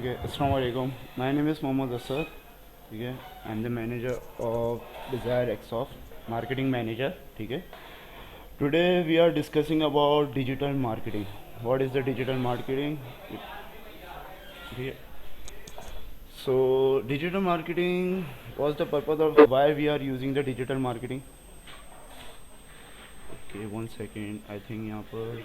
Okay, Assalamu alaikum. My name is Mohammad Asad. ठीक है, I am the manager of Desire Exsoft, marketing manager. ठीक है, today we are discussing about digital marketing. What is the digital marketing? ठीक है, so digital marketing what's the purpose of why we are using the digital marketing. Okay, one second. I think यहाँ पर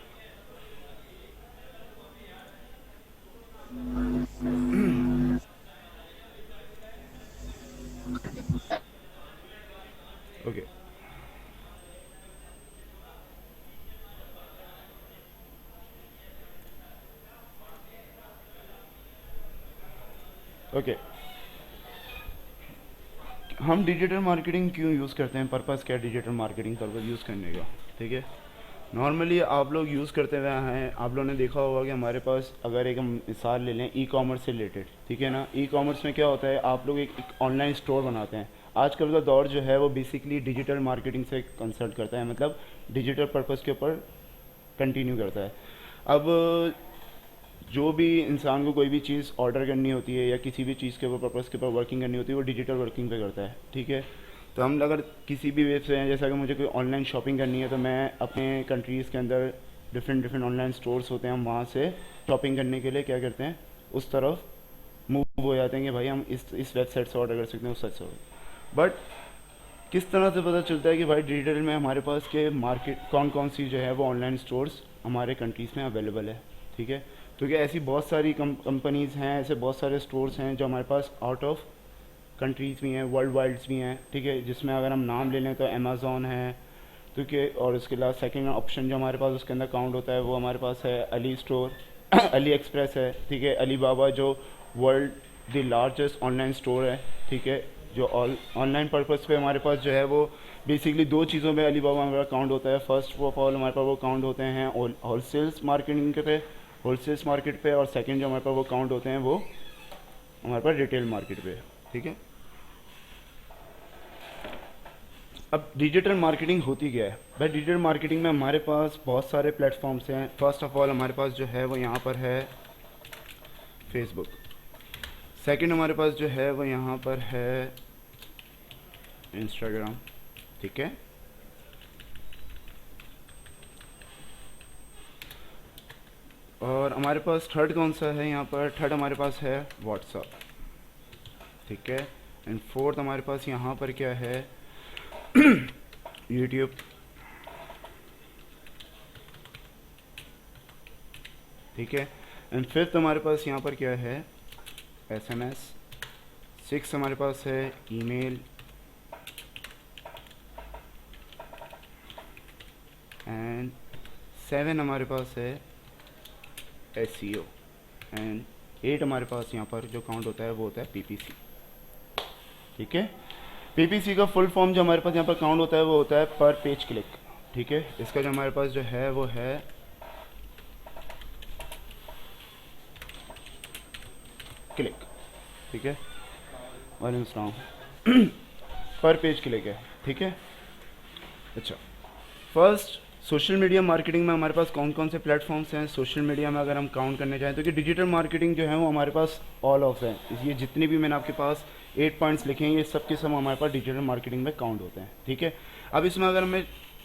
okay. Okay, हम digital marketing क्यों use करते हैं? Purpose क्या है डिजिटल मार्केटिंग पर्पज़ यूज़ करने का? ठीक है, नॉर्मली आप लोग यूज़ करते हुए हैं. आप लोगों ने देखा होगा कि हमारे पास अगर एक हम मिसाल ले लें ई कॉमर्स से रिलेटेड. ठीक है ना, ई कॉमर्स में क्या होता है, आप लोग एक ऑनलाइन स्टोर बनाते हैं. आजकल का दौर जो है वो बेसिकली डिजिटल मार्केटिंग से कंसल्ट करता है, मतलब डिजिटल पर्पज़ के ऊपर कंटिन्यू करता है. अब जो भी इंसान को कोई भी चीज़ ऑर्डर करनी होती है या किसी भी चीज़ के ऊपर पर्पज़ के ऊपर वर्किंग करनी होती है वो डिजिटल वर्किंग पे करता है. ठीक है, तो हम अगर किसी भी वेब से हैं, जैसा कि मुझे कोई ऑनलाइन शॉपिंग करनी है तो मैं अपने कंट्रीज़ के अंदर डिफरेंट डिफरेंट ऑनलाइन स्टोर्स होते हैं, हम वहाँ से शॉपिंग करने के लिए क्या करते हैं, उस तरफ मूव हो जाते हैं कि भाई हम इस वेबसाइट से ऑर्डर कर सकते हैं, उस साइट से ऑर्डर. बट किस तरह से पता चलता है कि भाई डिजिटल में हमारे पास के मार्केट कौन कौन सी जो है वो ऑनलाइन स्टोर्स हमारे कंट्रीज़ में अवेलेबल है? ठीक है, क्योंकि ऐसी बहुत सारी कंपनीज़ हैं, ऐसे बहुत सारे स्टोर्स हैं जो हमारे पास आउट ऑफ कंट्रीज़ भी हैं, वर्ल्ड वाइड्स भी हैं. ठीक है, जिसमें अगर हम नाम ले लें तो अमेज़ॉन है. ठीक है, और उसके अलावा सेकेंड ऑप्शन जो हमारे पास उसके अंदर काउंट होता है वो हमारे पास है अली स्टोर अली एक्सप्रेस है. ठीक है, अली बाबा जो world the largest online store है. ठीक है, जो ऑनलाइन पर्पज़ पे हमारे पास जो है वो बेसिकली दो चीज़ों में अली बाबा हमारा काउंट होता है. फर्स्ट ऑफ ऑल हमारे पास वो काउंट होते हैं होलसेल्स मार्केटिंग के पे, होलसेल्स मार्केट पे, और सेकंड जो हमारे पास वो काउंट होते हैं वो हमारे पास रिटेल मार्केट पे. ठीक है, अब डिजिटल मार्केटिंग होती क्या है भाई? डिजिटल मार्केटिंग में हमारे पास बहुत सारे प्लेटफॉर्म्स हैं. फर्स्ट ऑफ ऑल हमारे पास जो है वो यहाँ पर है फेसबुक. सेकंड हमारे पास जो है वो यहाँ पर है इंस्टाग्राम. ठीक है, और हमारे पास थर्ड कौन सा है? यहाँ पर थर्ड हमारे पास है व्हाट्सअप. ठीक है, एंड फोर्थ हमारे पास यहाँ पर क्या है? यूट्यूब. ठीक है, एंड फिफ्थ हमारे पास यहाँ पर क्या है? एसएमएस. सिक्स हमारे पास है ईमेल. एंड सेवन हमारे पास है एसईओ. एंड एट हमारे पास यहाँ पर जो काउंट होता है वो होता है पीपीसी. ठीक है, पीपीसी का फुल फॉर्म जो हमारे पास यहाँ पर काउंट होता है वो होता है पर पेज क्लिक. ठीक है, इसका जो हमारे पास जो है वो है क्लिक. ठीक है, वालेकुम सलाम. पर पेज क्लिक है. ठीक है, अच्छा. फर्स्ट, सोशल मीडिया मार्केटिंग में हमारे पास कौन कौन से प्लेटफॉर्म्स हैं? सोशल मीडिया में अगर हम काउंट करने जाएं तो कि डिजिटल मार्केटिंग जो है वो हमारे पास ऑल ऑफ है. ये जितनी भी मैंने आपके पास 8 पॉइंट्स लिखे हैं ये सब के सब हमारे पास डिजिटल मार्केटिंग में काउंट होते हैं. ठीक है, अब इसमें अगर मैं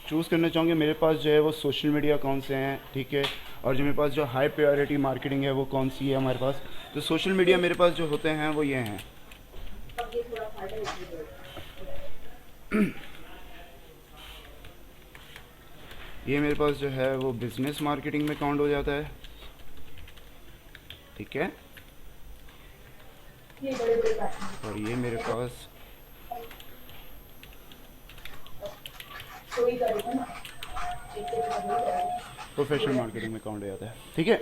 चूज़ करना चाहूँगी मेरे पास जो है वो सोशल मीडिया कौन से हैं. ठीक है, और जो मेरे पास जो हाई प्रायोरिटी मार्केटिंग है वो कौन सी है हमारे पास? तो सोशल मीडिया मेरे पास जो होते हैं वो ये हैं. ये मेरे पास जो है वो बिजनेस मार्केटिंग में काउंट हो जाता है. ठीक है, और ये मेरे पास प्रोफेशनल मार्केटिंग में काउंट हो जाता है. ठीक है,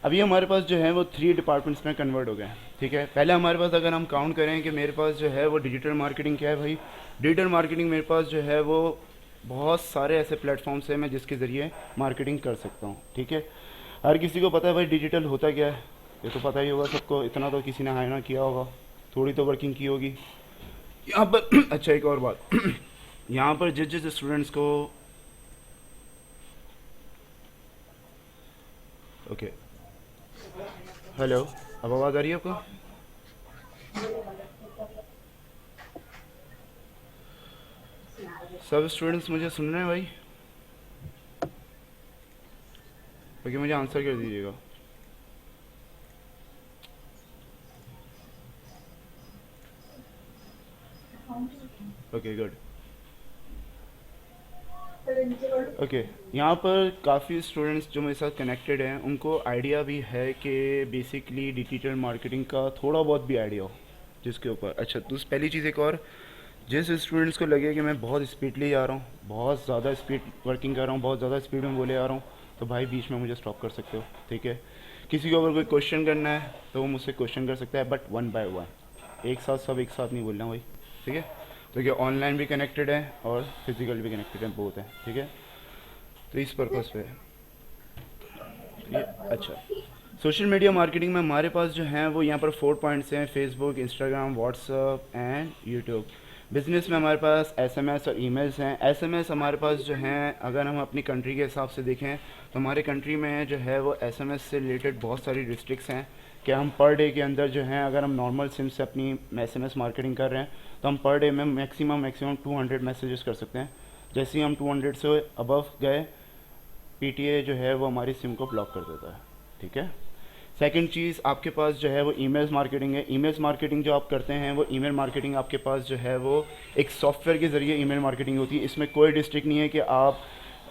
अब ये हमारे पास जो है वो 3 डिपार्टमेंट्स में कन्वर्ट हो गए हैं. ठीक है, पहले हमारे पास अगर हम काउंट करें कि मेरे पास जो है वो डिजिटल मार्केटिंग क्या है भाई? डिजिटल मार्केटिंग मेरे पास जो है वो बहुत सारे ऐसे प्लेटफॉर्म्स हैं मैं जिसके ज़रिए मार्केटिंग कर सकता हूँ. ठीक है, हर किसी को पता है भाई डिजिटल होता क्या है, ये तो पता ही होगा सबको. इतना तो किसी ने हाई ना किया होगा, थोड़ी तो वर्किंग की होगी यहाँ पर. अच्छा, एक और बात. यहाँ पर जिस जिस स्टूडेंट्स को ओके, हेलो, अब आवाज़ आ रही है आपको? सब स्टूडेंट्स मुझे सुन रहे हैं भाई? ओके, मुझे आंसर कर दीजिएगा। Okay good. ओके, यहाँ पर काफ़ी स्टूडेंट्स जो मेरे साथ कनेक्टेड हैं उनको आइडिया भी है कि बेसिकली डिजिटल मार्केटिंग का थोड़ा बहुत भी आइडिया हो जिसके ऊपर। अच्छा, तो पहली चीज़ एक और, जिस स्टूडेंट्स को लगे कि मैं बहुत स्पीडली जा रहा हूँ, बहुत ज़्यादा स्पीड वर्किंग कर रहा हूँ, बहुत ज़्यादा स्पीड में बोले आ रहा हूँ, तो भाई बीच में मुझे स्टॉप कर सकते हो, ठीक है। किसी को अगर कोई क्वेश्चन करना है तो वो मुझसे क्वेश्चन कर सकता है, बट वन बाय वन, एक साथ सब एक साथ नहीं बोलना भाई, ठीक है। तो ये ऑनलाइन भी कनेक्टेड है और फिजिकल भी कनेक्टेड है, बोथ है, ठीक है। तो इस पर्पज़ पे ये अच्छा, सोशल मीडिया मार्केटिंग में हमारे पास जो हैं वो यहाँ पर 4 पॉइंट्स हैं: Facebook, Instagram, WhatsApp and YouTube. Business में हमारे पास एसएमएस और ईमेल्स हैं। एसएमएस हमारे पास जो हैं, अगर हम अपनी कंट्री के हिसाब से देखें तो हमारे कंट्री में जो है वो एसएमएस से रिलेटेड बहुत सारी डिस्ट्रिक्ट्स हैं कि हम पर डे के अंदर जो हैं, अगर हम नॉर्मल सिम से अपनी एसएमएस मार्केटिंग कर रहे हैं तो हम पर डे में मैक्सिमम 200 मैसेजेस कर सकते हैं। जैसे ही हम 200 से अबव गए, पीटीए जो है वो हमारी सिम को ब्लॉक कर देता है, ठीक है। सेकंड चीज़, आपके पास जो है वो ईमेल्स मार्केटिंग है। ईमेल्स मार्केटिंग जो आप करते हैं वो ईमेल मार्केटिंग आपके पास जो है वो एक सॉफ्टवेयर के ज़रिए ईमेल मार्केटिंग होती है। इसमें कोई डिस्ट्रिक्ट नहीं है कि आप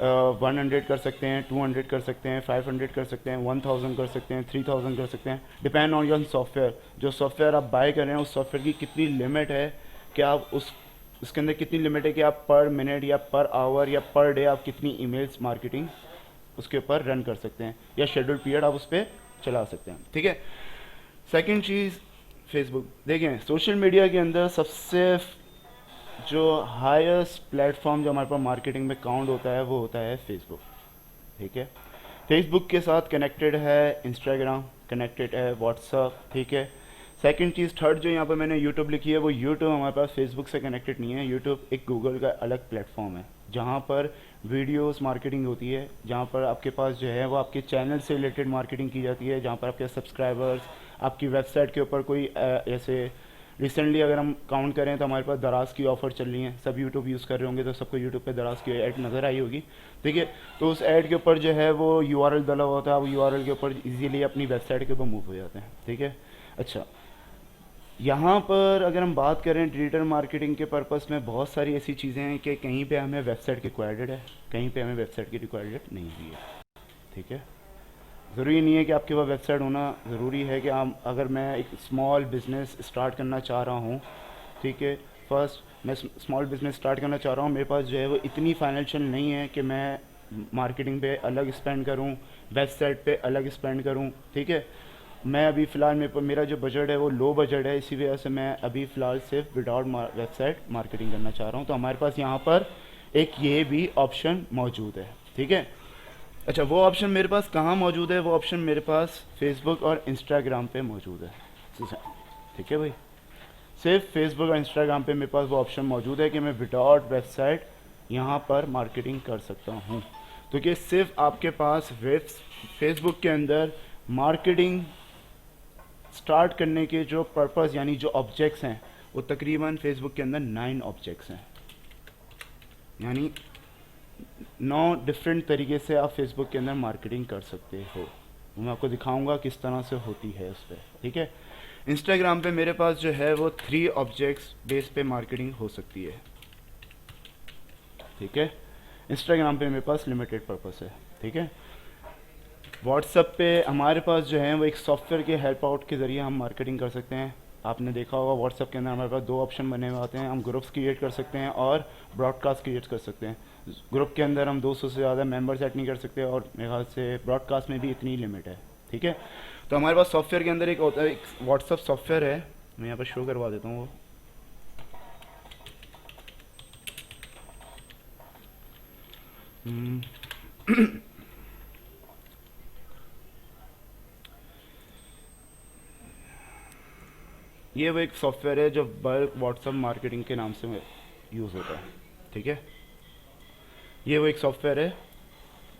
100 कर सकते हैं, 200 कर सकते हैं, 500 कर सकते हैं, 1000 कर सकते हैं, 3000 कर सकते हैं, डिपेंड ऑन योर सॉफ्टवेयर। जो सॉफ्टवेयर आप बाय कर रहे हैं उस सॉफ्टवेयर की कितनी लिमिट है कि आप उसके अंदर कितनी लिमिट है कि आप पर मिनट या पर आवर या पर डे आप कितनी ईमेल्स मार्केटिंग उसके ऊपर रन कर सकते हैं, या शेड्यूल पीरियड आप उस पर चला सकते हैं, ठीक है। सेकंड चीज़, फेसबुक। देखें, सोशल मीडिया के अंदर सबसे जो हाईएस्ट प्लेटफॉर्म जो हमारे पास मार्केटिंग में काउंट होता है वो होता है फेसबुक, ठीक है। फेसबुक के साथ कनेक्टेड है इंस्टाग्राम, कनेक्टेड है व्हाट्सअप, ठीक है। सेकंड चीज़, थर्ड जो यहाँ पर मैंने यूट्यूब लिखी है वो यूट्यूब हमारे पास फेसबुक से कनेक्टेड नहीं है। यूट्यूब एक गूगल का अलग प्लेटफॉर्म है जहाँ पर वीडियोस मार्केटिंग होती है, जहाँ पर आपके पास जो है वो आपके चैनल से रिलेटेड मार्केटिंग की जाती है, जहाँ पर आपके सब्सक्राइबर्स, आपकी वेबसाइट के ऊपर कोई ऐसे रिसेंटली अगर हम काउंट करें तो हमारे पास दराज की ऑफ़र चल रही है। सब यूट्यूब यूज़ कर रहे होंगे तो सबको यूट्यूब पे दराज की ऐड नज़र आई होगी, ठीक है। तो उस ऐड के ऊपर जो है वो यूआरएल डाला होता है, वो यूआरएल के ऊपर इजीली अपनी वेबसाइट के ऊपर मूव हो जाते हैं, ठीक है। अच्छा, यहाँ पर अगर हम बात करें डिजिटल मार्केटिंग के पर्पस में, बहुत सारी ऐसी चीज़ें हैं कि कहीं पे हमें वेबसाइट की रिक्वायर्ड है, कहीं पे हमें वेबसाइट की रिक्वायर्ड नहीं भी है, ठीक है। ज़रूरी नहीं है कि आपके पास वेबसाइट होना ज़रूरी है कि आप, अगर मैं एक स्मॉल बिज़नेस स्टार्ट करना चाह रहा हूँ, ठीक है, फर्स्ट मैं स्मॉल बिज़नेस स्टार्ट करना चाह रहा हूँ, मेरे पास जो है वो इतनी फाइनेंशियल नहीं है कि मैं मार्केटिंग पे अलग स्पेंड करूँ, वेबसाइट पे अलग स्पेंड करूँ, ठीक है। मैं अभी फ़िलहाल मेरा जो बजट है वो लो बजट है, इसी वजह से मैं अभी फ़िलहाल सिर्फ विदाउट वेबसाइट मार्केटिंग करना चाह रहा हूँ। तो हमारे पास यहाँ पर एक ये भी ऑप्शन मौजूद है, ठीक है। अच्छा, वो ऑप्शन मेरे पास कहाँ मौजूद है? वो ऑप्शन मेरे पास फेसबुक और इंस्टाग्राम पे मौजूद है, ठीक है भाई। सिर्फ फेसबुक और इंस्टाग्राम पे मेरे पास वो ऑप्शन मौजूद है कि मैं विदाउट वेबसाइट यहाँ पर मार्केटिंग कर सकता हूँ। तो कि सिर्फ आपके पास फेसबुक के अंदर मार्केटिंग स्टार्ट करने के जो पर्पस यानी जो ऑब्जेक्ट्स हैं वो तकरीबन फेसबुक के अंदर 9 ऑब्जेक्ट्स हैं, यानी 9 डिफरेंट तरीके से आप फेसबुक के अंदर मार्केटिंग कर सकते हो। मैं आपको दिखाऊंगा किस तरह से होती है उस पर, ठीक है। इंस्टाग्राम पे मेरे पास जो है वो 3 ऑब्जेक्ट्स बेस पे मार्केटिंग हो सकती है, ठीक है। इंस्टाग्राम पे मेरे पास लिमिटेड पर्पस है, ठीक है। व्हाट्सएप पे हमारे पास जो है वो एक सॉफ्टवेयर के हेल्प आउट के ज़रिए हम मार्केटिंग कर सकते हैं। आपने देखा होगा व्हाट्सएप के अंदर हमारे पास 2 ऑप्शन बने हुए आते हैं, हम ग्रुप्स क्रिएट कर सकते हैं और ब्रॉडकास्ट क्रिएट कर सकते हैं। ग्रुप के अंदर हम 200 से ज़्यादा मेंबर सेट नहीं कर सकते और मेरे ख्याल से ब्रॉडकास्ट में भी इतनी लिमिट है, ठीक है। तो हमारे पास सॉफ्टवेयर के अंदर एक होता है, एक व्हाट्सएप सॉफ्टवेयर है, मैं यहाँ पर शो करवा देता हूँ वो। ये वो एक सॉफ्टवेयर है जो बल्क व्हाट्सएप मार्केटिंग के नाम से यूज़ होता है, ठीक है। ये वो एक सॉफ्टवेयर है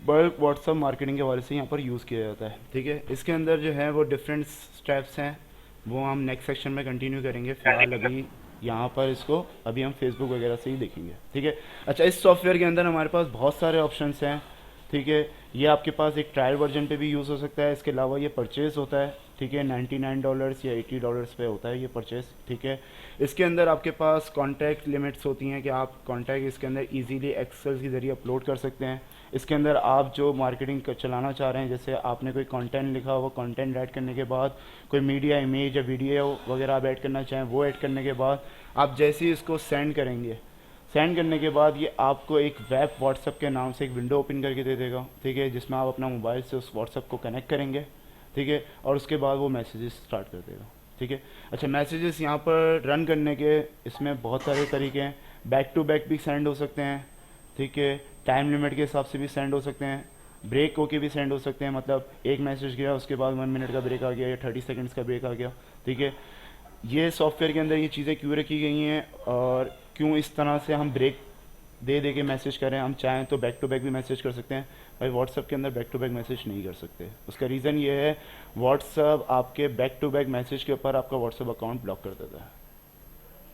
बल्क व्हाट्सअप मार्केटिंग के हवाले से यहाँ पर यूज़ किया जाता है। ठीक है, इसके अंदर जो है वो डिफरेंट स्टेप्स हैं, वो हम नेक्स्ट सेक्शन में कंटिन्यू करेंगे। फ़िलहाल अभी यहाँ पर इसको अभी हम फेसबुक वगैरह से ही देखेंगे। ठीक है, अच्छा, इस सॉफ्टवेयर के अंदर हमारे पास बहुत सारे ऑप्शंस हैं। ठीक है, ये आपके पास एक ट्रायल वर्जन पे भी यूज़ हो सकता है। इसके अलावा ये परचेज़ होता है। ठीक है, $99 या $80 पे होता है ये परचेज़। ठीक है, इसके अंदर आपके पास कॉन्टैक्ट लिमिट्स होती हैं कि आप कॉन्टैक्ट इसके अंदर इजीली एक्सेल के ज़रिए अपलोड कर सकते हैं। इसके अंदर आप जो मार्केटिंग चलाना चाह रहे हैं, जैसे आपने कोई कंटेंट लिखा, वो कंटेंट ऐड करने के बाद कोई मीडिया इमेज या वीडियो वगैरह आप ऐड करना चाहें, वो ऐड करने के बाद आप जैसे ही इसको सेंड करेंगे, सेंड करने के बाद ये आपको एक वेब व्हाट्सअप के नाम से एक विंडो ओपन करके दे देगा। ठीक है, जिसमें आप अपना मोबाइल से उस व्हाट्सअप को कनेक्ट करेंगे। ठीक है, और उसके बाद वो मैसेजेस स्टार्ट कर देगा। ठीक है, अच्छा, मैसेजेस यहाँ पर रन करने के इसमें बहुत सारे तरीके हैं। बैक टू बैक भी सेंड हो सकते हैं। ठीक है, टाइम लिमिट के हिसाब से भी सेंड हो सकते हैं, ब्रेक होके भी सेंड हो सकते हैं। मतलब एक मैसेज गया, उसके बाद 1 मिनट का ब्रेक आ गया या 30 सेकंड्स का ब्रेक आ गया। ठीक है, ये सॉफ्टवेयर के अंदर ये चीज़ें क्यों रखी गई हैं और क्यों इस तरह से हम ब्रेक दे दे के मैसेज करें। हम चाहें तो बैक टू बैक भी मैसेज कर सकते हैं। भाई व्हाट्सअप के अंदर बैक टू बैक मैसेज नहीं कर सकते। उसका रीज़न ये है, व्हाट्सअप आपके बैक टू बैक मैसेज के ऊपर आपका व्हाट्सअप अकाउंट ब्लॉक कर देता है।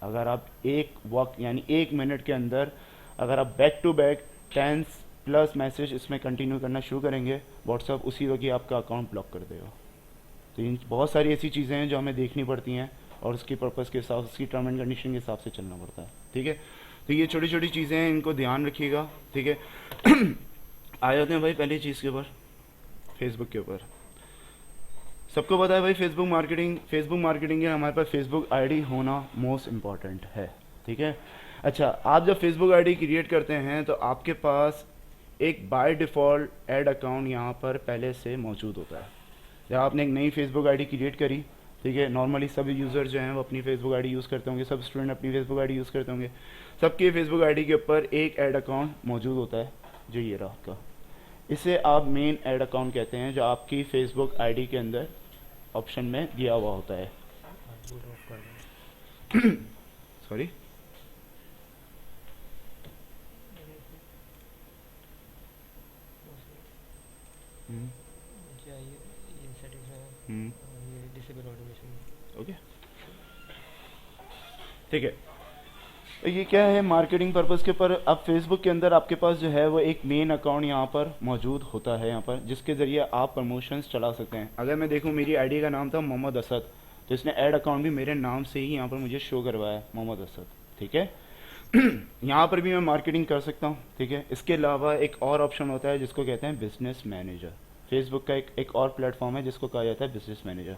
अगर आप एक वक्त यानी 1 मिनट के अंदर अगर आप बैक टू बैक 10+ मैसेज इसमें कंटिन्यू करना शुरू करेंगे, व्हाट्सअप उसी वक्त ही आपका अकाउंट ब्लॉक कर देगा। तो इन बहुत सारी ऐसी चीज़ें हैं जो हमें देखनी पड़ती हैं और उसकी पर्पज़ के हिसाब, उसकी टर्म एंड कंडीशन के हिसाब से चलना पड़ता है। ठीक है, तो ये छोटी छोटी चीज़ें हैं, इनको ध्यान रखिएगा। ठीक है, आ जाते हैं भाई पहली चीज़ के ऊपर, फेसबुक के ऊपर। सबको पता है भाई फेसबुक मार्केटिंग है, हमारे पास फेसबुक आईडी होना मोस्ट इम्पॉर्टेंट है। ठीक है, अच्छा, आप जब फेसबुक आईडी क्रिएट करते हैं तो आपके पास एक बाय डिफ़ॉल्ट ऐड अकाउंट यहाँ पर पहले से मौजूद होता है। जब आपने एक नई फेसबुक आईडी क्रिएट करी, ठीक है, नॉर्मली सभी यूज़र जो हैं वो अपनी फेसबुक आईडी यूज़ करते होंगे, सब स्टूडेंट अपनी फेसबुक आईडी यूज़ करते होंगे। सबके फेसबुक आईडी के ऊपर एक ऐड अकाउंट मौजूद होता है, जो ये रहा आपका। इसे आप मेन ऐड अकाउंट कहते हैं, जो आपकी फेसबुक आईडी के अंदर ऑप्शन में दिया हुआ होता है। सॉरी, ओके, ठीक है। तो ये क्या है, मार्केटिंग पर्पज़ के पर अब फेसबुक के अंदर आपके पास जो है वो एक मेन अकाउंट यहाँ पर मौजूद होता है, यहाँ पर जिसके ज़रिए आप प्रमोशंस चला सकते हैं। अगर मैं देखूँ, मेरी आईडी का नाम था मोहम्मद असद, तो इसने ऐड अकाउंट भी मेरे नाम से ही यहाँ पर मुझे शो करवाया, मोहम्मद असद। ठीक है, यहाँ पर भी मैं मार्केटिंग कर सकता हूँ। ठीक है, इसके अलावा एक और ऑप्शन होता है जिसको कहते हैं बिजनेस मैनेजर। फेसबुक का एक और प्लेटफॉर्म है जिसको कहा जाता है बिजनेस मैनेजर।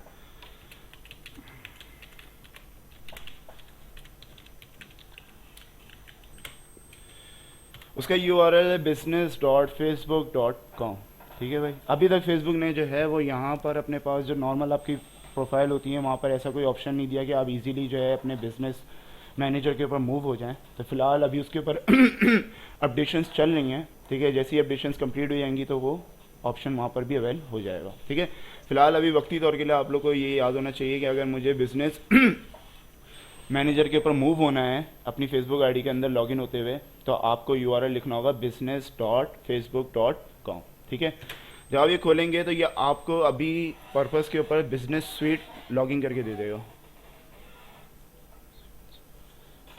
उसका URL है business.facebook.com। ठीक है भाई, अभी तक फेसबुक ने जो है वो यहाँ पर अपने पास जो नॉर्मल आपकी प्रोफाइल होती है वहाँ पर ऐसा कोई ऑप्शन नहीं दिया कि आप इजीली जो है अपने बिजनेस मैनेजर के ऊपर मूव हो जाएं। तो फिलहाल अभी उसके ऊपर अपडेशंस चल रही हैं। ठीक है, जैसी अपडेशंस कंप्लीट हो जाएंगी तो वो ऑप्शन वहाँ पर भी अवेल हो जाएगा। ठीक है, फिलहाल अभी वक्ती तौर के लिए आप लोग को ये याद होना चाहिए कि अगर मुझे बिजनेस मैनेजर के ऊपर मूव होना है अपनी फेसबुक आईडी के अंदर लॉगिन होते हुए, तो आपको URL लिखना होगा business.facebook.com। ठीक है, जब आप ये खोलेंगे तो ये आपको अभी पर्पस के ऊपर बिजनेस स्वीट लॉगिन करके दे देगा।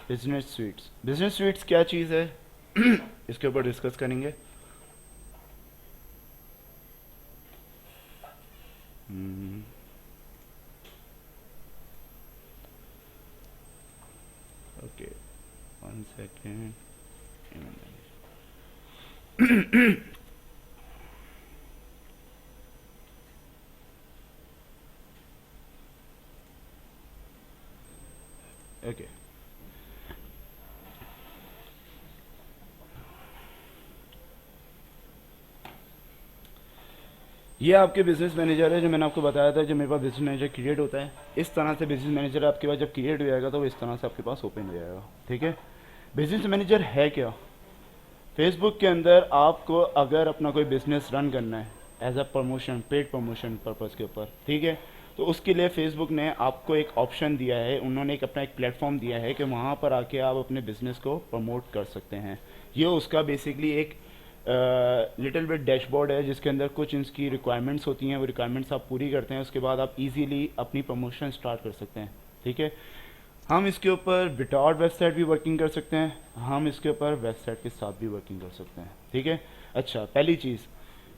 बिजनेस स्वीट्स क्या चीज़ है इसके ऊपर डिस्कस करेंगे। Okay, 1 second. ओके, ये आपके बिजनेस मैनेजर है जो मैंने आपको बताया था, जो मेरे पास बिजनेस मैनेजर क्रिएट होता है। इस तरह से बिजनेस मैनेजर आपके पास जब क्रिएट हो जाएगा तो वो इस तरह से आपके पास ओपन हो जाएगा। ठीक है, बिजनेस मैनेजर है क्या? फेसबुक के अंदर आपको अगर अपना कोई बिजनेस रन करना है as a promotion, paid promotion purpose के ऊपर, ठीक है, तो उसके लिए फेसबुक ने आपको एक ऑप्शन दिया है, उन्होंने एक अपना एक प्लेटफॉर्म दिया है कि वहाँ पर आके आप अपने बिज़नेस को प्रमोट कर सकते हैं। ये उसका बेसिकली एक लिटिल बिट डैशबोर्ड है जिसके अंदर कुछ इसकी रिक्वायरमेंट्स होती हैं, वो रिक्वायरमेंट्स आप पूरी करते हैं, उसके बाद आप इजीली अपनी प्रमोशन स्टार्ट कर सकते हैं। ठीक है, हम इसके ऊपर विदाउट वेबसाइट भी वर्किंग कर सकते हैं, हम इसके ऊपर वेबसाइट के साथ भी वर्किंग कर सकते हैं। ठीक है, अच्छा पहली चीज़,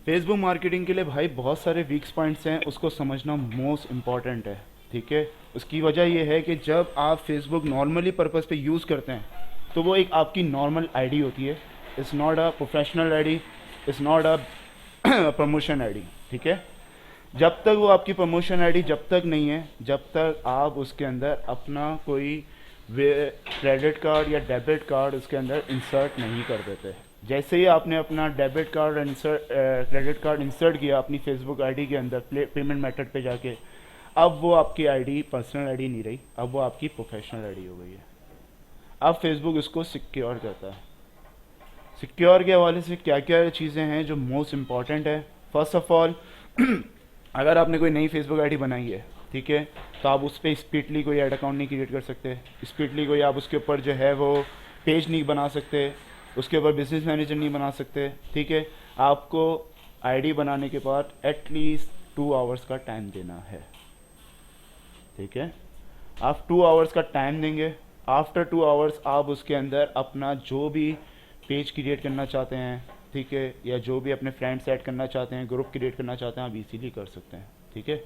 फेसबुक मार्केटिंग के लिए भाई बहुत सारे वीक्स पॉइंट्स हैं, उसको समझना मोस्ट इम्पॉर्टेंट है। ठीक है, उसकी वजह यह है कि जब आप फेसबुक नॉर्मली पर्पज़ पे यूज़ करते हैं तो वो एक आपकी नॉर्मल आईडी होती है, it's not a professional ID, it's not a promotion ID. ठीक है, जब तक वो आपकी प्रमोशन आईडी जब तक नहीं है, जब तक आप उसके अंदर अपना कोई क्रेडिट कार्ड या डेबिट कार्ड उसके अंदर इंसर्ट नहीं कर देते। जैसे ही आपने अपना debit card credit card insert किया अपनी फेसबुक आईडी के अंदर पेमेंट मेथड पे जाके, अब वो आपकी आईडी पर्सनल आईडी नहीं रही, अब वो आपकी प्रोफेशनल आईडी हो गई है। अब फेसबुक इसको सिक्योर करता है। सिक्योर के हवाले से क्या क्या चीज़ें हैं जो मोस्ट इम्पॉर्टेंट है। फर्स्ट ऑफ ऑल, अगर आपने कोई नई फेसबुक आईडी बनाई है, ठीक है, तो आप उस पर स्पीडली कोई ऐड अकाउंट नहीं क्रिएट कर सकते, स्पीडली कोई आप उसके ऊपर जो है वो पेज नहीं बना सकते, उसके ऊपर बिजनेस मैनेजर नहीं बना सकते। ठीक है, आपको आईडी बनाने के बाद एटलीस्ट 2 आवर्स का टाइम देना है। ठीक है, आप 2 आवर्स का टाइम देंगे, आफ्टर 2 आवर्स आप उसके अंदर अपना जो भी पेज क्रिएट करना चाहते हैं, ठीक है, या जो भी अपने फ्रेंड्स ऐड करना चाहते हैं, ग्रुप क्रिएट करना चाहते हैं, आप इजीली कर सकते हैं। ठीक है,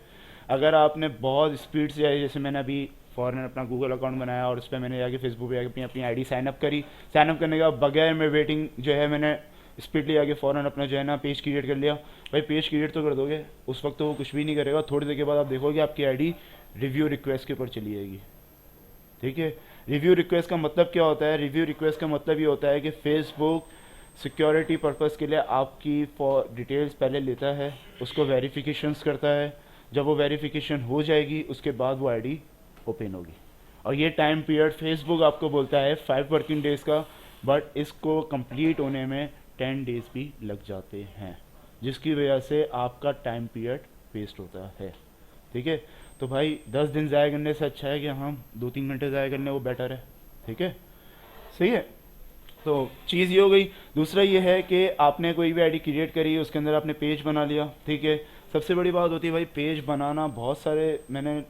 अगर आपने बहुत स्पीड से आई, जैसे मैंने अभी फ़ौरन अपना गूगल अकाउंट बनाया और उस पर मैंने जाके फेसबुक पे जाके अपनी आईडी साइन अप करी, साइन अप करने के बाद बगैर में वेटिंग जो है मैंने स्पीडली आके फ़ौरन अपना जो है ना पेज क्रिएट कर लिया। भाई पेज क्रिएट तो कर दोगे, उस वक्त तो वो कुछ भी नहीं करेगा, थोड़ी देर के बाद आप देखोगे आपकी आईडी रिव्यू रिक्वेस्ट के ऊपर चली जाएगी। ठीक है, रिव्यू रिक्वेस्ट का मतलब क्या होता है? रिव्यू रिक्वेस्ट का मतलब ये होता है कि फेसबुक सिक्योरिटी पर्पज़ के लिए आपकी डिटेल्स पहले लेता है, उसको वेरिफिकेशंस करता है, जब वो वेरिफिकेशन हो जाएगी उसके बाद वो आईडी ओपन होगी। और ये टाइम पीरियड फेसबुक आपको बोलता है 5 वर्किंग डेज़ का, बट इसको कंप्लीट होने में 10 डेज़ भी लग जाते हैं, जिसकी वजह से आपका टाइम पीरियड वेस्ट होता है। ठीक है, तो भाई 10 दिन ज़ाया करने से अच्छा है कि हम 2-3 घंटे ज़ाया करने, वो बेटर है। ठीक है, सही है। तो चीज़ ये हो गई। दूसरा ये है कि आपने कोई भी आईडी क्रिएट करी, उसके अंदर आपने पेज बना लिया। ठीक है, सबसे बड़ी बात होती है भाई पेज बनाना। बहुत सारे मैंने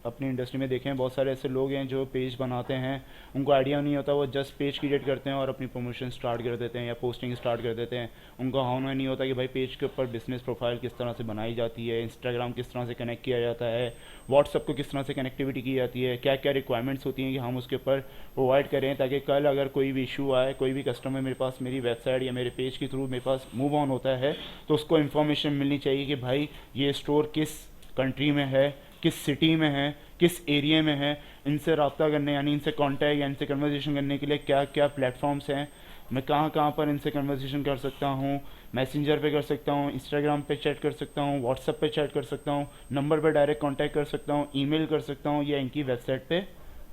अपनी इंडस्ट्री में देखे हैं, बहुत सारे ऐसे लोग हैं जो पेज बनाते हैं, उनको आइडिया नहीं होता, वो जस्ट पेज क्रिएट करते हैं और अपनी प्रमोशन स्टार्ट कर देते हैं या पोस्टिंग स्टार्ट कर देते हैं। उनको होना नहीं होता कि भाई पेज के ऊपर बिजनेस प्रोफाइल किस तरह से बनाई जाती है, इंस्टाग्राम किस तरह से कनेक्ट किया जाता है, व्हाट्सअप को किस तरह से कनेक्टिविटी की जाती है, क्या क्या रिक्वायरमेंट्स होती हैं कि हम उसके ऊपर प्रोवाइड करें, ताकि कल अगर कोई भी इशू आए, कोई भी कस्टमर मेरे पास मेरी वेबसाइट या मेरे पेज के थ्रू मेरे पास मूव ऑन होता है, तो उसको इन्फॉर्मेशन मिलनी चाहिए कि भाई ये स्टोर किस कंट्री में है, किस सिटी में है, किस एरिया में है, इनसे रब्ता करने यानी इनसे कांटेक्ट या इनसे कन्वर्सेशन करने के लिए क्या क्या प्लेटफॉर्म्स हैं, मैं कहाँ कहाँ पर इनसे कन्वर्सेशन कर सकता हूँ, मैसेंजर पे कर सकता हूँ, इंस्टाग्राम पे चैट कर सकता हूँ, व्हाट्सएप पे चैट कर सकता हूँ, नंबर पे डायरेक्ट कांटेक्ट कर सकता हूँ, ईमेल कर सकता हूँ, या इनकी वेबसाइट पे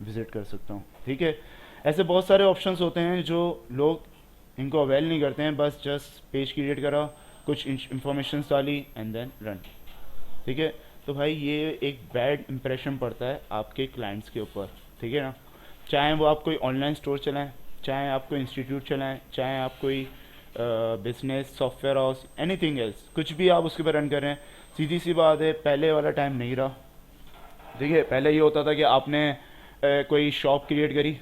विज़िट कर सकता हूँ। ठीक है, ऐसे बहुत सारे ऑप्शंस होते हैं जो लोग इनको अवेल नहीं करते हैं, बस जस्ट पेज क्रिएट करा, कुछ इंफॉर्मेशन डाली एंड देन रन। ठीक है, तो भाई ये एक बैड इंप्रेशन पड़ता है आपके क्लाइंट्स के ऊपर। ठीक है ना, चाहे वो आप कोई ऑनलाइन स्टोर चलाएं, चाहे आप कोई इंस्टीट्यूट चलाएं, चाहे आप कोई business software house, anything else, कुछ भी आप उसके ऊपर रन कर रहे हैं, सीधी सी बात है पहले वाला टाइम नहीं रहा। ठीक है, पहले ये होता था कि आपने कोई शॉप क्रिएट करी,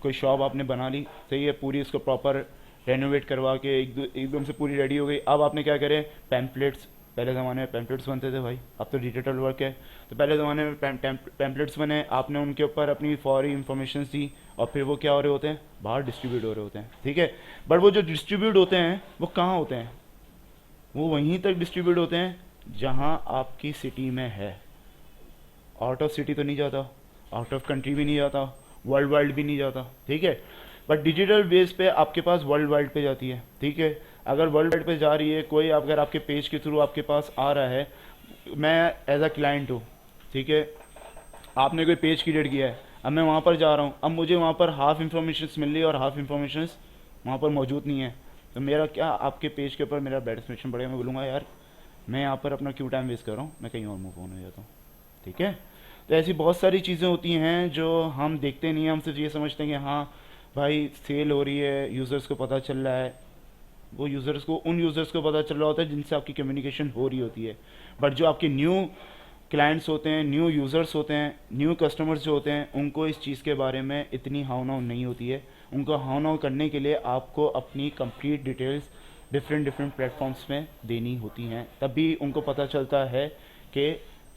कोई शॉप आपने बना ली, सही है, पूरी उसको प्रॉपर रेनोवेट करवा के एकदम से पूरी रेडी हो गई। अब आपने क्या करे, पैम्पलेट्स, पहले ज़माने में पैम्पलेट्स बनते थे भाई, अब तो डिजिटल वर्क है, तो पहले ज़माने में पैम्पलेट्स बने, आपने उनके ऊपर अपनी फौरी इन्फॉर्मेशन दी और फिर वो क्या हो रहे होते हैं, बाहर डिस्ट्रीब्यूट हो रहे होते हैं। ठीक है, बट वो जो डिस्ट्रीब्यूट होते हैं वो कहाँ होते हैं, वो वहीं तक डिस्ट्रीब्यूट होते हैं जहाँ आपकी सिटी में है, आउट ऑफ सिटी तो नहीं जाता, आउट ऑफ कंट्री भी नहीं जाता, वर्ल्ड वाइड भी नहीं जाता। ठीक है, बट डिजिटल बेस पे आपके पास वर्ल्ड वाइड पे जाती है। ठीक है, अगर वर्ल्ड वाइड पे जा रही है कोई, अगर आपके पेज के थ्रू आपके पास आ रहा है, मैं एज अ क्लाइंट हूँ, ठीक है, आपने कोई पेज क्रिएट किया है, अब मैं वहाँ पर जा रहा हूँ, अब मुझे वहाँ पर हाफ इंफॉर्मेशन मिल रही है और हाफ इंफॉर्मेशन वहाँ पर मौजूद नहीं है, तो मेरा क्या आपके पेज के ऊपर मेरा बैड एक्सप्रेशन पड़ेगा, मैं बोलूँगा यार मैं यहाँ पर अपना क्यों टाइम वेस्ट कर रहा हूँ, मैं कहीं और मूव ऑन हो जाता हूँ। ठीक है, तो ऐसी बहुत सारी चीज़ें होती हैं जो हम देखते नहीं हैं, हम सिर्फ ये समझते हैं कि हाँ भाई सेल हो रही है, यूज़र्स को पता चल रहा है, वो यूज़र्स को, उन यूज़र्स को पता चल रहा होता है जिनसे आपकी कम्युनिकेशन हो रही होती है। बट जो आपके न्यू क्लाइंट्स होते हैं, न्यू यूज़र्स होते हैं, न्यू कस्टमर्स जो होते हैं, उनको इस चीज़ के बारे में इतनी हाव नाव नहीं होती है। उनको हाव नाव करने के लिए आपको अपनी complete details different different platforms में देनी होती हैं, तभी उनको पता चलता है कि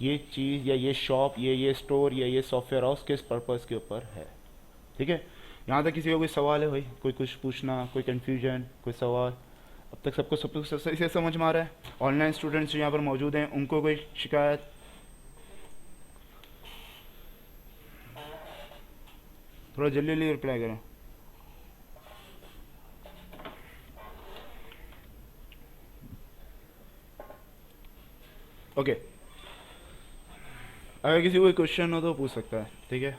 ये चीज़ या ये शॉप, ये स्टोर या ये सॉफ्टवेयर हाउस किस पर्पज़ के ऊपर है। ठीक है, यहाँ तक किसी का कोई सवाल है भाई, कोई कुछ पूछना, कोई कन्फ्यूजन, कोई सवाल? अब तक सबको सब कुछ सही से समझ में आ रहा है? ऑनलाइन स्टूडेंट्स जो यहाँ पर मौजूद हैं उनको कोई शिकायत? थोड़ा जल्दी जल्दी रिप्लाई करें। ओके, अगर किसी को कोई क्वेश्चन हो तो पूछ सकता है। ठीक है,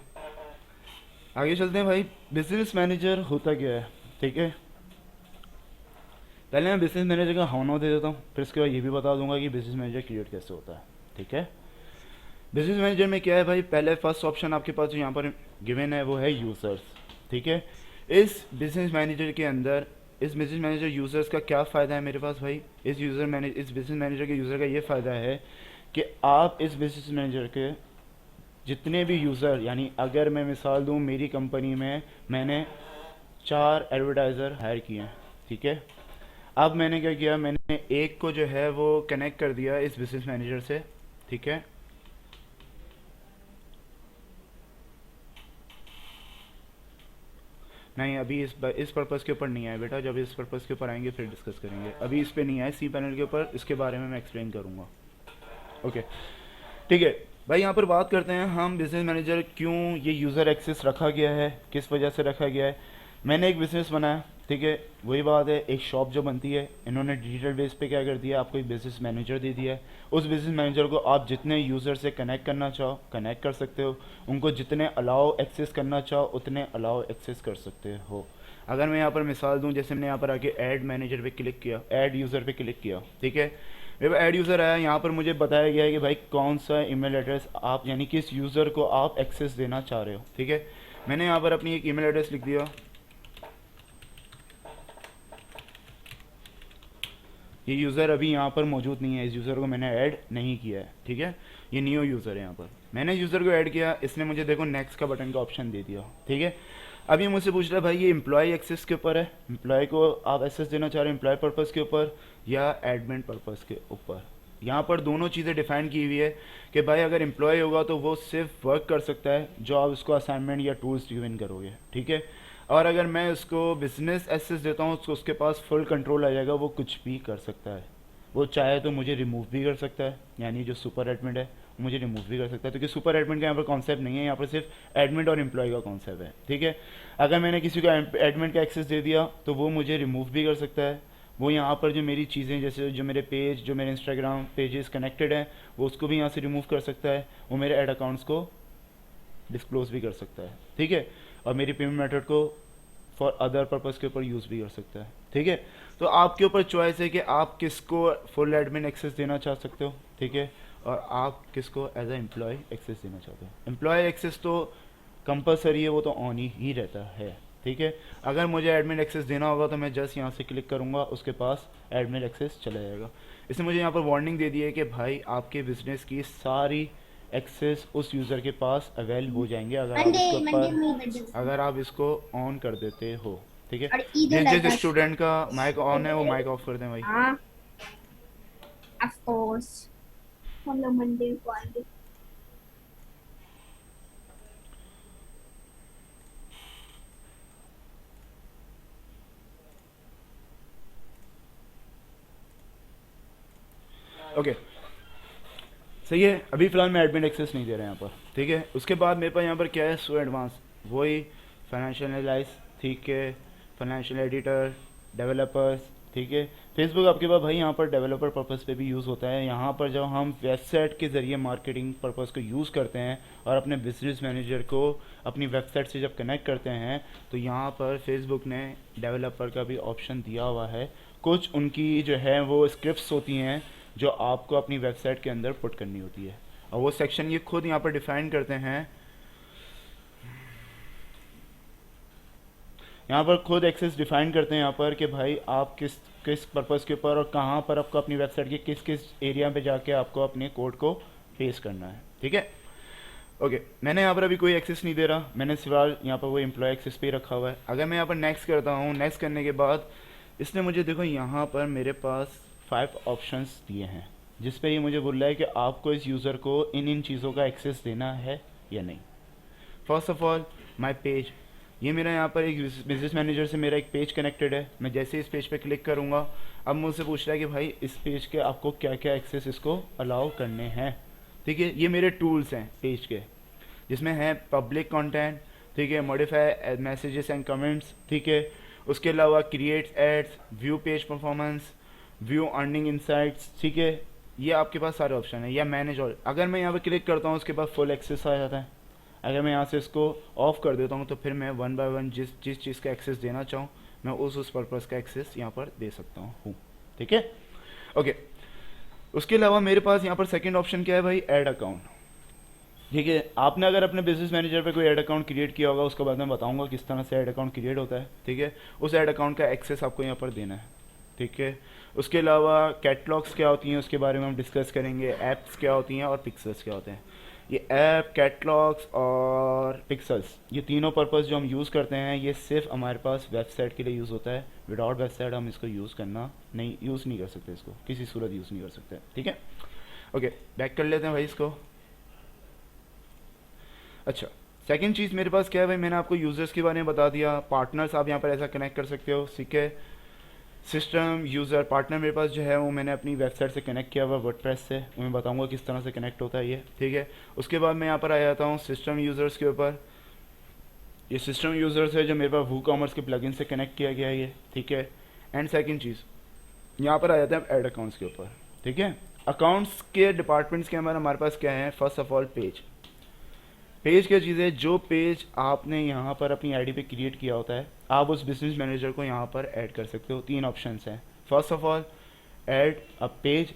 आगे चलते हैं भाई। बिजनेस मैनेजर होता क्या है? ठीक है, पहले मैं बिजनेस मैनेजर का हाव दे देता हूँ, फिर उसके बाद ये भी बता दूंगा कि बिजनेस मैनेजर क्रिएट कैसे होता है। ठीक है, बिजनेस मैनेजर में क्या है भाई, पहले फर्स्ट ऑप्शन आपके पास जो यहाँ पर गिवन है वो है यूज़र्स। ठीक है, इस बिजनेस मैनेजर के अंदर, इस बिजनेस मैनेजर यूज़र्स का क्या फ़ायदा है मेरे पास भाई? इस बिजनेस मैनेजर के यूज़र का ये फ़ायदा है कि आप इस बिजनेस मैनेजर के जितने भी यूज़र, यानी अगर मैं मिसाल दूँ, मेरी कंपनी में मैंने 4 एडवर्टाइज़र हायर किए हैं। ठीक है, अब मैंने क्या किया, मैंने एक को जो है वो कनेक्ट कर दिया इस बिजनेस मैनेजर से। ठीक है, नहीं अभी इस पर्पज़ के ऊपर नहीं आए बेटा, जब इस पर्पज़ के ऊपर आएंगे फिर डिस्कस करेंगे। अभी इस पे नहीं आए, सी पैनल के ऊपर, इसके बारे में मैं एक्सप्लेन करूँगा। ओके, ठीक है भाई, यहाँ पर बात करते हैं हम बिज़नेस मैनेजर क्यों ये यूज़र एक्सेस रखा गया है, किस वजह से रखा गया है। मैंने एक बिज़नेस बनाया, ठीक है, वही बात है, एक शॉप जो बनती है, इन्होंने डिजिटल बेस पे क्या कर दिया, आपको एक बिज़नेस मैनेजर दे दिया है। उस बिज़नेस मैनेजर को आप जितने यूज़र से कनेक्ट करना चाहो कनेक्ट कर सकते हो, उनको जितने अलाउ एक्सेस करना चाहो उतने अलाउ एक्सेस कर सकते हो। अगर मैं यहाँ पर मिसाल दूँ, जैसे मैंने यहाँ पर आके ऐड मैनेजर पे क्लिक किया, ऐड यूज़र पे क्लिक किया, ठीक है, मेरे पास ऐड यूज़र आया, यहाँ पर मुझे बताया गया है कि भाई कौन सा ईमेल एड्रेस आप, यानी किस यूज़र को आप एक्सेस देना चाह रहे हो। ठीक है, मैंने यहाँ पर अपनी एक ईमेल एड्रेस लिख दिया। ये यूज़र अभी यहाँ पर मौजूद नहीं है, इस यूज़र को मैंने ऐड नहीं किया है। ठीक है, ये न्यू यूज़र है। यहाँ पर मैंने यूज़र को ऐड किया, इसने मुझे देखो नेक्स्ट का बटन का ऑप्शन दे दिया। ठीक है, अब ये मुझसे पूछ रहा है भाई ये एम्प्लॉय एक्सेस के ऊपर है, एम्प्लॉय को आप एक्सेस देना चाह रहे हो एम्प्लॉय पर्पज़ के ऊपर या एडमिन पर्पज़ के ऊपर। यहाँ पर दोनों चीज़ें डिफाइन की हुई है कि भाई अगर एम्प्लॉय होगा तो वो सिर्फ वर्क कर सकता है जो आप उसको असाइनमेंट या टूल्स गिवन करोगे। ठीक है, और अगर मैं उसको बिजनेस एक्सेस देता हूँ तो उसके पास फुल कंट्रोल आ जाएगा, वो कुछ भी कर सकता है। वो चाहे तो मुझे रिमूव भी कर सकता है, यानी जो सुपर एडमिन है मुझे रिमूव भी कर सकता है, क्योंकि सुपर एडमिन का यहाँ पर कॉन्सेप्ट नहीं है, यहाँ पर सिर्फ एडमिन और एम्प्लॉय का कॉन्सेप्ट है। ठीक है, अगर मैंने किसी को एडमिन का एक्सेस दे दिया तो वो मुझे रिमूव भी कर सकता है। वो यहाँ पर जो मेरी चीज़ें, जैसे जो मेरे पेज, जो मेरे इंस्टाग्राम पेजेस कनेक्टेड हैं, वो उसको भी यहाँ से रिमूव कर सकता है। वो मेरे ऐड अकाउंट्स को डिस्क्लोज भी कर सकता है। ठीक है, और मेरी पेमेंट मेथड को फॉर अदर पर्पज़ के ऊपर यूज़ भी कर सकता है। ठीक है, तो आपके ऊपर चॉइस है कि आप किसको फुल एडमिन एक्सेस देना चाह सकते हो। ठीक है, और आप किसको एज ए एम्प्लॉय एक्सेस देना चाहते हो। एम्प्लॉय एक्सेस तो कंपलसरी है, वो तो ऑन ही रहता है। ठीक है, अगर मुझे एडमिन एक्सेस देना होगा तो मैं जस्ट यहाँ से क्लिक करूँगा, उसके पास एडमिन एक्सेस चला जाएगा। इसने मुझे यहाँ पर वार्निंग दे दी है कि भाई आपके बिजनेस की सारी एक्सेस उस यूज़र के पास अवेल हो जाएंगे अगर आप इसको ऑन कर देते हो। ठीक है, जिस जिस स्टूडेंट का माइक ऑन है वो माइक ऑफ कर दें भाई। हाँ, ऑफ कोर्स हम लोग मंडे को आएंगे। ओके, सही है, अभी फ़िलहाल मैं एडमिन एक्सेस नहीं दे रहा यहाँ पर। ठीक है, उसके बाद मेरे पास यहाँ पर क्या है, सो एडवांस, वही फाइनेंशियल एनालाइज, ठीक है, फाइनेंशियल एडिटर, डेवलपर्स। ठीक है, फेसबुक आपके पास भाई यहाँ पर डेवलपर पर्पज़ पे भी यूज़ होता है। यहाँ पर जब हम वेबसाइट के ज़रिए मार्केटिंग पर्पज़ को यूज़ करते हैं और अपने बिजनेस मैनेजर को अपनी वेबसाइट से जब कनेक्ट करते हैं तो यहाँ पर फेसबुक ने डेवलपर का भी ऑप्शन दिया हुआ है। कुछ उनकी जो है वो स्क्रिप्ट्स होती हैं जो आपको अपनी वेबसाइट के अंदर पुट करनी होती है, और वो सेक्शन ये खुद यहाँ पर डिफाइन करते हैं। यहाँ पर खुद एक्सेस डिफाइन करते हैं यहाँ पर कि भाई आप किस किस पर्पज़ के ऊपर और कहाँ पर आपको अपनी वेबसाइट के किस किस एरिया पे जाके आपको अपने कोड को पेस्ट करना है, ठीक है। ओके, मैंने यहाँ पर अभी कोई एक्सेस नहीं दे रहा, मैंने सिवाल यहाँ पर वो एम्प्लॉय एक्सेस पे ही रखा हुआ है। अगर मैं यहाँ पर नेक्स्ट करता हूँ, नेक्स्ट करने के बाद इसने मुझे देखो यहाँ पर मेरे पास 5 ऑप्शंस दिए हैं, जिस पे ये मुझे बोल रहा है कि आपको इस यूज़र को इन इन चीज़ों का एक्सेस देना है या नहीं। First of all my page, ये मेरा यहाँ पर एक बिजनेस मैनेजर से मेरा एक पेज कनेक्टेड है। मैं जैसे इस पेज पे क्लिक करूँगा, अब मुझसे पूछ रहा है कि भाई इस पेज के आपको क्या क्या एक्सेस इसको अलाउ करने हैं, ठीक है। ये मेरे टूल्स हैं पेज के, जिसमें है पब्लिक कंटेंट, ठीक है, मॉडिफाई मैसेजेस एंड कमेंट्स, ठीक है। उसके अलावा create ads, view page performance, view earning insights, ठीक है। ये आपके पास सारे ऑप्शन है, या मैनेज ऑल। अगर मैं यहाँ पर क्लिक करता हूँ उसके बाद फुल एक्सेस आ जाता है। अगर मैं यहाँ से इसको ऑफ कर देता हूँ तो फिर मैं वन बाय वन जिस जिस चीज़ का एक्सेस देना चाहूँ मैं उस पर्पज़ का एक्सेस यहाँ पर दे सकता हूँ, ठीक है। ओके, उसके अलावा मेरे पास यहाँ पर सेकंड ऑप्शन क्या है भाई, ऐड अकाउंट, ठीक है। आपने अगर अपने बिजनेस मैनेजर पे कोई ऐड अकाउंट क्रिएट किया होगा, उसके बाद मैं बताऊंगा किस तरह से ऐड अकाउंट क्रिएट होता है, ठीक है। उस ऐड अकाउंट का एक्सेस आपको यहाँ पर देना है, ठीक है। उसके अलावा कैटलॉग्स क्या होती हैं उसके बारे में हम डिस्कस करेंगे, ऐप्स क्या होती हैं और पिक्सल्स क्या होते हैं। ये ऐप, कैटलॉग्स और पिक्सल्स, ये तीनों पर्पस जो हम यूज़ करते हैं ये सिर्फ हमारे पास वेबसाइट के लिए यूज़ होता है। विदाउट वेबसाइट हम इसको यूज़ नहीं कर सकते, इसको किसी सूरत यूज़ नहीं कर सकते, ठीक है। ओके, बैक कर लेते हैं भाई इसको। अच्छा, सेकंड चीज़ मेरे पास क्या है भाई, मैंने आपको यूज़र्स के बारे में बता दिया। पार्टनर्स आप यहाँ पर ऐसा कनेक्ट कर सकते हो, ठीक है। सिस्टम यूज़र पार्टनर मेरे पास जो है वो मैंने अपनी वेबसाइट से कनेक्ट किया हुआ वर्डप्रेस से, मैं बताऊंगा किस तरह से कनेक्ट होता है ये, ठीक है। उसके बाद मैं यहाँ पर आ जाता हूँ सिस्टम यूज़र्स के ऊपर। ये सिस्टम यूज़र्स है जो मेरे पास वू कॉमर्स के प्लगइन से कनेक्ट किया गया है ये, ठीक है। एंड सेकंड चीज़ यहाँ पर आ जाते हैं ऐड अकाउंट्स के ऊपर, ठीक है। अकाउंट्स के डिपार्टमेंट्स के अंदर हमारे पास क्या है, first of all page. Page क्या चीज़ है, जो पेज आपने यहाँ पर अपनी आईडी पे क्रिएट किया होता है आप उस बिजनेस मैनेजर को यहाँ पर ऐड कर सकते हो। 3 ऑप्शंस हैं। First of all add a page,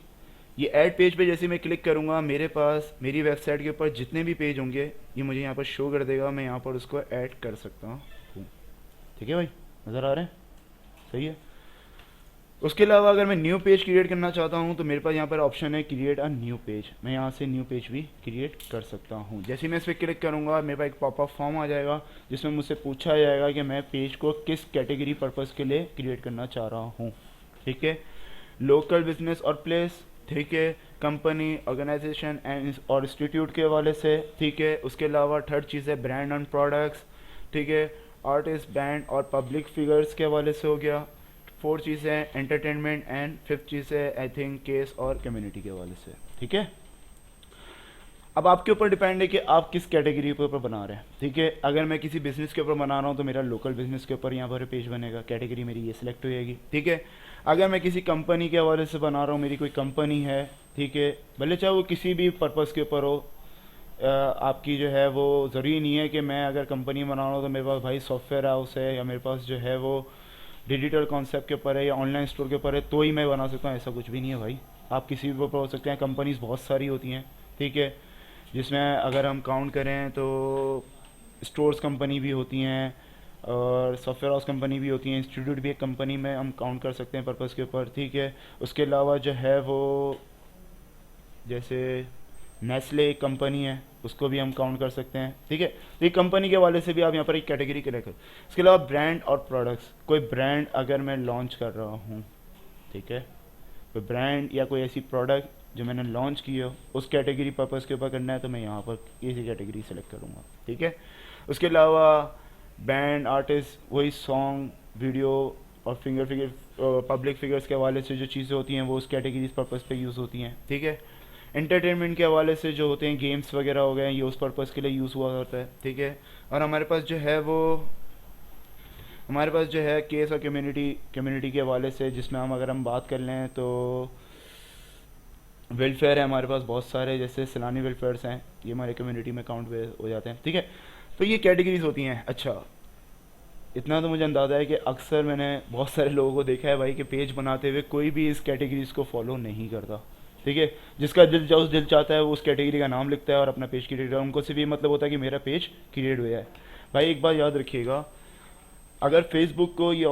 ये ऐड पेज पे जैसे मैं क्लिक करूँगा मेरे पास मेरी वेबसाइट के ऊपर जितने भी पेज होंगे ये मुझे यहाँ पर शो कर देगा, मैं यहाँ पर उसको ऐड कर सकता हूँ, ठीक है भाई, नज़र आ रहे हैं, सही है। उसके अलावा अगर मैं न्यू पेज क्रिएट करना चाहता हूँ तो मेरे पास यहाँ पर ऑप्शन है क्रिएट अ न्यू पेज, मैं यहाँ से न्यू पेज भी क्रिएट कर सकता हूँ। जैसे मैं इस पर क्लिक करूँगा मेरे पास एक पॉपअप फॉर्म आ जाएगा जिसमें मुझसे पूछा जाएगा कि मैं पेज को किस कैटेगरी पर्पज़ के लिए क्रिएट करना चाह रहा हूँ, ठीक है। लोकल बिजनेस और प्लेस, ठीक है, कंपनी, ऑर्गेनाइजेशन एंड और इंस्टीट्यूट के हवाले से, ठीक है। उसके अलावा थर्ड चीज़ है ब्रांड एंड प्रोडक्ट्स, ठीक है, आर्टिस्ट, बैंड और पब्लिक फिगर्स के हवाले से हो गया। फोर्थ चीज़ है एंटरटेनमेंट एंड फिफ्थ चीज़ है आई थिंक केस और कम्युनिटी के हवाले से, ठीक है। अब आपके ऊपर डिपेंड है कि आप किस कैटेगरी के ऊपर बना रहे हैं, ठीक है। अगर मैं किसी बिजनेस के ऊपर बना रहा हूँ तो मेरा लोकल बिजनेस के ऊपर यहाँ पर पेज बनेगा, कैटेगरी मेरी ये सिलेक्ट हो जाएगी, ठीक है। अगर मैं किसी कंपनी के हवाले से बना रहा हूँ, मेरी कोई कंपनी है, ठीक है, भले चाहे वो किसी भी पर्पज़ के ऊपर हो, आपकी जो है वो ज़रूरी नहीं है कि मैं अगर कंपनी बना रहा हूँ तो मेरे पास भाई सॉफ्टवेयर हाउस है या मेरे पास जो है वो डिजिटल कॉन्सेप्ट के ऊपर है या ऑनलाइन स्टोर के ऊपर है तो ही मैं बना सकता हूँ, ऐसा कुछ भी नहीं है भाई। आप किसी भी ऊपर हो सकते हैं, कंपनीज बहुत सारी होती हैं, ठीक है, जिसमें अगर हम काउंट करें तो स्टोर्स कंपनी भी होती हैं और सॉफ्टवेयर हाउस कंपनी भी होती हैं, इंस्टीट्यूट भी एक कंपनी में हम काउंट कर सकते हैं पर्पज़ के ऊपर, ठीक है। उसके अलावा जो है वो जैसे नेस्ले एक कंपनी है उसको भी हम काउंट कर सकते हैं, ठीक है। तो एक कंपनी के वाले से भी आप यहाँ पर एक कैटेगरी के लेकर। इसके अलावा ब्रांड और प्रोडक्ट्स, कोई ब्रांड अगर मैं लॉन्च कर रहा हूँ, ठीक है, कोई ब्रांड या कोई ऐसी प्रोडक्ट जो मैंने लॉन्च की हो उस कैटेगरी पर्पज़ के ऊपर करना है तो मैं यहाँ पर इसी कैटेगरी सेलेक्ट करूँगा, ठीक है। उसके अलावा बैंड, आर्टिस्ट, वही सॉन्ग, वीडियो और पब्लिक फिगर्स के हवाले से जो चीज़ें होती हैं वो उस कैटेगरी पर्पज़ पे यूज़ होती हैं, ठीक है। एंटरटेनमेंट के हवाले से जो होते हैं गेम्स वगैरह हो गए ये उस पर्पज़ के लिए यूज़ हुआ होता है, ठीक है। और हमारे पास जो है केस और कम्युनिटी के हवाले से जिसमें अगर हम बात कर लें तो वेलफेयर है हमारे पास बहुत सारे, जैसे सैलानी वेलफेयर्स हैं, ये हमारे कम्युनिटी में काउंट हो जाते हैं, ठीक है। तो ये कैटेगरीज होती हैं। अच्छा, इतना तो मुझे अंदाज़ा है कि अक्सर मैंने बहुत सारे लोगों को देखा है भाई कि पेज बनाते हुए कोई भी इस कैटेगरीज को फॉलो नहीं करता, ठीक है। जिसका दिल चाहता है वो उस कैटेगरी का नाम लिखता है और अपना पेज क्रिएट करता है, उनको सिर्फ ये मतलब होता है कि मेरा पेज क्रिएट हुआ है। भाई एक बात याद रखिएगा, अगर फेसबुक को ये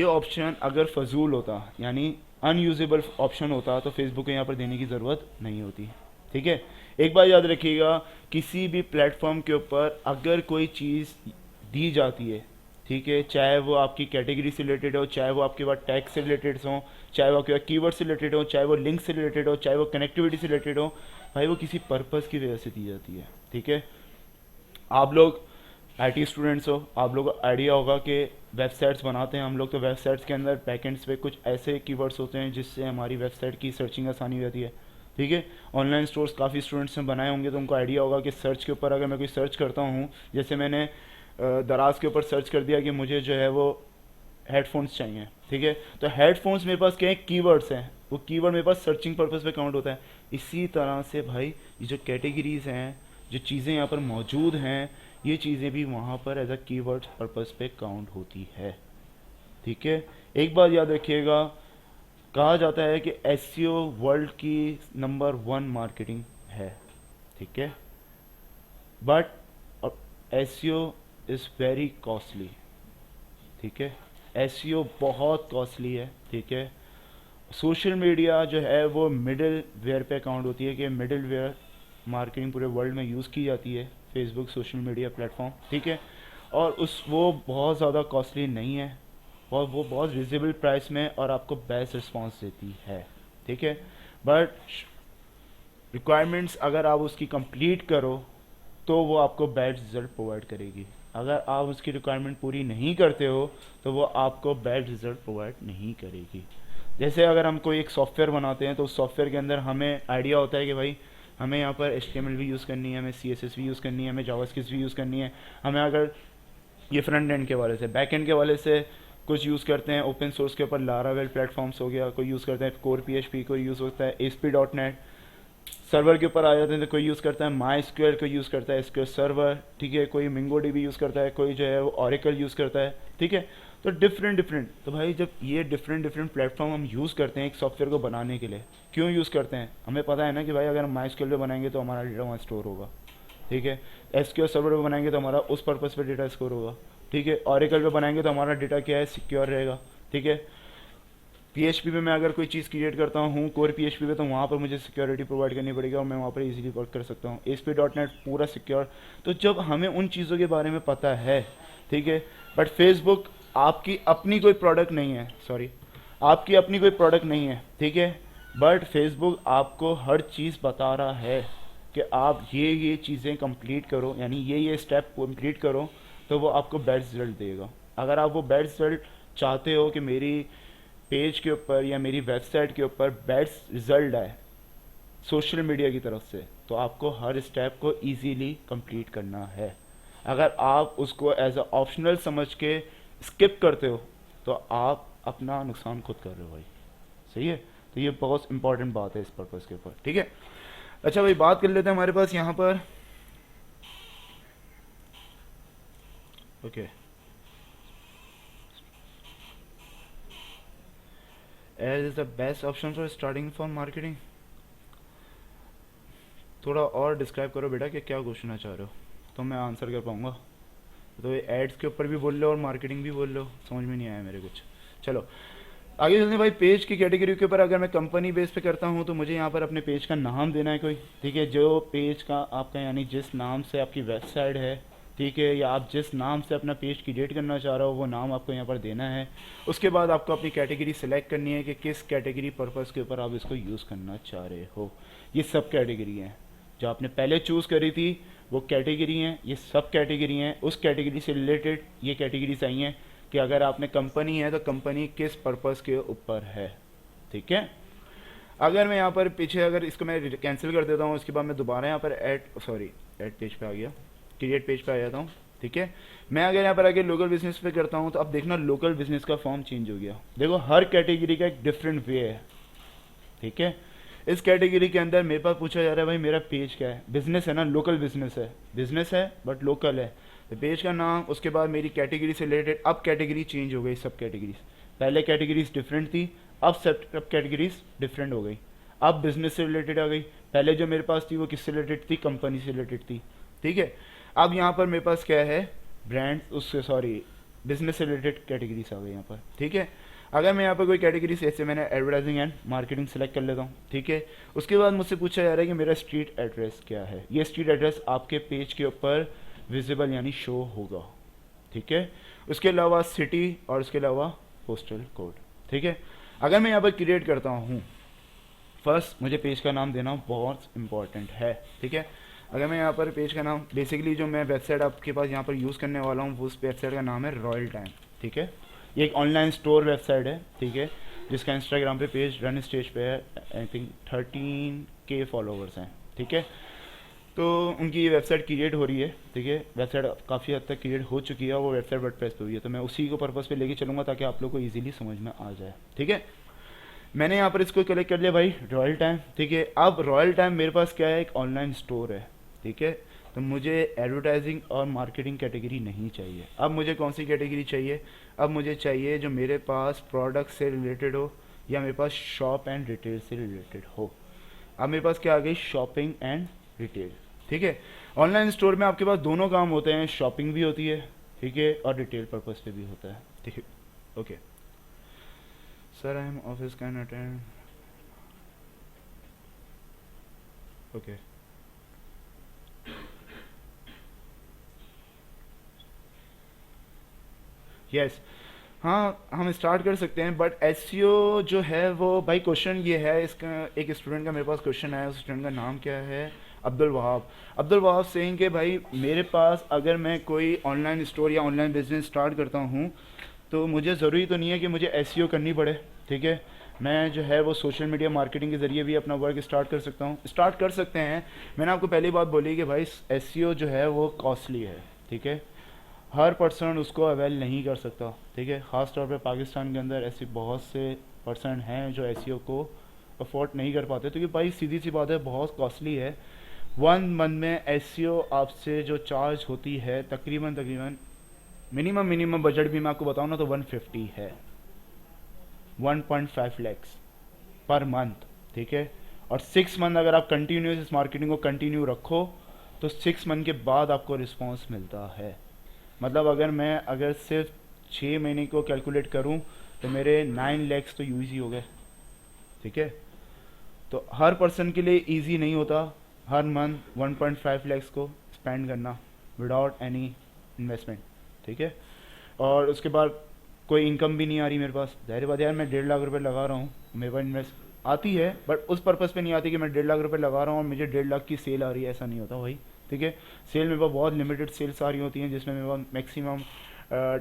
ऑप्शन अगर फजूल होता, यानी अनयूजेबल ऑप्शन होता, तो फेसबुक को यहाँ पर देने की ज़रूरत नहीं होती। ठीक है, एक बात याद रखिएगा, किसी भी प्लेटफॉर्म के ऊपर अगर कोई चीज़ दी जाती है, ठीक है, चाहे वो आपकी कैटेगरी से रिलेटेड हो, चाहे वो आपके पास टैग से रिलेटेड हो, चाहे वो आपके पास कीवर्ड से रिलेटेड हो, चाहे वो लिंक से रिलेटेड हो, चाहे वो कनेक्टिविटी से रिलेटेड हो, भाई वो किसी पर्पज़ की वजह से दी जाती है। ठीक है, आप लोग आईटी स्टूडेंट्स हो, आप लोगों को आइडिया होगा कि वेबसाइट्स बनाते हैं हम लोग, तो वेबसाइट्स के अंदर बैकएंड्स पे कुछ ऐसे कीवर्ड्स होते हैं जिससे हमारी वेबसाइट की सर्चिंग आसानी हो जाती है। ठीक है, ऑनलाइन स्टोर्स काफ़ी स्टूडेंट्स ने बनाए होंगे, तो उनको आइडिया होगा कि सर्च के ऊपर अगर मैं कोई सर्च करता हूँ, जैसे मैंने दराज के ऊपर सर्च कर दिया कि मुझे जो है वो हेडफोन्स चाहिए। ठीक है, तो हेडफोन्स मेरे पास क्या है, कीवर्ड्स हैं, वो कीवर्ड मेरे पास सर्चिंग पर्पज़ पे काउंट होता है। इसी तरह से भाई ये जो कैटेगरीज हैं, जो चीज़ें यहाँ पर मौजूद हैं, ये चीज़ें भी वहाँ पर एज अ कीवर्ड पर्पज़ पे काउंट होती है। ठीक है, एक बात याद रखिएगा, कहा जाता है कि एसईओ वर्ल्ड की नंबर 1 मार्केटिंग है। ठीक है, but SEO is very costly. ठीक है, एसईओ बहुत कॉस्टली है। ठीक है, सोशल मीडिया जो है वो मिडिल वेयर पे काउंट होती है, कि मिडिल वेयर मार्केटिंग पूरे वर्ल्ड में यूज़ की जाती है, फेसबुक सोशल मीडिया प्लेटफॉर्म। ठीक है, और वो बहुत ज़्यादा कॉस्टली नहीं है, और वो बहुत रिजनेबल प्राइस में और आपको बेस्ट रिस्पांस देती है। ठीक है, बट रिक्वायरमेंट्स अगर आप उसकी कंप्लीट करो तो वो आपको बेस्ट रिजल्ट प्रोवाइड करेगी। अगर आप उसकी रिक्वायरमेंट पूरी नहीं करते हो तो वो आपको बेस्ट रिजल्ट प्रोवाइड नहीं करेगी। जैसे अगर हम कोई एक सॉफ्टवेयर बनाते हैं, तो उस सॉफ्टवेयर के अंदर हमें आइडिया होता है कि भाई हमें यहाँ पर HTML भी यूज़ करनी है, हमें CSS भी यूज़ करनी है, हमें जावास्क्रिप्ट भी यूज़ करनी है, हमें अगर ये फ्रंट एंड के वाले से, बैक एंड के वाले से कुछ यूज़ करते हैं ओपन सोर्स के ऊपर लारावेल प्लेटफॉर्म्स हो गया, कोई यूज़ करता है कोर PHP, कोई यूज़ होता है ASP.NET, सर्वर के ऊपर आ जाते हैं तो कोई यूज़ करता है MySQL, कोई यूज़ करता है SQL सर्वर। ठीक है, कोई MongoDB यूज़ करता है, कोई जो है वो Oracle यूज़ करता है। ठीक है, तो डिफरेंट, तो भाई जब ये डिफरेंट प्लेटफॉर्म हम यूज़ करते हैं एक सॉफ्टवेयर को बनाने के लिए, क्यों यूज़ करते हैं, हमें पता है ना कि भाई अगर हम MySQL पे बनाएंगे तो हमारा डेटा वहाँ स्टोर होगा। ठीक है, SQL सर्वर पे बनाएंगे तो हमारा उस पर्पज़ पे डेटा स्टोर होगा। ठीक है, Oracle पे बनाएंगे तो हमारा डेटा क्या है, सिक्योर रहेगा। ठीक है, PHP पे मैं अगर कोई चीज़ क्रिएट करता हूँ कोर PHP पे, तो वहाँ पर मुझे सिक्योरिटी प्रोवाइड करनी पड़ेगी और मैं वहाँ पर इजीली वर्क कर सकता हूँ। ASP.NET पूरा सिक्योर। तो जब हमें उन चीज़ों के बारे में पता है, ठीक है, बट फेसबुक आपकी अपनी कोई प्रोडक्ट नहीं है, आपकी अपनी कोई प्रोडक्ट नहीं है। ठीक है, बट फेसबुक आपको हर चीज़ बता रहा है कि आप ये चीज़ें कंप्लीट करो, यानी ये स्टेप कंप्लीट करो, तो वो आपको बेस्ट रिजल्ट देगा। अगर आप वो बेस्ट रिजल्ट चाहते हो कि मेरी पेज के ऊपर या मेरी वेबसाइट के ऊपर बेस्ट रिजल्ट आए सोशल मीडिया की तरफ से, तो आपको हर स्टेप को इजीली कंप्लीट करना है। अगर आप उसको एज अ ऑप्शनल समझ के स्किप करते हो तो आप अपना नुकसान खुद कर रहे हो भाई। सही है, तो ये बहुत इंपॉर्टेंट बात है इस पर्पज़ के ऊपर। ठीक है, अच्छा भाई बात कर लेते हैं हमारे पास यहाँ पर, okay, as is the best option for starting for marketing. थोड़ा और डिस्क्राइब करो बेटा कि क्या पूछना चाह रहे हो, तो मैं आंसर कर पाऊँगा। तो ये एड्स के ऊपर भी बोल लो और मार्केटिंग भी बोल लो, समझ में नहीं आया मेरे कुछ। चलो आगे चलते हैं भाई। पेज की कैटेगरी के ऊपर अगर मैं कंपनी बेस पे करता हूँ तो मुझे यहाँ पर अपने पेज का नाम देना है कोई। ठीक है, जो पेज का आपका, यानी जिस नाम से आपकी वेबसाइट है, ठीक है, या आप जिस नाम से अपना पेज क्रिएट करना चाह रहे हो वो नाम आपको यहाँ पर देना है। उसके बाद आपको अपनी कैटेगरी सेलेक्ट करनी है कि किस कैटेगरी पर्पज़ के ऊपर आप इसको यूज़ करना चाह रहे हो। ये सब कैटेगरी हैं जो आपने पहले चूज़ करी थी, वो कैटेगरी हैं, ये सब कैटेगरी हैं। उस कैटेगरी से रिलेटेड ये कैटेगरीज आई हैं कि अगर आपने कंपनी है तो कंपनी किस पर्पज़ के ऊपर है। ठीक है, अगर मैं यहाँ पर पीछे, अगर इसको मैं कैंसिल कर देता हूँ, उसके बाद मैं दोबारा यहाँ पर ऐड पेज पे आ गया, क्रिएट पेज पे आ जाता हूँ। ठीक है, मैं अगर यहाँ पर आगे लोकल बिजनेस पे करता हूँ तो अब देखना लोकल बिजनेस का फॉर्म चेंज हो गया। देखो हर कैटेगरी का एक डिफरेंट वे है। ठीक है, इस कैटेगरी के अंदर मेरे पास पूछा जा रहा है भाई मेरा पेज क्या है, बिजनेस है ना, लोकल बिजनेस है बट लोकल है, तो पेज का नाम, उसके बाद मेरी कैटेगरी से रिलेटेड। अब कैटेगरी चेंज हो गई, सब कैटेगरीज, पहले कैटेगरीज डिफरेंट थी, अब सब कैटेगरीज डिफरेंट हो गई। अब बिजनेस से रिलेटेड आ गई, पहले जो मेरे पास थी वो किससे रिलेटेड थी, कंपनी से रिलेटेड थी। ठीक है, अब यहाँ पर मेरे पास क्या है, ब्रांड्स उससे सॉरी बिजनेस से रिलेटेड कैटेगरीज आ गई यहाँ पर, ठीक है। अगर मैं यहाँ पर कोई कैटेगरी जैसे मैंने एडवर्टाइजिंग एंड मार्केटिंग सेलेक्ट कर लेता हूँ, ठीक है। उसके बाद मुझसे पूछा जा रहा है कि मेरा स्ट्रीट एड्रेस क्या है। ये स्ट्रीट एड्रेस आपके पेज के ऊपर विजिबल यानी शो होगा, ठीक है। उसके अलावा सिटी और उसके अलावा पोस्टल कोड, ठीक है। अगर मैं यहाँ पर क्रिएट करता हूँ, फर्स्ट मुझे पेज का नाम देना बहुत इंपॉर्टेंट है, ठीक है। अगर मैं यहाँ पर पेज का नाम बेसिकली जो मैं वेबसाइट आपके पास यहाँ पर यूज़ करने वाला हूँ उस वेबसाइट का नाम है रॉयल टाइम, ठीक है। ये एक ऑनलाइन स्टोर वेबसाइट है, ठीक है, जिसका इंस्टाग्राम पे पेज रन स्टेज पे है। आई थिंक 13K फॉलोवर्स हैं, ठीक है। तो उनकी ये वेबसाइट क्रिएट हो रही है, ठीक है। वेबसाइट काफ़ी हद तक क्रिएट हो चुकी है, वो वेबसाइट वर्डप्रेस पे हुई है, तो मैं उसी को पर्पज़ पे लेके चलूँगा ताकि आप लोग को इजीली समझ में आ जाए, ठीक है। मैंने यहाँ पर इसको कलेक्ट कर लिया भाई, रॉयल टाइम, ठीक है। अब रॉयल टाइम मेरे पास क्या है, एक ऑनलाइन स्टोर है, ठीक है। तो मुझे एडवर्टाइजिंग और मार्केटिंग कैटेगरी नहीं चाहिए। अब मुझे कौन सी कैटेगरी चाहिए, अब मुझे चाहिए जो मेरे पास प्रोडक्ट से रिलेटेड हो या मेरे पास शॉप एंड रिटेल से रिलेटेड हो। अब मेरे पास क्या आ गई, शॉपिंग एंड रिटेल, ठीक है। ऑनलाइन स्टोर में आपके पास दोनों काम होते हैं, शॉपिंग भी होती है, ठीक है, और रिटेल पर्पज़ पे भी होता है, ठीक है। Okay sir, I am office can attend, okay. Yes, हाँ हम स्टार्ट कर सकते हैं, बट एसईओ जो है वो भाई क्वेश्चन ये है, इसका एक स्टूडेंट का मेरे पास क्वेश्चन आया, उस स्टूडेंट का नाम क्या है, अब्दुल वहाब। अब्दुल वहाब सेइंग कि भाई मेरे पास अगर मैं कोई ऑनलाइन स्टोर या ऑनलाइन बिजनेस स्टार्ट करता हूँ तो मुझे ज़रूरी तो नहीं है कि मुझे एसईओ करनी पड़े, ठीक है। मैं जो है वो सोशल मीडिया मार्केटिंग के ज़रिए भी अपना वर्क स्टार्ट कर सकता हूँ, स्टार्ट कर सकते हैं। मैंने आपको पहली बात बोली कि भाई एसईओ जो है वो कॉस्टली है, ठीक है। हर पर्सन उसको अवेल नहीं कर सकता, ठीक है। ख़ास तौर पे पाकिस्तान के अंदर ऐसी बहुत से पर्सन हैं जो एसईओ को अफोर्ड नहीं कर पाते, क्योंकि भाई सीधी सी बात है बहुत कॉस्टली है। 1 मंथ में एसईओ आपसे जो चार्ज होती है तकरीबन मिनिमम बजट भी मैं आपको बताऊँ ना तो 150 है, 1.5 लैक्स पर मंथ, ठीक है। और 6 मंथ अगर आप कंटिन्यूस इस मार्केटिंग को कंटिन्यू रखो तो 6 मंथ के बाद आपको रिस्पॉन्स मिलता है। मतलब अगर सिर्फ 6 महीने को कैलकुलेट करूं तो मेरे 9 लैक्स तो यूज ही हो गए, ठीक है। तो हर पर्सन के लिए इजी नहीं होता हर मंथ 1.5 लैक्स को स्पेंड करना विदाउट एनी इन्वेस्टमेंट, ठीक है। और उसके बाद कोई इनकम भी नहीं आ रही मेरे पास, जाहिर बात है यार मैं 1.5 लाख रुपए लगा रहा हूँ, मेरे पास इन्वेस्ट आती है बट उस पर्पज़ पे नहीं आती कि मैं 1.5 लाख रुपए लगा रहा हूँ और मुझे 1.5 लाख की सेल आ रही है, ऐसा नहीं होता भाई, ठीक है। सेल मेरे पास बहुत लिमिटेड सेल्स आ रही होती हैं जिसमें मेरे पास maximum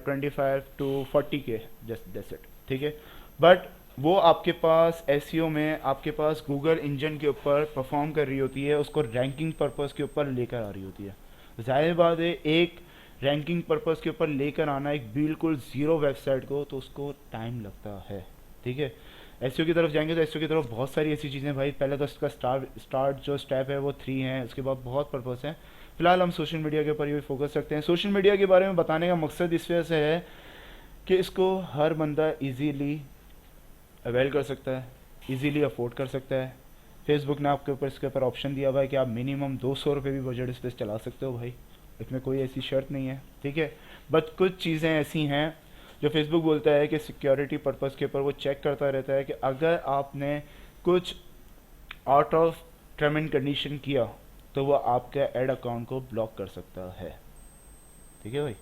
25 to 40K just that's it, ठीक है। बट वो आपके पास एसईओ में आपके पास गूगल इंजन के ऊपर परफॉर्म कर रही होती है, उसको रैंकिंग पर्पज़ के ऊपर लेकर आ रही होती है। जाहिर बात है एक रैंकिंग पर्पज़ के ऊपर लेकर आना एक बिल्कुल ज़ीरो वेबसाइट को तो उसको टाइम लगता है, ठीक है। एसईओ की तरफ जाएंगे तो एसईओ की तरफ बहुत सारी ऐसी चीज़ें भाई, पहले तो इसका स्टार्ट जो स्टेप है वो 3 है, उसके बाद बहुत पर्पज़ है। फिलहाल हम सोशल मीडिया के ऊपर ये फोकस रखते हैं। सोशल मीडिया के बारे में बताने का मकसद इस वजह से है कि इसको हर बंदा इजीली अवेल कर सकता है, इजीली अफोर्ड कर सकता है। फेसबुक ने आपके ऊपर इसके ऊपर ऑप्शन दिया हुआ है कि आप मिनिमम 200 रुपये भी बजट इस पर चला सकते हो भाई, इसमें कोई ऐसी शर्त नहीं है, ठीक है। बट कुछ चीज़ें ऐसी हैं जो फेसबुक बोलता है कि सिक्योरिटी पर्पज़ के ऊपर वो चेक करता रहता है कि अगर आपने कुछ out of term and condition किया तो वो आपके एड अकाउंट को ब्लॉक कर सकता है, ठीक है भाई।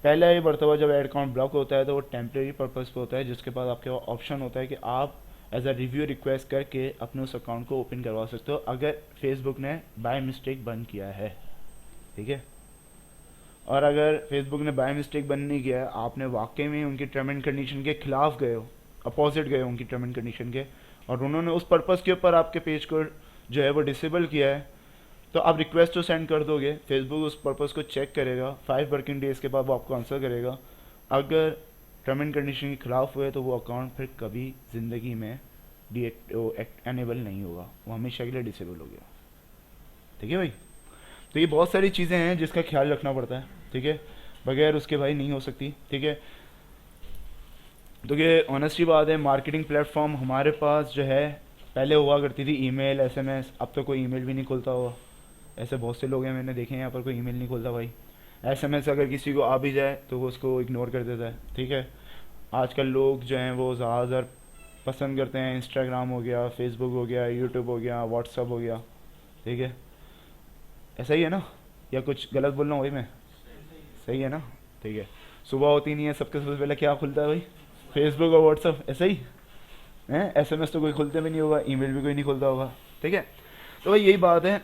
पहला ही मरतबा जब एड अकाउंट ब्लॉक होता है तो वो टेम्प्रेरी पर्पज़ पे होता है, जिसके बाद आपके पास ऑप्शन होता है कि आप एज अ रिव्यू रिक्वेस्ट करके अपने उस अकाउंट को ओपन करवा सकते हो अगर फेसबुक ने बाय मिस्टेक बंद किया है, ठीक है। और अगर फेसबुक ने बाय मिस्टेक बंद नहीं किया है, आपने वाकई में उनकी टर्म एंड कंडीशन के खिलाफ गए हो, अपोजिट गए हो उनकी टर्म एंड कंडीशन के, और उन्होंने उस पर्पज़ के ऊपर आपके पेज को जो है वो डिसेबल किया है, तो आप रिक्वेस्ट तो सेंड कर दोगे, फेसबुक उस पर्पज़ को चेक करेगा, 5 वर्किंग डेज़ के बाद वो आपको आंसर करेगा। अगर टर्म एंड कंडीशन के खिलाफ हुए तो वो अकाउंट फिर कभी ज़िंदगी में एनेबल नहीं होगा, वो हमेशा के लिए डिसेबल हो गया, ठीक है भाई। तो ये बहुत सारी चीज़ें हैं जिसका ख्याल रखना पड़ता है, ठीक है, बगैर उसके भाई नहीं हो सकती, ठीक है। तो ये ऑनेस्टली बात है, मार्केटिंग प्लेटफॉर्म हमारे पास जो है पहले हुआ करती थी ईमेल एसएमएस, अब तो कोई ईमेल भी नहीं खुलता हुआ, ऐसे बहुत से लोग हैं मैंने देखे हैं यहाँ पर कोई ईमेल नहीं खुलता भाई। एसएमएस अगर किसी को आ भी जाए तो वो उसको इग्नोर कर देता है, ठीक है। आजकल लोग जो हैं वो ज़्यादातर पसंद करते हैं इंस्टाग्राम हो गया, फेसबुक हो गया, यूट्यूब हो गया, व्हाट्सअप हो गया, ठीक है। ऐसा ही है ना, या कुछ गलत बोल रहा हूँ भाई मैं? सही है ना, ठीक है। सुबह होती नहीं है, सबके सबसे पहले क्या खुलता है भाई? फेसबुक और व्हाट्सअप, ऐसा ही है। एसएमएस तो कोई खुलते भी नहीं होगा, ईमेल भी कोई नहीं खुलता होगा, ठीक है। तो भाई यही बात है।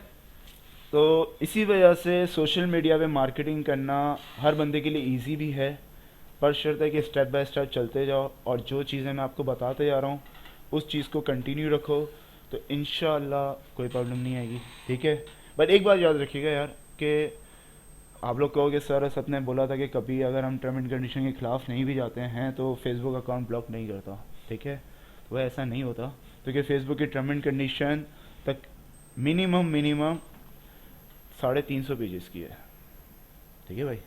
तो इसी वजह से सोशल मीडिया पे मार्केटिंग करना हर बंदे के लिए इजी भी है, पर शर्त है कि स्टेप बाय स्टेप चलते जाओ और जो चीज़ें मैं आपको बताते जा रहा हूँ उस चीज़ को कंटिन्यू रखो, तो इंशाल्लाह कोई प्रॉब्लम नहीं आएगी, ठीक है। बट एक बात याद रखिएगा यार, कि आप लोग कहोगे सर सत ने बोला था कि कभी अगर हम टर्म एंड कंडीशन के ख़िलाफ़ नहीं भी जाते हैं तो फेसबुक अकाउंट ब्लॉक नहीं करता, ठीक है। तो वह ऐसा नहीं होता, क्योंकि फेसबुक की टर्म एंड कंडीशन तक मिनिमम 350 पेजेस की है, ठीक है भाई।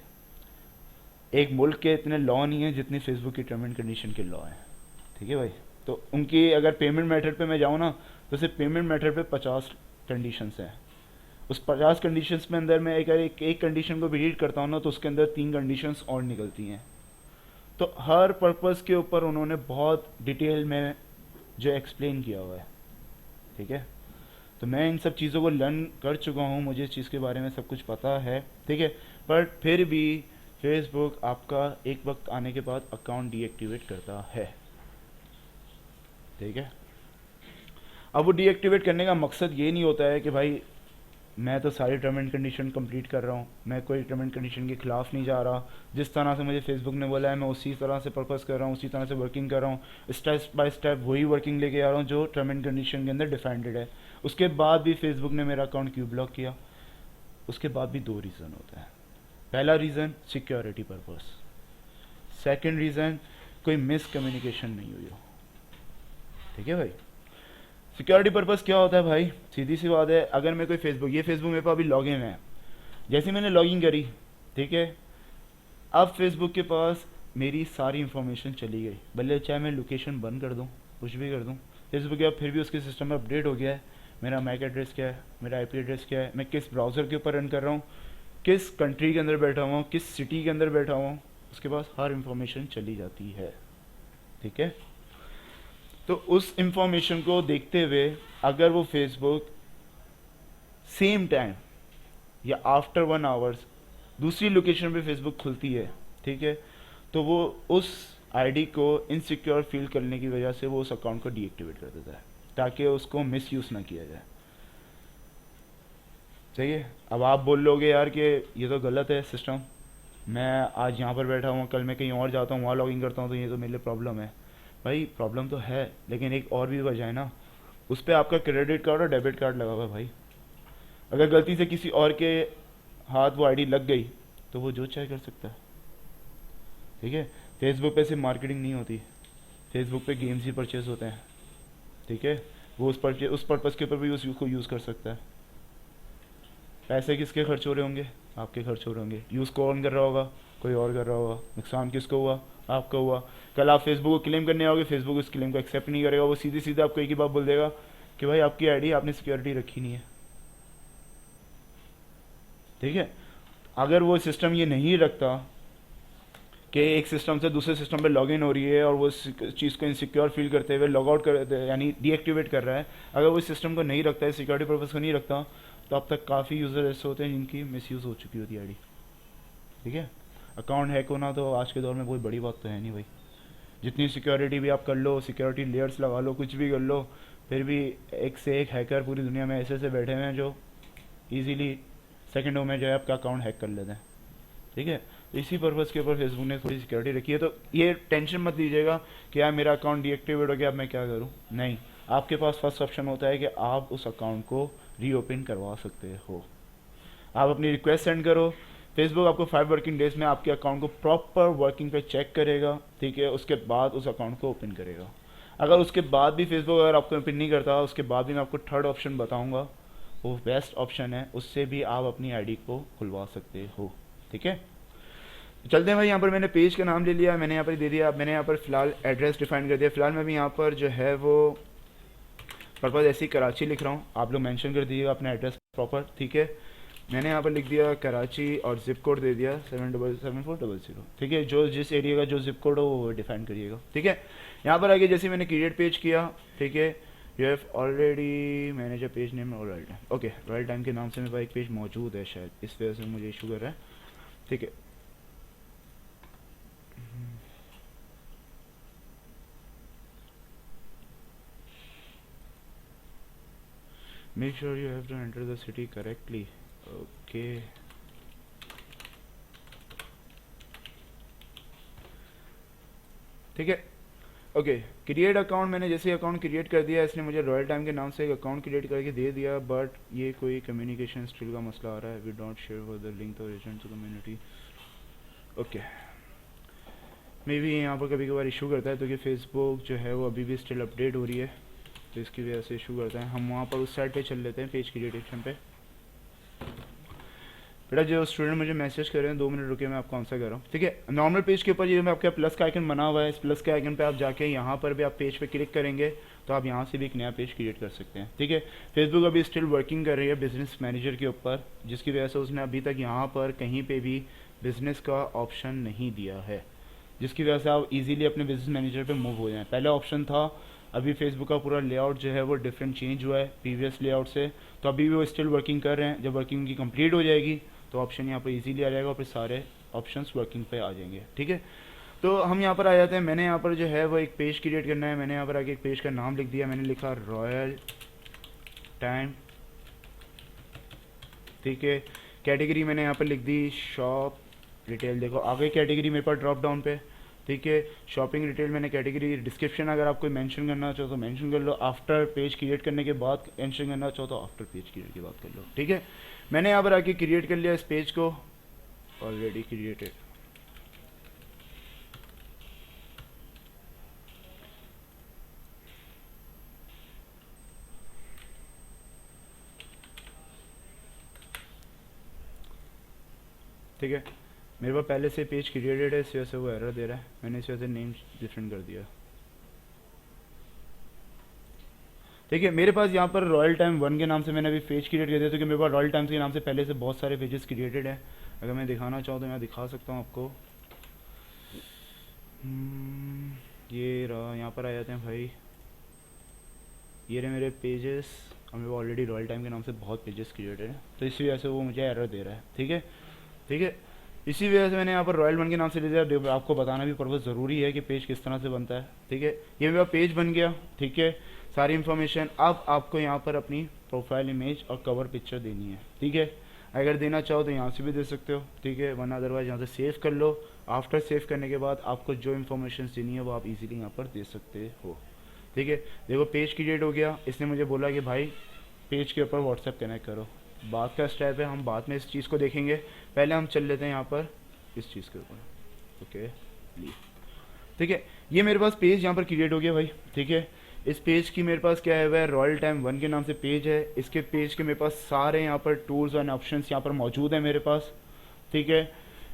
एक मुल्क के इतने लॉ नहीं है जितनी फेसबुक की टर्म एंड कंडीशन के लॉ हैं, ठीक है भाई। तो उनकी अगर पेमेंट मेथड पे मैं जाऊँ ना, तो सिर्फ पेमेंट मेथड पे 50 कंडीशंस हैं। उस 50 कंडीशंस में अंदर मैं एक कंडीशन को भी रीड करता हूँ ना, तो उसके अंदर 3 कंडीशंस और निकलती हैं। तो हर पर्पज़ के ऊपर उन्होंने बहुत डिटेल में जो एक्सप्लेन किया हुआ है, ठीक है। तो मैं इन सब चीज़ों को लर्न कर चुका हूँ, मुझे इस चीज़ के बारे में सब कुछ पता है, ठीक है। पर फिर भी फेसबुक आपका एक वक्त आने के बाद अकाउंट डीएक्टिवेट करता है, ठीक है। अब वो डीएक्टिवेट करने का मकसद ये नहीं होता है कि भाई मैं तो सारी टर्म एंड कंडीशन कंप्लीट कर रहा हूँ, मैं कोई टर्म एंड कंडीशन के ख़िलाफ़ नहीं जा रहा, जिस तरह से मुझे फेसबुक ने बोला है मैं उसी तरह से पर्पस कर रहा हूँ, उसी तरह से वर्किंग कर रहा हूँ, स्टेप बाय स्टेप वही वर्किंग लेके आ रहा हूँ जो टर्म एंड कंडीशन के अंदर डिफाइंडेड है। उसके बाद भी फेसबुक ने मेरा अकाउंट क्यों ब्लॉक किया? उसके बाद भी 2 रीज़न होता है। पहला reason security purpose, second reason कोई मिसकम्युनिकेशन नहीं हुई हो, ठीक है भाई। सिक्योरिटी पर्पस क्या होता है भाई? सीधी सी बात है, अगर मैं कोई ये फेसबुक मेरे पास अभी लॉग इन है, जैसे मैंने लॉगिन करी, ठीक है, अब फेसबुक के पास मेरी सारी इंफॉर्मेशन चली गई, भले चाहे मैं लोकेशन बंद कर दूँ, कुछ भी कर दूँ, फेसबुक के अब फिर भी उसके सिस्टम में अपडेट हो गया है, मेरा मैक एड्रेस क्या है, मेरा आईपी एड्रेस क्या है, मैं किस ब्राउज़र के ऊपर रन कर रहा हूँ, किस कंट्री के अंदर बैठा हुआ हूँ, किस सिटी के अंदर बैठा हुआ हूँ, उसके पास हर इंफॉर्मेशन चली जाती है, ठीक है। तो उस इंफॉर्मेशन को देखते हुए अगर वो फेसबुक सेम टाइम या आफ्टर 1 आवर्स दूसरी लोकेशन पे फेसबुक खुलती है, ठीक है, तो वो उस आईडी को इनसिक्योर फील करने की वजह से वो उस अकाउंट को डीएक्टिवेट कर देता है, ताकि उसको मिसयूज़ ना किया जाए, सही है। अब आप बोल लोगे यार कि ये तो गलत है सिस्टम, मैं आज यहाँ पर बैठा हूँ, कल मैं कहीं और जाता हूँ, वहाँ लॉगिन करता हूँ, तो ये तो मेरे लिए प्रॉब्लम है। भाई प्रॉब्लम तो है, लेकिन एक और भी वजह है ना, उस पर आपका क्रेडिट कार्ड और डेबिट कार्ड लगा हुआ है भाई। अगर गलती से किसी और के हाथ वो आईडी लग गई तो वो जो चाहे कर सकता है, ठीक है। फेसबुक पे सिर्फ मार्केटिंग नहीं होती, फेसबुक पे गेम्स ही परचेज होते हैं, ठीक है। वो उस पर्पज़ के ऊपर भी उसको यूज़ कर सकता है। पैसे किसके खर्च हो रहे होंगे? आपके खर्च हो रहे होंगे। यूज़ कौन कर रहा होगा? कोई और कर रहा होगा। नुकसान किसको हुआ? आपका हुआ। कल आप फेसबुक को क्लेम करने आओगे, फेसबुक उस क्लेम को एक्सेप्ट नहीं करेगा, वो सीधे सीधे आपको एक ही बात बोल देगा कि भाई आपकी आईडी आपने सिक्योरिटी रखी नहीं है, ठीक है। अगर वो सिस्टम ये नहीं रखता कि एक सिस्टम से दूसरे सिस्टम पे लॉगिन हो रही है और वो इस चीज़ को इनसिक्योर फील करते हुए लॉग आउट कर यानी डीएक्टिवेट कर रहा है, अगर वो इस सिस्टम को नहीं रखता है, सिक्योरिटी पर्पज़ को नहीं रखता, तो अब तक काफ़ी यूज़र ऐसे होते हैं जिनकी मिसयूज़ हो चुकी होती है आईडी, ठीक है। अकाउंट हैक होना तो आज के दौर में कोई बड़ी बात तो है नहीं भाई। जितनी सिक्योरिटी भी आप कर लो, सिक्योरिटी लेयर्स लगा लो, कुछ भी कर लो, फिर भी एक से एक हैकर पूरी दुनिया में ऐसे ऐसे बैठे हुए हैं जो ईजीली सेकंडों में जो है आपका अकाउंट हैक कर लेते हैं, ठीक है। तो इसी पर्पज़ के ऊपर फेसबुक ने थोड़ी सिक्योरिटी रखी है। तो ये टेंशन मत लीजिएगा कि यार मेरा अकाउंट डीएक्टिवेट हो गया, अब मैं क्या करूँ। नहीं, आपके पास फर्स्ट ऑप्शन होता है कि आप उस अकाउंट को रीओपन करवा सकते हो। आप अपनी रिक्वेस्ट सेंड करो, फेसबुक आपको 5 वर्किंग डेज में आपके अकाउंट को प्रॉपर वर्किंग पे चेक करेगा, ठीक है। उसके बाद उस अकाउंट को ओपन करेगा। अगर उसके बाद भी फेसबुक अगर आपको ओपन नहीं करता, उसके बाद भी मैं आपको थर्ड ऑप्शन बताऊंगा, वो बेस्ट ऑप्शन है, उससे भी आप अपनी आईडी को खुलवा सकते हो, ठीक है। चलते हैं भाई। यहाँ पर मैंने पेज का नाम ले लिया, मैंने यहाँ पर दे दिया, मैंने यहाँ पर फ़िलहाल एड्रेस डिफाइन कर दिया। फ़िलहाल मैं भी यहाँ पर जो है वो पर्पज़ ऐसी कराची लिख रहा हूँ, आप लोग मेंशन कर दीजिएगा अपना एड्रेस प्रॉपर, ठीक है। मैंने यहाँ पर लिख दिया कराची और जिप कोड दे दिया 77740। ठीक है, जो जिस एरिया का जो जिप कोड हो वो डिफाइन करिएगा। ठीक है, यहाँ पर आगे जैसे मैंने क्रिएट पेज किया, ठीक है, you have already manage a page name और Royal Time. Okay, Royal Time के नाम से मेरे पास एक पेज मौजूद है, शायद इस वजह से मुझे इशू कर रहा है। ठीक है, make sure you have to enter the city correctly. Okay, ठीक है। ओके, क्रिएट अकाउंट, मैंने जैसे अकाउंट क्रिएट कर दिया, इसने मुझे रॉयल टाइम के नाम से एक अकाउंट क्रिएट करके दे दिया, बट ये कोई कम्युनिकेशन स्किल का मसला आ रहा है। We don't share for the link और agent to community. Okay, maybe यहाँ पर कभी कभार इशू करता है, तो कि फेसबुक जो है वो अभी भी स्टिल अपडेट हो रही है, तो इसकी वजह से इशू करता है। हम वहाँ पर उस साइड पे चल लेते हैं, पेज क्रिएटेशन पे। बेटा जो स्टूडेंट मुझे मैसेज कर रहे हैं, 2 मिनट रुके, मैं आपको आंसर कर रहा हूँ। ठीक है, नॉर्मल पेज के ऊपर ये मैं आपका प्लस का आइकन बना हुआ है, इस प्लस के आइकन पे आप जाके यहाँ पर भी आप पेज पे क्लिक करेंगे तो आप यहाँ से भी एक नया पेज क्रिएट कर सकते हैं। ठीक है, फेसबुक अभी स्टिल वर्किंग कर रही है बिजनेस मैनेजर के ऊपर, जिसकी वजह से उसने अभी तक यहाँ पर कहीं पर भी बिजनेस का ऑप्शन नहीं दिया है, जिसकी वजह से आप इजीली अपने बिजनेस मैनेजर पे मूव हो जाएं। पहले ऑप्शन था, अभी फेसबुक का पूरा लेआउट जो है वो डिफरेंट चेंज हुआ है प्रीवियस लेआउट से, तो अभी भी वो स्टिल वर्किंग कर रहे हैं। जब वर्किंग की कंप्लीट हो जाएगी तो ऑप्शन यहाँ पर इजीली आ जाएगा और फिर सारे ऑप्शंस वर्किंग पे आ जाएंगे। ठीक है, तो हम यहाँ पर आ जाते हैं। मैंने यहाँ पर जो है वो एक पेज क्रिएट करना है, मैंने यहाँ पर आके एक पेज का नाम लिख दिया, मैंने लिखा रॉयल टाइम। ठीक है, कैटेगरी मैंने यहाँ पर लिख दी शॉप रिटेल। देखो आगे कैटेगरी मेरे पास ड्रॉप डाउन पे, ठीक है, शॉपिंग रिटेल मैंने कैटेगरी। डिस्क्रिप्शन अगर आप कोई मेंशन करना चाहो तो मेंशन कर लो, आफ्टर पेज क्रिएट करने के बाद मेंशन करना चाहो तो आफ्टर पेज क्रिएट के बाद कर लो। ठीक है, मैंने यहाँ पर आके क्रिएट कर लिया इस पेज को, ऑलरेडी क्रिएटेड। ठीक है, मेरे पास पहले से पेज क्रिएटेड है, इस वजह से वो एरर दे रहा है, मैंने इस वजह से नेम डिफरेंट कर दिया। ठीक है, मेरे पास यहाँ पर रॉयल टाइम 1 के नाम से मैंने अभी पेज क्रिएट कर दिया, क्योंकि मेरे पास रॉयल टाइम्स के नाम से पहले से बहुत सारे पेजेस क्रिएटेड हैं। अगर मैं दिखाना चाहूँ तो मैं दिखा सकता हूँ आपको। ये रहा, यहाँ पर आ जाते हैं भाई, ये रहे मेरे पेजेस, और मेरे ऑलरेडी रॉयल टाइम के नाम से बहुत पेजेस क्रिएटेड हैं, तो इसी वजह से वो मुझे एरर दे रहा है। ठीक है, ठीक है, इसी वजह से मैंने यहाँ पर रॉयल 1 के नाम से ले लिया। आपको बताना भी पर्पस ज़रूरी है कि पेज किस तरह से बनता है। ठीक है, ये मेरा पेज बन गया। ठीक है, सारी इन्फॉर्मेशन। अब आपको यहाँ पर अपनी प्रोफाइल इमेज और कवर पिक्चर देनी है। ठीक है, अगर देना चाहो तो यहाँ से भी दे सकते हो, ठीक है, वरना अदरवाइज यहाँ से सेव कर लो। आफ्टर सेव करने के बाद आपको जो इन्फॉर्मेशन देनी है वो आप इजीली यहाँ पर दे सकते हो। ठीक है, देखो पेज क्रिएट हो गया, इसने मुझे बोला कि भाई पेज के ऊपर व्हाट्सएप कनेक्ट करो। बात का स्टेप है, हम बाद में इस चीज़ को देखेंगे, पहले हम चल लेते हैं यहाँ पर इस चीज़ के ऊपर। ओके, ठीक है, ये मेरे पास पेज यहाँ पर क्रिएट हो गया भाई। ठीक है, इस पेज की मेरे पास क्या है, वह रॉयल टाइम 1 के नाम से पेज है। इसके पेज के मेरे पास सारे यहाँ पर टूल्स एंड ऑप्शंस यहाँ पर मौजूद है मेरे पास। ठीक है,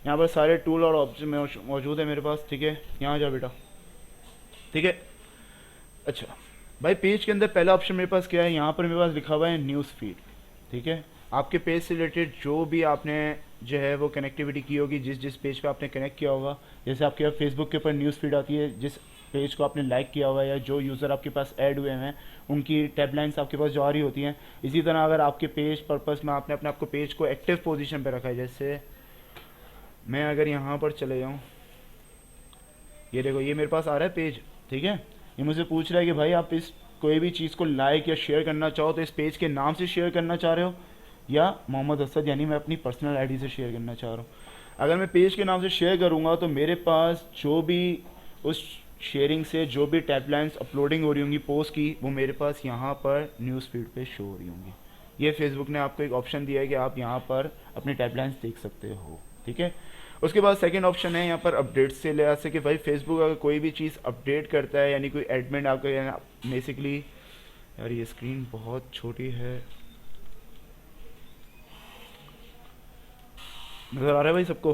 यहाँ पर सारे टूल और ऑप्शन मौजूद है मेरे पास। ठीक है, यहाँ जा बेटा। ठीक है, अच्छा भाई, पेज के अंदर पहला ऑप्शन मेरे पास क्या है, यहाँ पर मेरे पास लिखा हुआ है न्यूज़ फीड। ठीक है, आपके पेज से रिलेटेड जो भी आपने जो है वो कनेक्टिविटी की होगी, जिस जिस पेज पे आपने कनेक्ट किया होगा, जैसे आपके फेसबुक के ऊपर न्यूज़ फीड आती है, जिस पेज को आपने लाइक किया हुआ है या जो यूज़र आपके पास ऐड हुए हैं उनकी टैबलाइंस आपके पास जो आ रही होती हैं, इसी तरह अगर आपके पेज पर्पस में आपने अपने आपको पेज को एक्टिव पोजीशन पे रखा है, जैसे मैं अगर यहाँ पर चले जाऊँ, ये देखो ये मेरे पास आ रहा है पेज। ठीक है, ये मुझे पूछ रहा है कि भाई आप इस कोई भी चीज़ को लाइक या शेयर करना चाहो तो इस पेज के नाम से शेयर करना चाह रहे हो या मोहम्मद असद यानी मैं अपनी पर्सनल आईडी से शेयर करना चाह रहा हूँ। अगर मैं पेज के नाम से शेयर करूँगा तो मेरे पास जो भी उस शेयरिंग से जो भी टैबलाइंस अपलोडिंग हो रही होंगी पोस्ट की, वो मेरे पास यहाँ पर न्यूज़ फीड पे शो हो रही होंगी। ये फेसबुक ने आपको एक ऑप्शन दिया है कि आप यहाँ पर अपनी टैबलाइंस देख सकते हो। ठीक है, उसके बाद सेकंड ऑप्शन है यहाँ पर अपडेट से लिहाज से कि भाई फेसबुक अगर कोई भी चीज़ अपडेट करता है, यानी कोई एडमिन आपका बेसिकली, यार ये स्क्रीन बहुत छोटी है, नज़र आ रहा है भाई सबको?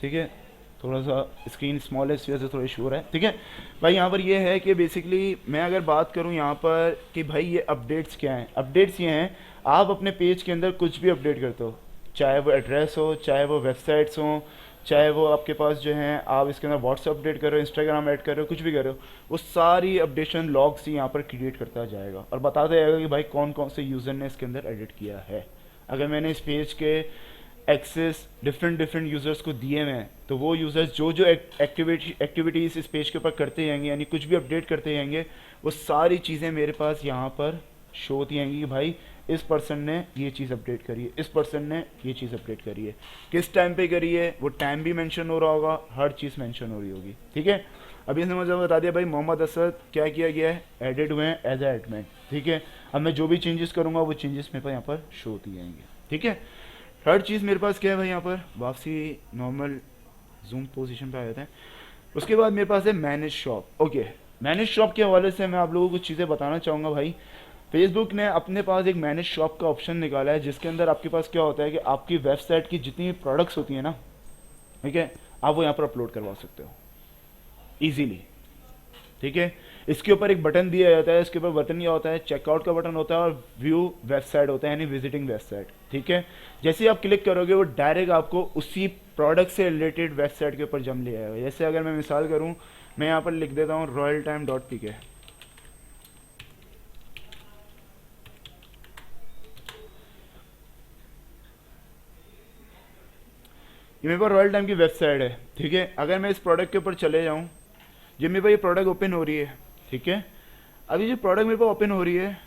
ठीक है, थोड़ा सा स्क्रीन स्मॉल है, इस वजह से थोड़ा इशू हो रहा है। ठीक है भाई, यहाँ पर ये है कि बेसिकली मैं अगर बात करूँ यहाँ पर कि भाई ये अपडेट्स क्या हैं, अपडेट्स ये हैं आप अपने पेज के अंदर कुछ भी अपडेट करते हो, चाहे वो एड्रेस हो, चाहे वो वेबसाइट्स हों, चाहे वो आपके पास जो हैं आप इसके अंदर व्हाट्सअप अपडेट कर रहे हो, इंस्टाग्राम ऐड कर रहे हो, कुछ भी कर रहे हो, वो सारी अपडेशन लॉग्स ही यहाँ पर क्रिएट करता जाएगा और बताता जाएगा कि भाई कौन कौन से यूज़र ने इसके अंदर एडिट किया है। अगर मैंने इस पेज के एक्सेस डिफरेंट डिफरेंट यूज़र्स को दिए हुए हैं तो वो यूज़र्स जो जो एक्टिविटीज़ इस पेज के ऊपर करते जाएंगे, यानी कुछ भी अपडेट करते जाएंगे, वो सारी चीज़ें मेरे पास यहाँ पर शो होती जाएंगी कि भाई इस पर्सन ने ये चीज़ अपडेट करी है, इस पर्सन ने ये चीज़ अपडेट करी है, किस टाइम पे करी है, वो टाइम भी मेंशन हो रहा होगा, हर चीज़ मेंशन हो रही होगी। ठीक है, अभी इसने मुझे बता दिया भाई मोहम्मद असद क्या किया गया है, एडिड हुए हैं एज ए एडमिन। ठीक है, अब मैं जो भी चेंजेस करूँगा वो चेंजेस मेरे पास यहाँ पर शो होती जाएंगे। ठीक है, थर्ड चीज़ मेरे पास क्या है भाई, यहाँ पर वापसी नॉर्मल जूम पोजीशन पे आ जाते हैं। उसके बाद मेरे पास है manage shop. Okay, manage shop के हवाले से मैं आप लोगों को कुछ चीज़ें बताना चाहूँगा भाई। फेसबुक ने अपने पास एक मैनेज शॉप का ऑप्शन निकाला है जिसके अंदर आपके पास क्या होता है कि आपकी वेबसाइट की जितनी भी प्रोडक्ट्स होती है ना, ठीक है, आप वो यहाँ पर अपलोड करवा सकते हो इजीली। ठीक है, इसके ऊपर एक बटन दिया जाता है, इसके ऊपर बटन क्या होता है, चेकआउट का बटन होता है और व्यू वेबसाइट होता है, यानी विजिटिंग वेबसाइट। ठीक है, जैसे ही आप क्लिक करोगे वो डायरेक्ट आपको उसी प्रोडक्ट से रिलेटेड वेबसाइट के ऊपर जम ले आएगा। जैसे अगर मैं मिसाल करूँ, मैं यहाँ पर लिख देता हूँ royaltime.pk। ये मेरे पास रॉयल टाइम की वेबसाइट है। ठीक है, अगर मैं इस प्रोडक्ट के ऊपर चले जाऊँ, जब मेरे पास ये प्रोडक्ट ओपन हो रही है, ठीक है, अभी जो प्रोडक्ट मेरे पास ओपन हो रही है,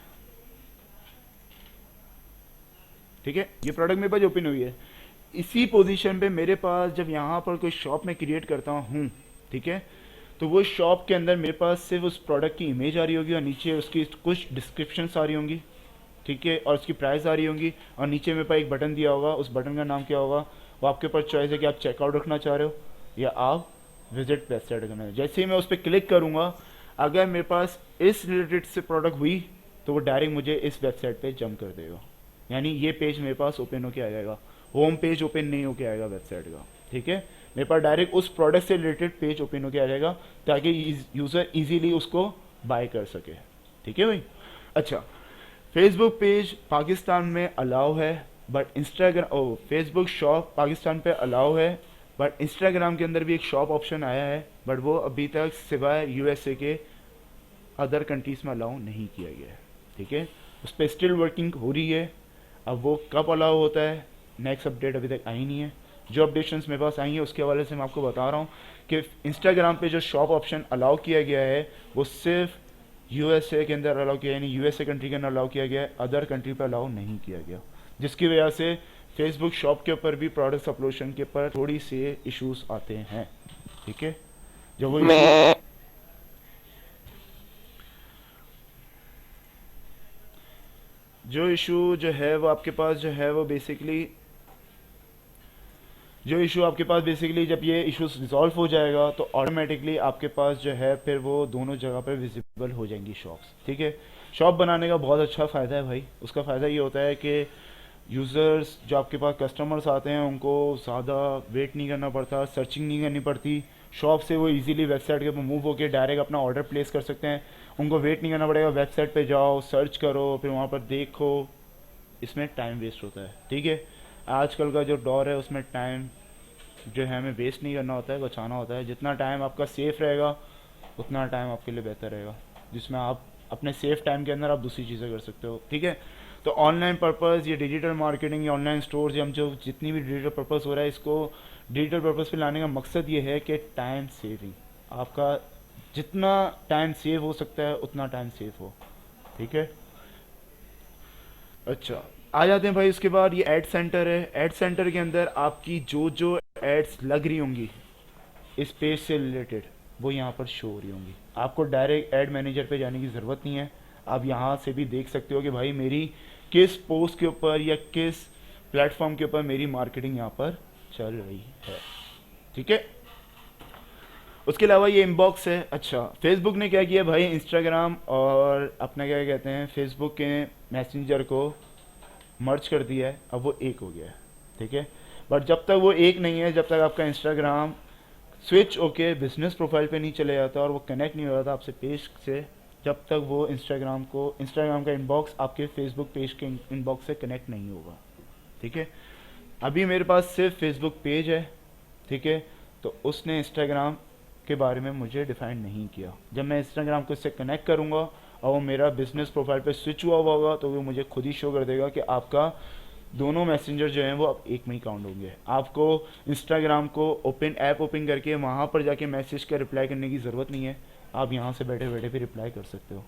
ठीक है, ये प्रोडक्ट मेरे पास ओपन हुई है, इसी पोजीशन पे मेरे पास जब यहाँ पर कोई शॉप में क्रिएट करता हूँ, ठीक है, तो वो शॉप के अंदर मेरे पास सिर्फ उस प्रोडक्ट की इमेज आ रही होगी और नीचे उसकी कुछ डिस्क्रिप्शंस आ रही होंगी। ठीक है, और उसकी प्राइस आ रही होंगी और नीचे मेरे पास एक बटन दिया होगा, उस बटन का नाम क्या होगा, वो आपके ऊपर चॉइस है कि आप चेकआउट रखना चाह रहे हो या आप विजिट वेबसाइट रखना चाह रहे हो। जैसे ही मैं उस पर क्लिक करूँगा, अगर मेरे पास इस रिलेटेड से प्रोडक्ट हुई तो वो डायरेक्ट मुझे इस वेबसाइट पे जंप कर देगा, यानी ये पेज मेरे पास ओपन होके आ जाएगा, होम पेज ओपन नहीं होके आएगा वेबसाइट का। ठीक है, मेरे पास डायरेक्ट उस प्रोडक्ट से रिलेटेड पेज ओपन होके आ जाएगा ताकि यूज़र इजीली उसको बाय कर सके। ठीक है भाई, अच्छा, फेसबुक पेज पाकिस्तान में अलाउ है, but Instagram Facebook shop Pakistan पे अलाउ है, बट इंस्टाग्राम के अंदर भी एक शॉप ऑप्शन आया है, बट वो अभी तक सिवाय यूएसए के अदर कंट्रीज़ में अलाउ नहीं किया गया है। ठीक है, उस पर स्टिल वर्किंग हो रही है, अब वो कब अलाउ होता है, नेक्स्ट अपडेट अभी तक आई नहीं है। जो अपडेशंस मेरे पास आई हैं उसके हवाले से मैं आपको बता रहा हूँ कि इंस्टाग्राम पे जो शॉप ऑप्शन अलाउ किया गया है वो सिर्फ यूएसए के अंदर अलाउ किया, यानी यूएसए कंट्री के अंदर अलाउ किया गया है, अदर कंट्री पर अलाउ नहीं किया गया, जिसकी वजह से फेसबुक शॉप के ऊपर भी प्रोडक्ट्स अपलोडेशन के ऊपर थोड़ी सी इश्यूज आते हैं। ठीक है, जो वो इशू जो इशू जो है वो आपके पास जो है वो बेसिकली जो इशू आपके पास बेसिकली जब ये इशू रिजॉल्व हो जाएगा तो ऑटोमेटिकली आपके पास जो है फिर वो दोनों जगह पे विजिबल हो जाएंगी शॉप्स। ठीक है, शॉप बनाने का बहुत अच्छा फ़ायदा है भाई। उसका फ़ायदा ये होता है कि यूज़र्स जो आपके पास कस्टमर्स आते हैं उनको ज़्यादा वेट नहीं करना पड़ता, सर्चिंग नहीं करनी पड़ती, शॉप से वो इजीली वेबसाइट के ऊपर मूव होकर डायरेक्ट अपना ऑर्डर प्लेस कर सकते हैं, उनको वेट नहीं करना पड़ेगा, वेबसाइट पे जाओ, सर्च करो, फिर वहाँ पर देखो, इसमें टाइम वेस्ट होता है। ठीक है, आजकल का जो दौर है उसमें टाइम जो है हमें वेस्ट नहीं करना होता है, बचाना होता है। जितना टाइम आपका सेफ़ रहेगा उतना टाइम आपके लिए बेहतर रहेगा, जिसमें आप अपने सेफ टाइम के अंदर आप दूसरी चीज़ें कर सकते हो। ठीक है, तो ऑनलाइन पर्पज़, ये डिजिटल मार्केटिंग या ऑनलाइन स्टोर्स या हम जो जितनी भी डिजिटल पर्पज़ हो रहा है, इसको डिजिटल पर्पज़ पे लाने का मकसद ये है कि टाइम सेविंग, आपका जितना टाइम सेव हो सकता है उतना टाइम सेव हो। ठीक है, अच्छा, आ जाते हैं भाई उसके बाद ये एड सेंटर है। एड सेंटर के अंदर आपकी जो जो एड्स लग रही होंगी इस पेज से रिलेटेड वो यहाँ पर शो हो रही होंगी, आपको डायरेक्ट एड मैनेजर पे जाने की ज़रूरत नहीं है। आप यहाँ से भी देख सकते हो कि भाई मेरी किस पोस्ट के ऊपर या किस प्लेटफॉर्म के ऊपर मेरी मार्केटिंग यहाँ पर चल रही है। ठीक है, उसके अलावा ये इनबॉक्स है। अच्छा, फेसबुक ने क्या किया भाई, इंस्टाग्राम और अपना क्या कहते हैं फेसबुक के मैसेंजर को मर्ज कर दिया है, अब वो एक हो गया है। ठीक है, बट जब तक वो एक नहीं है, जब तक आपका Instagram switch okay business profile पे नहीं चले जाता और वो कनेक्ट नहीं हो जाता आपसे पेज से, जब तक वो इंस्टाग्राम का इनबॉक्स आपके फेसबुक पेज के इनबॉक्स से कनेक्ट नहीं होगा। ठीक है, अभी मेरे पास सिर्फ फेसबुक पेज है, ठीक है। तो उसने इंस्टाग्राम के बारे में मुझे डिफाइन नहीं किया। जब मैं इंस्टाग्राम को इससे कनेक्ट करूँगा और वो मेरा बिजनेस प्रोफाइल पे स्विच हुआ होगा तो वो मुझे खुद ही शो कर देगा कि आपका दोनों मैसेंजर जो हैं वो अब एक में ही काउंट होंगे। आपको इंस्टाग्राम को ऐप ओपन करके वहाँ पर जाके मैसेज का रिप्लाई करने की ज़रूरत नहीं है। आप यहाँ से बैठे बैठे भी रिप्लाई कर सकते हो।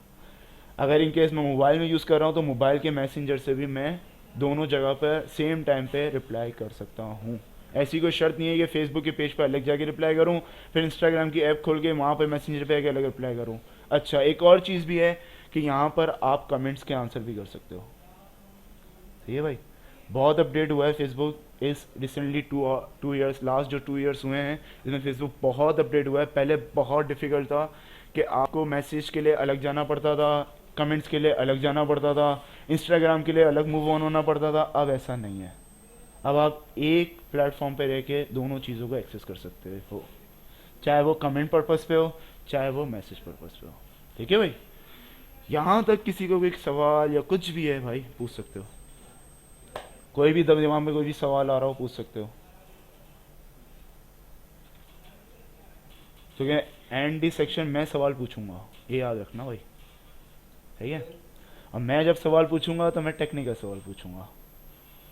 अगर इन केस मैं मोबाइल में यूज़ कर रहा हूँ तो मोबाइल के मैसेंजर से भी मैं दोनों जगह पर सेम टाइम पे रिप्लाई कर सकता हूँ। ऐसी कोई शर्त नहीं है कि फेसबुक के पेज पर अलग जाके रिप्लाई करूँ, फिर इंस्टाग्राम की ऐप खोल के वहाँ पर मैसेंजर पे आके अलग रिप्लाई करूँ। अच्छा, एक और चीज़ भी है कि यहाँ पर आप कमेंट्स के आंसर भी कर सकते हो। ठीक है भाई, बहुत अपडेट हुआ है फेसबुक इस रिसेंटली 2 ईयर्स, लास्ट जो 2 ईयर्स हुए हैं इसमें फेसबुक बहुत अपडेट हुआ है। पहले बहुत डिफिकल्ट था कि आपको मैसेज के लिए अलग जाना पड़ता था, कमेंट्स के लिए अलग जाना पड़ता था, इंस्टाग्राम के लिए अलग मूव ऑन होना पड़ता था। अब ऐसा नहीं है। अब आप एक प्लेटफॉर्म पे रह के दोनों चीज़ों को एक्सेस कर सकते हो, चाहे वो कमेंट पर्पस पे हो चाहे वो मैसेज पर्पस पे हो। ठीक है भाई, यहाँ तक किसी को कोई सवाल या कुछ भी है भाई पूछ सकते हो। कोई भी दिमाग में कोई भी सवाल आ रहा हो पूछ सकते हो। तो क्या एंड डी सेक्शन में सवाल पूछूंगा, ये याद रखना भाई। ठीक है, अब मैं जब सवाल पूछूंगा तो मैं टेक्निकल सवाल पूछूंगा।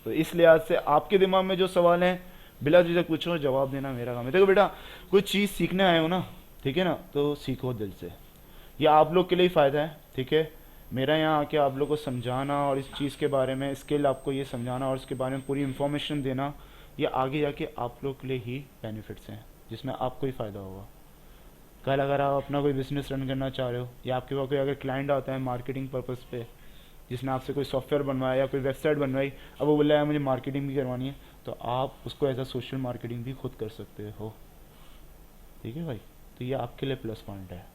तो इस लिहाज से आपके दिमाग में जो सवाल हैं बिला झिझक पूछो, जवाब देना मेरा काम है। देखो बेटा, कोई चीज़ सीखने आए हो ना, ठीक है ना, तो सीखो दिल से। ये आप लोग के लिए ही फ़ायदा है, ठीक है। मेरा यहाँ आके आप लोग को समझाना और इस चीज़ के बारे में स्किल आपको ये समझाना और इसके बारे में पूरी इन्फॉर्मेशन देना, ये आगे जाके आप लोग के लिए ही बेनिफिट्स हैं जिसमें आपको ही फ़ायदा होगा। कल अगर आप अपना कोई बिजनेस रन करना चाह रहे हो या आपके पास कोई अगर क्लाइंट आता है मार्केटिंग पर्पज़ पे, जिसने आपसे कोई सॉफ्टवेयर बनवाया या कोई वेबसाइट बनवाई, अब वो बोल रहा है मुझे मार्केटिंग भी करवानी है, तो आप उसको एज अ सोशल मार्केटिंग भी खुद कर सकते हो। ठीक है भाई, तो ये आपके लिए प्लस पॉइंट है।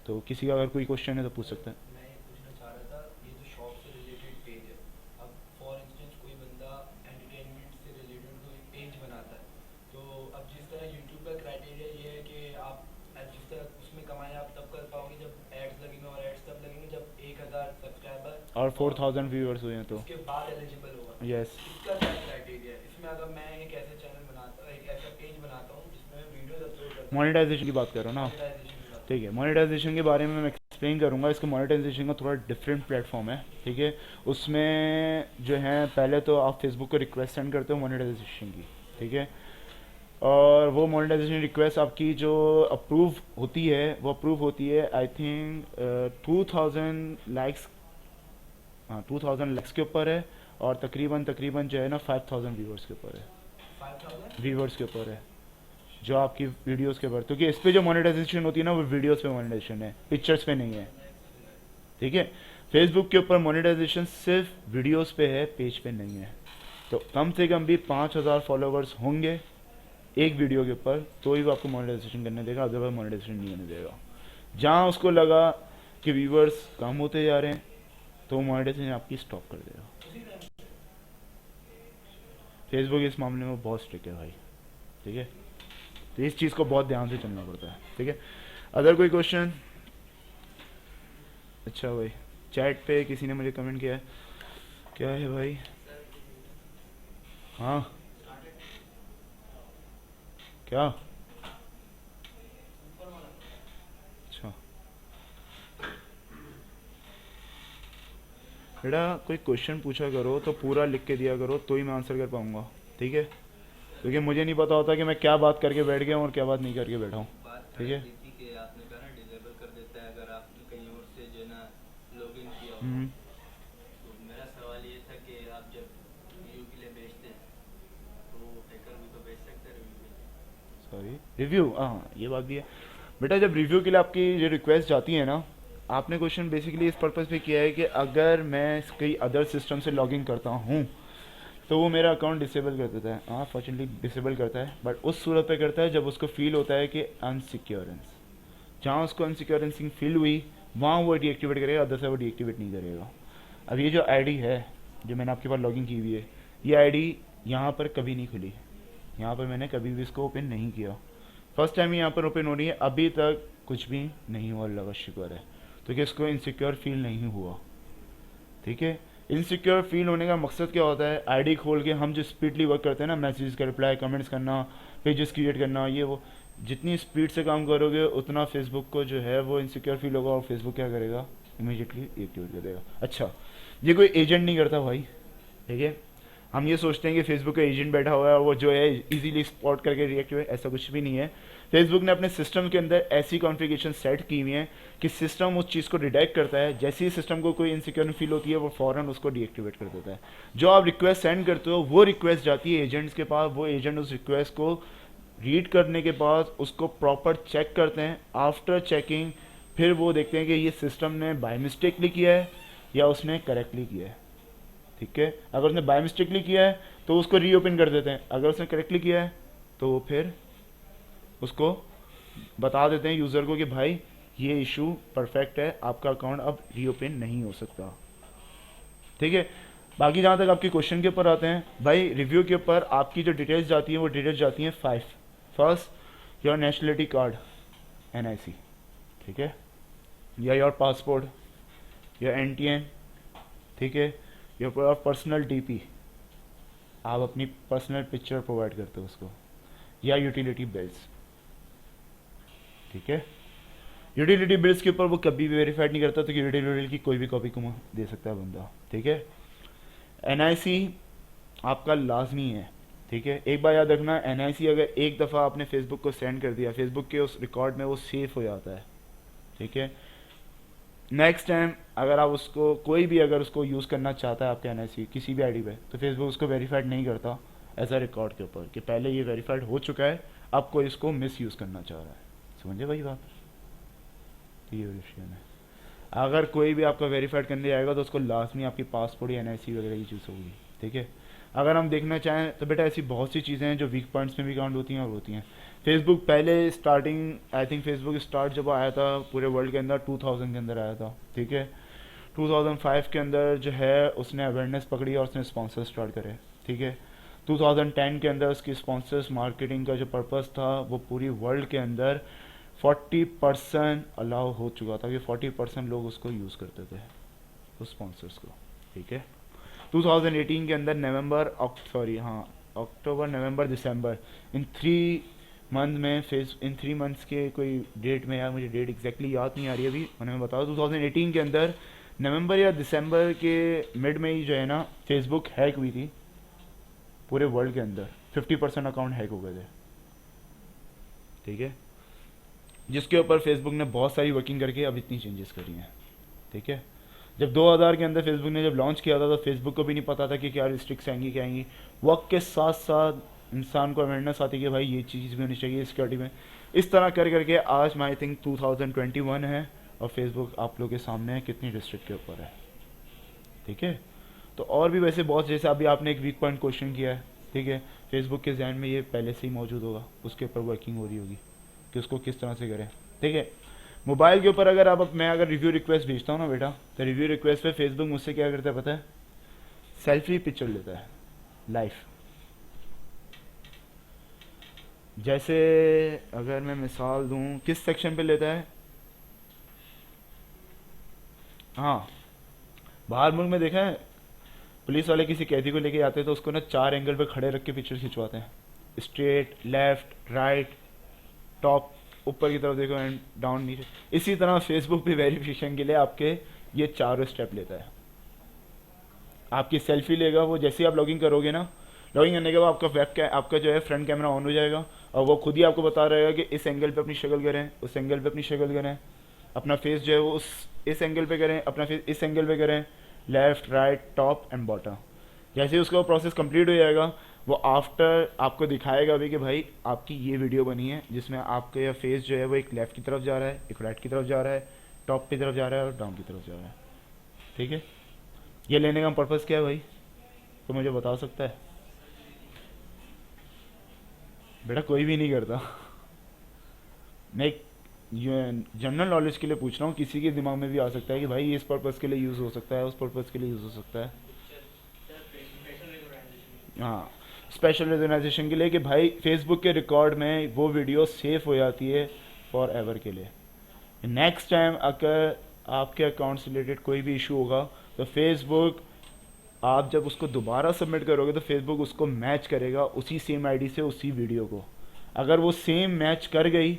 तो किसी का अगर कोई क्वेश्चन है तो पूछ सकते हैं। मैं ये पूछना चाह रहा था, ये जो शॉप से रिलेटेड पेज है, अब फॉर इंस्टेंस कोई बंदा एंटरटेनमेंट से रिलेटेड कोई पेज बनाता है, तो अब जिस तरह यूट्यूब का क्राइटेरिया ये है कि आप जिस तरह उसमें कमाई आप तब कर पाओगे जब एड्स लगेंगे, और एड्स तब लगेंगे जब 1000 सब्सक्राइबर और 4000 व्यूअर्स हुए हैं तो उसके बाद एलिजिबल होगा। यस। इसका क्या क्राइटेरिया है? इसमें अगर मैं एक ऐसे चैनल बनाता, एक ऐसा पेज बनाता हूँ जिसमें मैं वीडियोज अपलोड करता हूँ, मोनेटाइजेशन की बात कर रहे हो ना? मोनेटाइजेशन की बात। ठीक है, मोनेटाइजेशन के बारे में मैं एक्सप्लेन करूँगा। इसका मोनेटाइजेशन का थोड़ा डिफरेंट प्लेटफॉर्म है, ठीक है। उसमें जो है पहले तो आप फेसबुक को रिक्वेस्ट सेंड करते हो मोनेटाइजेशन की, ठीक है। और वो मोनेटाइजेशन रिक्वेस्ट आपकी जो अप्रूव होती है वो अप्रूव होती है आई थिंक 2000 लाइक्स, हाँ 2000 लाइक्स के ऊपर है, और तकरीबन तकरीबन जो है ना 5000 व्यूवर्स के ऊपर है, 5000 व्यूवर्स के ऊपर है जो आपकी वीडियोस के ऊपर। क्योंकि इस पे जो मोनेटाइजेशन होती है ना वो वीडियोस पे मोनेटाइजेशन है, पिक्चर्स पे नहीं है, ठीक है। फेसबुक के ऊपर मोनेटाइजेशन सिर्फ वीडियोस पे है, पेज पे नहीं है। तो कम से कम भी 5000 फॉलोवर्स होंगे एक वीडियो के ऊपर तो ही वो आपको मोनेटाइजेशन करने देगा, अदरवाइज मोनेटाइजेशन नहीं करने देगा। जहाँ उसको लगा कि व्यूवर्स कम होते जा रहे हैं तो मोनेटाइजेशन आपकी स्टॉप कर देगा। फेसबुक इस मामले में बहुत स्ट्रिक्ट है भाई, ठीक है। तो इस चीज़ को बहुत ध्यान से चलना पड़ता है, ठीक है। अदर कोई क्वेश्चन? अच्छा भाई, चैट पे किसी ने मुझे कमेंट किया है, क्या है भाई? हाँ क्या? अच्छा बेटा, कोई क्वेश्चन पूछा करो तो पूरा लिख के दिया करो तो ही मैं आंसर कर पाऊंगा, ठीक है। क्योंकि मुझे नहीं पता होता कि मैं क्या बात करके बैठ गया हूँ और क्या बात नहीं करके बैठा हूँ, बात ठीक है। कर ली थी कि आपने कहा ना डिसेबल कर देता है अगर आपने कहीं और से जो है ना लॉगिन किया हो। हम्म, तो मेरा सवाल ये था कि आप जब रिव्यू के लिए बेचते हैं तो हैकर भी तो बेच सकते हैं रिव्यू के लिए। सॉरी, रिव्यू, हाँ ये बात भी है बेटा। जब रिव्यू के लिए आपकी जो रिक्वेस्ट जाती है ना, आपने क्वेश्चन बेसिकली इस पर्पज़ पे किया है कि अगर मैं कई अदर सिस्टम से लॉगिन करता हूँ तो वो मेरा अकाउंट डिसेबल कर देता है। हाँ फॉर्चुनेटली डिसेबल करता है, बट उस सूरत पे करता है जब उसको फील होता है कि अनसिक्योरेंस, जहाँ उसको अनसिक्योरेंसिंग फील हुई वहाँ वो डीएक्टिवेट करेगा, अदर से वो डीएक्टिवेट नहीं करेगा। अब ये जो आईडी है जो मैंने आपके पास लॉगिन की हुई है, ये आईडी यहाँ पर कभी नहीं खुली, यहाँ पर मैंने कभी भी इसको ओपन नहीं किया। फर्स्ट टाइम यहाँ पर ओपन हो रही है, अभी तक कुछ भी नहीं हुआ, अल्लाह का शुक्र है। तो कि इसको इनसिक्योर फील नहीं हुआ, ठीक है। इनसिक्योर फील होने का मकसद क्या होता है? आईडी खोल के हम जो स्पीडली वर्क करते हैं ना, मैसेज का रिप्लाई, कमेंट्स करना, पेजेस क्रिएट करना, ये वो, जितनी स्पीड से काम करोगे उतना फेसबुक को जो है वो इनसिक्योर फील होगा और फेसबुक क्या करेगा? इमीडिएटली एक्टिवेट कर देगा। अच्छा, ये कोई एजेंट नहीं करता भाई, ठीक है? हम ये सोचते हैं कि फेसबुक का एजेंट बैठा हुआ है और वो जो है इजीली स्पॉट करके रिएक्टिवेट, ऐसा कुछ भी नहीं है। फेसबुक ने अपने सिस्टम के अंदर ऐसी कॉन्फ़िगरेशन सेट की हुई है कि सिस्टम उस चीज़ को डिटेक्ट करता है, जैसे ही सिस्टम को कोई इनसिक्योर फील होती है वो फ़ौरन उसको डीएक्टिवेट कर देता है। जो आप रिक्वेस्ट सेंड करते हो वो रिक्वेस्ट जाती है एजेंट्स के पास, वो एजेंट उस रिक्वेस्ट को रीड करने के बाद उसको प्रॉपर चेक करते हैं। आफ्टर चेकिंग फिर वो देखते हैं कि ये सिस्टम ने बाय मिस्टेकली किया है या उसने करेक्टली किया है, ठीक है? अगर उसने बाय मिस्टेकली किया है तो उसको रीओपन कर देते हैं, अगर उसने करेक्टली किया है तो वो फिर उसको बता देते हैं यूज़र को कि भाई ये इशू परफेक्ट है, आपका अकाउंट अब रीओपन नहीं हो सकता, ठीक है? बाकी जहाँ तक आपके क्वेश्चन के ऊपर आते हैं, भाई रिव्यू के ऊपर आपकी जो डिटेल्स जाती हैं वो डिटेल्स जाती हैं 5। First, your nationality card NIC, ठीक है, या योर पासपोर्ट, या NTN, ठीक है, योर पर्सनल DP, आप अपनी पर्सनल पिक्चर प्रोवाइड करते हो उसको, या यूटिलिटी बिल्स, ठीक है? यूटिलिटी बिल्स के ऊपर वो कभी भी वेरीफाइड नहीं करता, तो यूटिलिटी बिल की कोई भी कॉपी को दे सकता है बंदा, ठीक है? NIC आपका लाजमी है, ठीक है? एक बार याद रखना, NIC अगर एक दफ़ा आपने फेसबुक को सेंड कर दिया, फेसबुक के उस रिकॉर्ड में वो सेफ हो जाता है, ठीक है? नेक्स्ट टाइम अगर आप उसको, कोई भी अगर उसको यूज़ करना चाहता है आपके NIC किसी भी आईडी पे, तो फेसबुक उसको वेरीफाइड नहीं करता एज अ रिकॉर्ड के ऊपर कि पहले ये वेरीफाइड हो चुका है, अब कोई इसको मिस यूज़ करना चाह रहा है। समझे भाई बात? तो ये वेरिफिकेशन है। अगर कोई भी आपका वेरीफाइड करने आएगा तो उसको लाजमी आपकी पासपोर्ट या NIC वगैरह की चीज़ होगी, ठीक है? अगर हम देखना चाहें तो बेटा ऐसी बहुत सी चीज़ें हैं जो वीक पॉइंट्स में भी काउंट होती हैं और होती हैं। फेसबुक पहले starting, I think Facebook start जब आया था पूरे वर्ल्ड के अंदर 2000 के अंदर आया था, ठीक है? 2005 के अंदर जो है उसने अवेयरनेस पकड़ी और उसने स्पॉन्सर स्टार्ट करे, ठीक है? 2010 के अंदर उसकी स्पॉन्सर्स मार्केटिंग का जो पर्पस था वो पूरी वर्ल्ड के अंदर 40% अलाउ हो चुका था कि 40% लोग उसको यूज़ करते थे, उस स्पॉन्सर्स को, ठीक है? 2018 के अंदर अक्टूबर, नवंबर, दिसंबर, इन 3 मंथ में इन 3 मंथ्स के कोई डेट में, यार मुझे डेट एग्जैक्टली याद नहीं आ रही अभी, उन्हें मैं बता दूँ, 2018 के अंदर नवंबर या दिसंबर के मिड में ही जो है ना फेसबुक हैक हुई थी पूरे वर्ल्ड के अंदर, 50% अकाउंट हैक हो गए थे, ठीक है? जिसके ऊपर फेसबुक ने बहुत सारी वर्किंग करके अब इतनी चेंजेस करी हैं, ठीक है? जब 2000 के अंदर फेसबुक ने जब लॉन्च किया था तो फेसबुक को भी नहीं पता था कि क्या रिस्ट्रिक्स आएंगी, क्या आएंगी। वक्त के साथ साथ इंसान को अवेयरनेस आती कि भाई ये चीज़ भी होनी चाहिए सिक्योरिटी में। इस तरह कर करके आज मैं आई थिंक 2021 है और फेसबुक आप लोगों के सामने है कितनी डिस्ट्रिक्ट के ऊपर है, ठीक है? तो और भी वैसे बहुत, जैसे अभी आपने एक वीक पॉइंट क्वेश्चन किया है, ठीक है? फेसबुक के जहन में ये पहले से ही मौजूद होगा, उसके ऊपर वर्किंग हो रही होगी कि उसको किस तरह से करें, ठीक है? मोबाइल के ऊपर अगर मैं अगर रिव्यू रिक्वेस्ट भेजता हूँ ना बेटा, तो रिव्यू रिक्वेस्ट पे फेसबुक मुझसे क्या करता है पता है? सेल्फी पिक्चर लेता है लाइव। जैसे अगर मैं मिसाल दूँ, किस सेक्शन पे लेता है? हाँ, बाहर मुल्क में देखा है पुलिस वाले किसी कैदी को लेके आते हैं तो उसको ना 4 एंगल पे खड़े रख के पिक्चर खिंचवाते हैं, स्ट्रेट, लेफ्ट, राइट, टॉप, ऊपर की तरफ देखो एंड डाउन नीचे। इसी तरह फेसबुक भी वेरिफिकेशन के लिए आपके ये 4 स्टेप लेता है। आपकी सेल्फी लेगा वो, जैसे ही आप लॉगिन करोगे ना, लॉगिन करने के बाद आपका जो है फ्रंट कैमरा ऑन हो जाएगा और वो खुद ही आपको बता रहेगा कि इस एंगल पे अपनी शक्ल करें, उस एंगल पे अपनी शक्ल करें, अपना फेस जो है वो इस एंगल पे करें, अपना फेस इस एंगल पे करें, left, right, top and bottom. जैसे ही उसका प्रोसेस कंप्लीट हो जाएगा वो आफ्टर आपको दिखाएगा भी कि भाई आपकी ये वीडियो बनी है जिसमें आपका यह फेस जो है वो एक लेफ़्ट की तरफ जा रहा है, एक राइट की तरफ जा रहा है, टॉप की तरफ जा रहा है और डाउन की तरफ जा रहा है, ठीक है? ये लेने का पर्पज़ क्या है भाई, तो मुझे बता सकता है? बेटा कोई भी नहीं करता। मैं एक जनरल नॉलेज के लिए पूछ रहा हूँ, किसी के दिमाग में भी आ सकता है कि भाई इस पर्पज़ के लिए यूज़ हो सकता है, उस पर्पज़ के लिए यूज़ हो सकता है। हाँ, स्पेशल रिकॉग्नाइजेशन के लिए कि भाई फेसबुक के रिकॉर्ड में वो वीडियो सेफ हो जाती है फॉर एवर के लिए। नेक्स्ट टाइम अगर आपके अकाउंट से रिलेटेड कोई भी इशू होगा तो फेसबुक आप जब उसको दोबारा सबमिट करोगे तो फेसबुक उसको मैच करेगा उसी सेम आईडी से उसी वीडियो को। अगर वो सेम मैच कर गई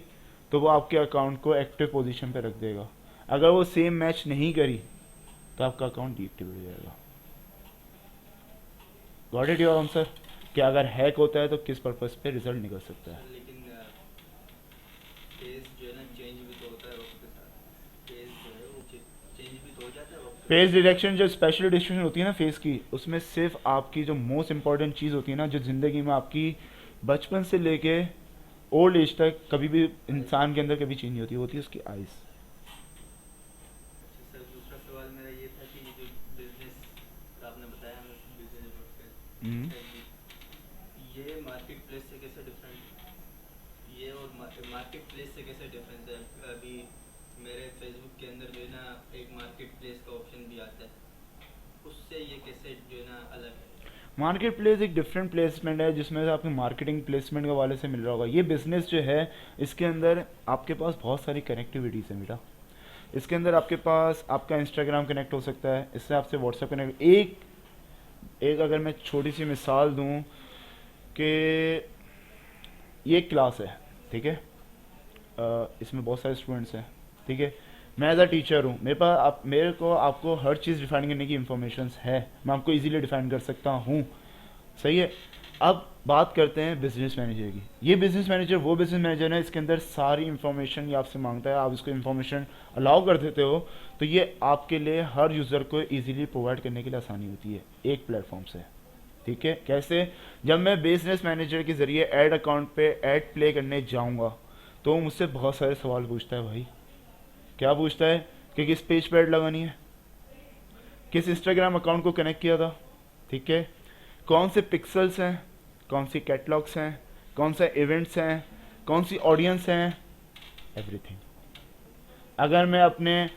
तो वो आपके अकाउंट को एक्टिव पोजीशन पे रख देगा। अगर वो सेम मैच नहीं करी तो आपका अकाउंट डीएक्टिवेट हो जाएगा। Got it your answer? कि अगर हैक होता है तो किस पर्पस पे रिजल्ट निकल सकता है। लेकिन फेस जो है ना चेंज भी तो होता है वक्त के साथ, फेस जो है वो चेंज भी तो हो जाता है वक्त के फेस डिटेक्शन जो स्पेशल डिटेक्शन होती है ना फेस की, उसमें सिर्फ आपकी जो मोस्ट इंपॉर्टेंट चीज़ होती है ना, जो ज़िंदगी में आपकी बचपन से लेके ओल्ड एज तक कभी भी इंसान के अंदर कभी चेंज नहीं होती है उसकी आइज़। अच्छा सर, दूसरा सवाल मेरा ये था कि जो बिजनेस आपने बताया हमें, बिजनेस ये मार्केट प्लेस से कैसे डिफरेंट, ये और मार्केट प्लेस से कैसे डिफरेंस है? अभी मेरे फेसबुक के अंदर जो है ना एक मार्केट प्लेस का ऑप्शन भी आता है, उससे ये कैसे जो है ना अलग है? मार्केट प्लेस एक डिफरेंट प्लेसमेंट है जिसमें से आपको मार्केटिंग प्लेसमेंट के वाले से मिल रहा होगा। ये बिजनेस जो है इसके अंदर आपके पास बहुत सारी कनेक्टिविटीज़ है बेटा। इसके अंदर आपके पास आपका इंस्टाग्राम कनेक्ट हो सकता है, इससे आपसे व्हाट्सएप कनेक्ट। एक अगर मैं छोटी सी मिसाल दूं कि ये एक क्लास है, ठीक है, इसमें बहुत सारे स्टूडेंट्स हैं, ठीक है। मैं एज अ टीचर हूँ, मेरे को आपको हर चीज़ डिफाइन करने की इंफॉर्मेशन है, मैं आपको इजीली डिफाइन कर सकता हूँ, सही है। अब बात करते हैं बिजनेस मैनेजर की। ये बिजनेस मैनेजर वो बिजनेस मैनेजर है इसके अंदर सारी इंफॉर्मेशन ये आपसे मांगता है, आप इसको इंफॉर्मेशन अलाउ कर देते हो तो ये आपके लिए हर यूज़र को इजीली प्रोवाइड करने के लिए आसानी होती है एक प्लेटफॉर्म से, ठीक है। कैसे? जब मैं बिजनेस मैनेजर के ज़रिए ऐड अकाउंट पे ऐड प्ले करने जाऊँगा तो मुझसे बहुत सारे सवाल पूछता है। भाई क्या पूछता है कि किस पेज पे ऐड लगानी है, किस इंस्टाग्राम अकाउंट को कनेक्ट किया था, ठीक है, कौन से पिक्सल्स हैं, कौन सी कैटलॉग्स हैं, कौन से इवेंट्स हैं, कौन सी ऑडियंस हैं, एवरीथिंग। अगर मैं अपने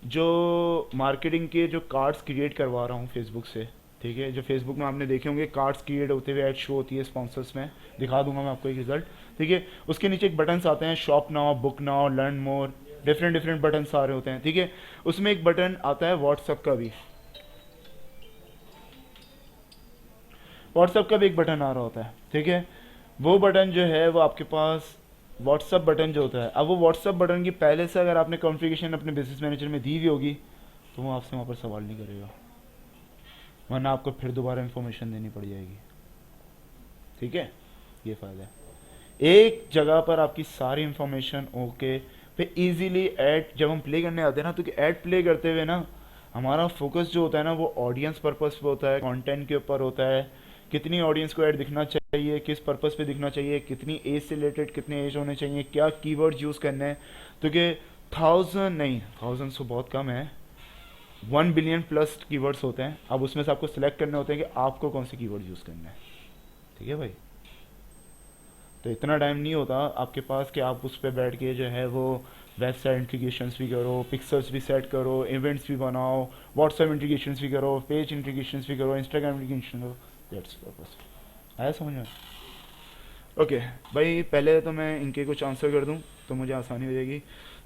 जो मार्केटिंग के जो कार्ड्स क्रिएट करवा रहा हूँ फेसबुक से, ठीक है, जो फेसबुक में आपने देखे होंगे कार्ड्स क्रिएट होते हुए ऐड शो होती है स्पॉन्सर्स में, दिखा दूंगा मैं आपको एक रिजल्ट, ठीक है। उसके नीचे एक बटन्स आते हैं, shop now, book now, learn more, different button सारे होते हैं, ठीक है। उसमें एक बटन आता है व्हाट्सएप का भी, व्हाट्सएप का भी एक बटन आ रहा होता है, ठीक है। वो बटन जो है वो आपके पास व्हाट्सएप बटन जो होता है, अब वो व्हाट्सएप बटन की पहले से अगर आपने कॉन्फ़िगरेशन अपने बिजनेस मैनेजर में दी हुई होगी तो वो आपसे वहाँ पर सवाल नहीं करेगा, वरना आपको फिर दोबारा इन्फॉर्मेशन देनी पड़ जाएगी, ठीक है। ये फ़ायदा है, एक जगह पर आपकी सारी इंफॉर्मेशन ओके। फिर इजीली ऐड जब हम प्ले करने आते हैं ना, तो ऐड प्ले करते हुए ना हमारा फोकस जो होता है ना वो ऑडियंस पर्पस पे होता है, कंटेंट के ऊपर होता है, कितनी ऑडियंस को ऐड दिखना चाहिए, किस पर्पस पे दिखना चाहिए, कितनी एज से रिलेटेड कितने एज होने चाहिए, क्या कीवर्ड्स यूज़ करने हैं। तो कि 1000 तो बहुत कम है, 1 बिलियन प्लस कीवर्ड्स होते हैं। अब उसमें से आपको सिलेक्ट करने होते हैं कि आपको कौन से कीवर्ड यूज़ करने हैं, ठीक है भाई। तो इतना टाइम नहीं होता आपके पास कि आप उस पर बैठ के जो है वो वेबसाइट इंटीग्रेशंस भी करो, पिक्सल्स भी सेट करो, इवेंट्स भी बनाओ, व्हाट्सएप इंटीग्रेशंस भी करो, पेज इंटीग्रेशंस भी करो, इंस्टाग्राम इंटीग्रेशन करो। That's purpose. आया समझ में? ओके भाई, पहले तो मैं इनके कुछ आंसर कर दूं तो मुझे आसानी हो जाएगी।